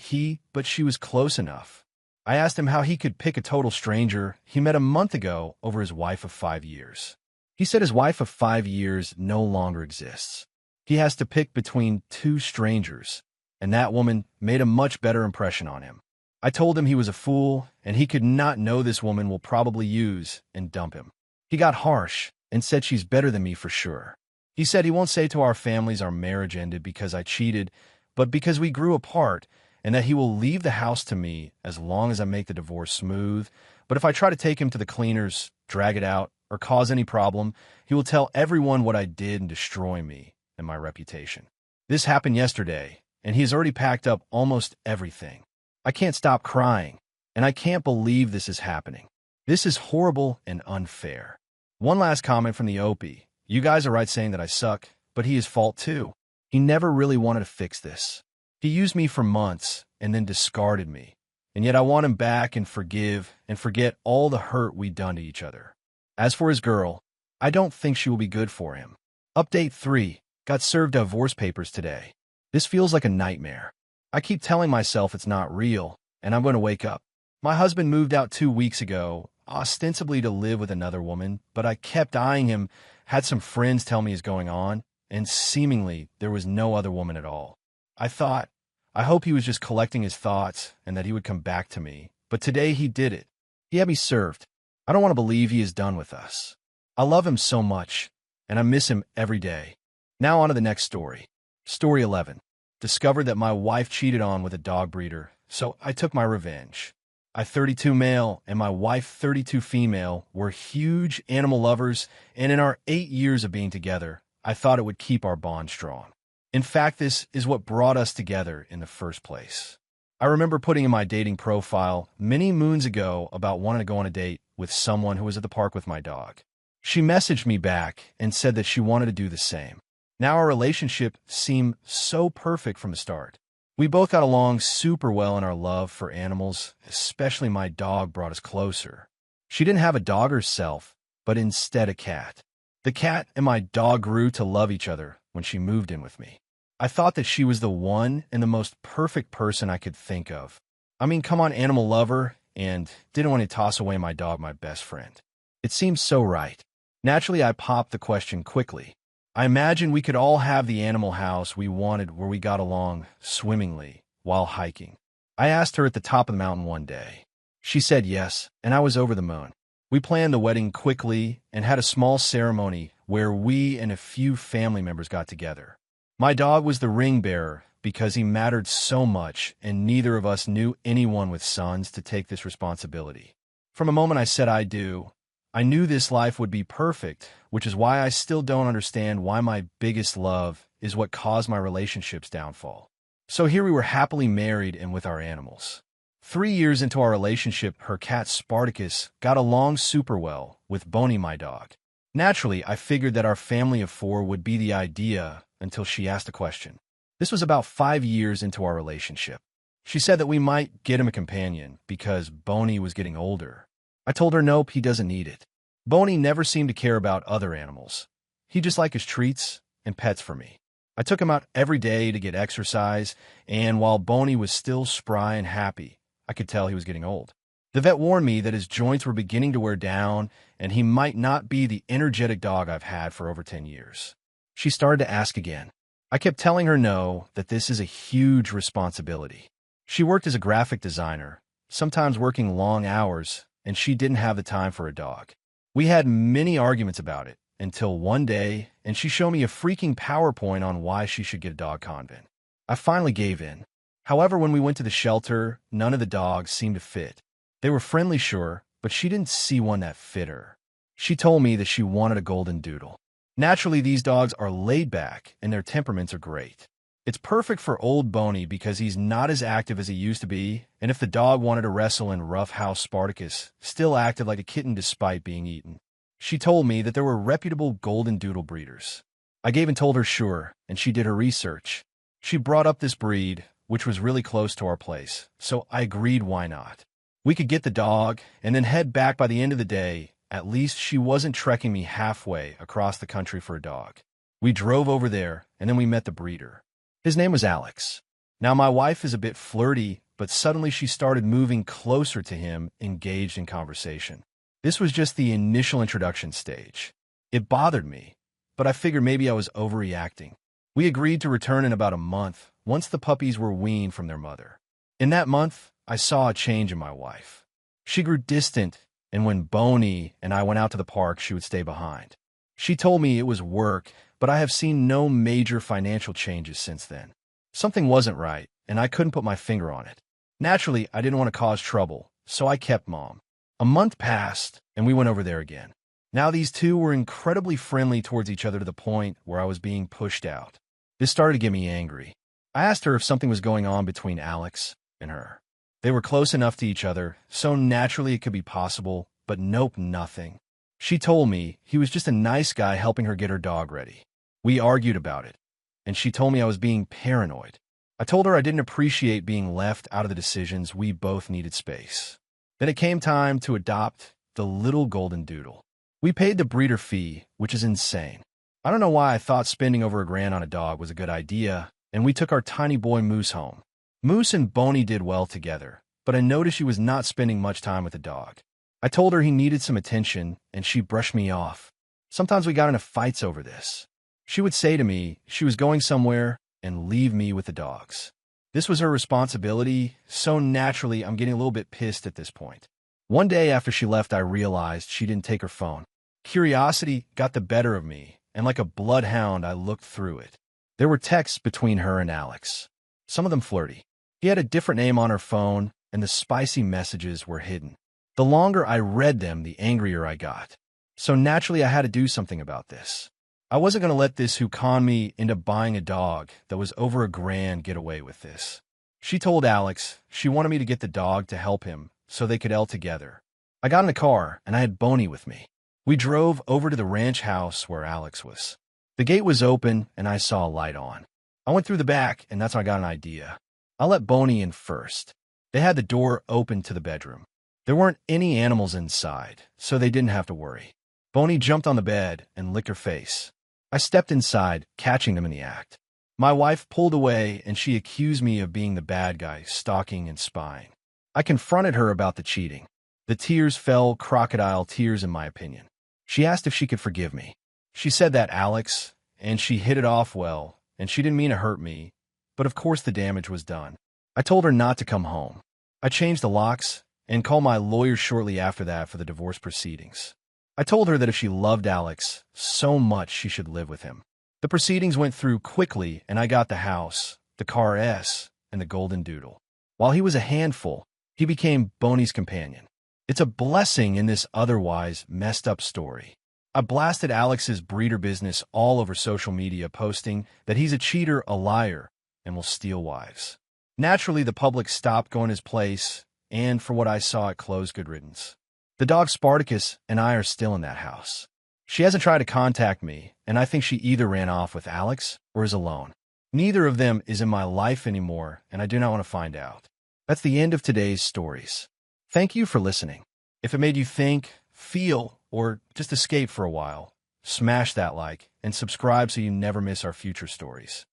but she was close enough. I asked him how he could pick a total stranger he met a month ago over his wife of 5 years. He said his wife of 5 years no longer exists. He has to pick between two strangers, and that woman made a much better impression on him. I told him he was a fool, and he could not know this woman will probably use and dump him. He got harsh and said she's better than me for sure. He said he won't say to our families our marriage ended because I cheated, but because we grew apart, and that he will leave the house to me as long as I make the divorce smooth. But if I try to take him to the cleaners, drag it out, or cause any problem, he will tell everyone what I did and destroy me and my reputation. This happened yesterday, and he has already packed up almost everything. I can't stop crying, and I can't believe this is happening. This is horrible and unfair. One last comment from the Opie. You guys are right saying that I suck, but he is fault too. He never really wanted to fix this. He used me for months and then discarded me. And yet I want him back and forgive and forget all the hurt we'd done to each other. As for his girl, I don't think she will be good for him. Update 3. Got served divorce papers today. This feels like a nightmare. I keep telling myself it's not real, and I'm going to wake up. My husband moved out 2 weeks ago, ostensibly to live with another woman, but I kept eyeing him, had some friends tell me is going on, and seemingly there was no other woman at all. I thought, I hope he was just collecting his thoughts and that he would come back to me, but today he did it. He had me served. I don't want to believe he is done with us. I love him so much, and I miss him every day. Now on to the next story. Story 11. Discovered that my wife cheated on with a dog breeder, so I took my revenge. I 32 male and my wife 32 female were huge animal lovers, and in our 8 years of being together, I thought it would keep our bond strong. In fact, this is what brought us together in the first place. I remember putting in my dating profile many moons ago about wanting to go on a date with someone who was at the park with my dog. She messaged me back and said that she wanted to do the same. Now our relationship seemed so perfect from the start. We both got along super well in our love for animals, especially my dog brought us closer. She didn't have a dog herself, but instead a cat. The cat and my dog grew to love each other when she moved in with me. I thought that she was the one and the most perfect person I could think of. I mean, come on, animal lover, and didn't want to toss away my dog, my best friend. It seemed so right. Naturally, I popped the question quickly. I imagined we could all have the animal house we wanted where we got along swimmingly while hiking. I asked her at the top of the mountain one day. She said yes, and I was over the moon. We planned the wedding quickly and had a small ceremony where we and a few family members got together. My dog was the ring bearer because he mattered so much, and neither of us knew anyone with sons to take this responsibility. From the moment I said I do, I knew this life would be perfect, which is why I still don't understand why my biggest love is what caused my relationship's downfall. So here we were happily married and with our animals. 3 years into our relationship, her cat Spartacus got along super well with Boney, my dog. Naturally, I figured that our family of 4 would be the idea until she asked a question. This was about 5 years into our relationship. She said that we might get him a companion because Boney was getting older. I told her nope, he doesn't need it. Boney never seemed to care about other animals. He just liked his treats and pets for me. I took him out every day to get exercise, and while Boney was still spry and happy, I could tell he was getting old. The vet warned me that his joints were beginning to wear down, and he might not be the energetic dog I've had for over 10 years. She started to ask again. I kept telling her no, that this is a huge responsibility. She worked as a graphic designer, sometimes working long hours, and she didn't have the time for a dog. We had many arguments about it, until one day, and she showed me a freaking PowerPoint on why she should get a dog convent. I finally gave in. However, when we went to the shelter, none of the dogs seemed to fit. They were friendly, sure, but she didn't see one that fit her. She told me that she wanted a golden doodle. Naturally, these dogs are laid back, and their temperaments are great. It's perfect for old Boney because he's not as active as he used to be, and if the dog wanted to wrestle in roughhouse, Spartacus still acted like a kitten despite being eaten. She told me that there were reputable golden doodle breeders. I gave and told her sure, and she did her research. She brought up this breed, which was really close to our place, so I agreed why not. We could get the dog and then head back by the end of the day. At least she wasn't trekking me halfway across the country for a dog. We drove over there, and then we met the breeder. His name was Alex. Now, my wife is a bit flirty, but suddenly she started moving closer to him, engaged in conversation. This was just the initial introduction stage. It bothered me, but I figured maybe I was overreacting. We agreed to return in about a month, once the puppies were weaned from their mother. In that month, I saw a change in my wife. She grew distant, and when Boney and I went out to the park, she would stay behind. She told me it was work, but I have seen no major financial changes since then. Something wasn't right, and I couldn't put my finger on it. Naturally, I didn't want to cause trouble, so I kept Mom. A month passed, and we went over there again. Now these two were incredibly friendly towards each other to the point where I was being pushed out. This started to get me angry. I asked her if something was going on between Alex and her. They were close enough to each other, so naturally it could be possible, but nope, nothing. She told me he was just a nice guy helping her get her dog ready. We argued about it, and she told me I was being paranoid. I told her I didn't appreciate being left out of the decisions. We both needed space. Then it came time to adopt the little golden doodle. We paid the breeder fee, which is insane. I don't know why I thought spending over $1,000 on a dog was a good idea, and we took our tiny boy Moose home. Moose and Boney did well together, but I noticed she was not spending much time with the dog. I told her he needed some attention, and she brushed me off. Sometimes we got into fights over this. She would say to me she was going somewhere and leave me with the dogs. This was her responsibility, so naturally I'm getting a little bit pissed at this point. One day after she left, I realized she didn't take her phone. Curiosity got the better of me, and like a bloodhound, I looked through it. There were texts between her and Alex, some of them flirty. He had a different name on her phone, and the spicy messages were hidden. The longer I read them, the angrier I got. So naturally, I had to do something about this. I wasn't going to let this who conned me into buying a dog that was over $1,000 get away with this. She told Alex she wanted me to get the dog to help him so they could L together. I got in the car, and I had Boney with me. We drove over to the ranch house where Alex was. The gate was open, and I saw a light on. I went through the back, and that's when I got an idea. I let Boney in first. They had the door open to the bedroom. There weren't any animals inside, so they didn't have to worry. Boney jumped on the bed and licked her face. I stepped inside, catching them in the act. My wife pulled away, and she accused me of being the bad guy, stalking and spying. I confronted her about the cheating. The tears fell, crocodile tears in my opinion. She asked if she could forgive me. She said that Alex, and she hit it off well, and she didn't mean to hurt me, but of course the damage was done. I told her not to come home. I changed the locks and called my lawyer shortly after that for the divorce proceedings. I told her that if she loved Alex so much, she should live with him. The proceedings went through quickly, and I got the house, the car S, and the golden doodle. While he was a handful, he became Boney's companion. It's a blessing in this otherwise messed up story. I blasted Alex's breeder business all over social media, posting that he's a cheater, a liar, and will steal wives. Naturally, the public stopped going his place, and for what I saw, it closed good riddance. The dog Spartacus and I are still in that house. She hasn't tried to contact me, and I think she either ran off with Alex or is alone. Neither of them is in my life anymore, and I do not want to find out. That's the end of today's stories. Thank you for listening. If it made you think, feel, or just escape for a while, smash that like and subscribe so you never miss our future stories.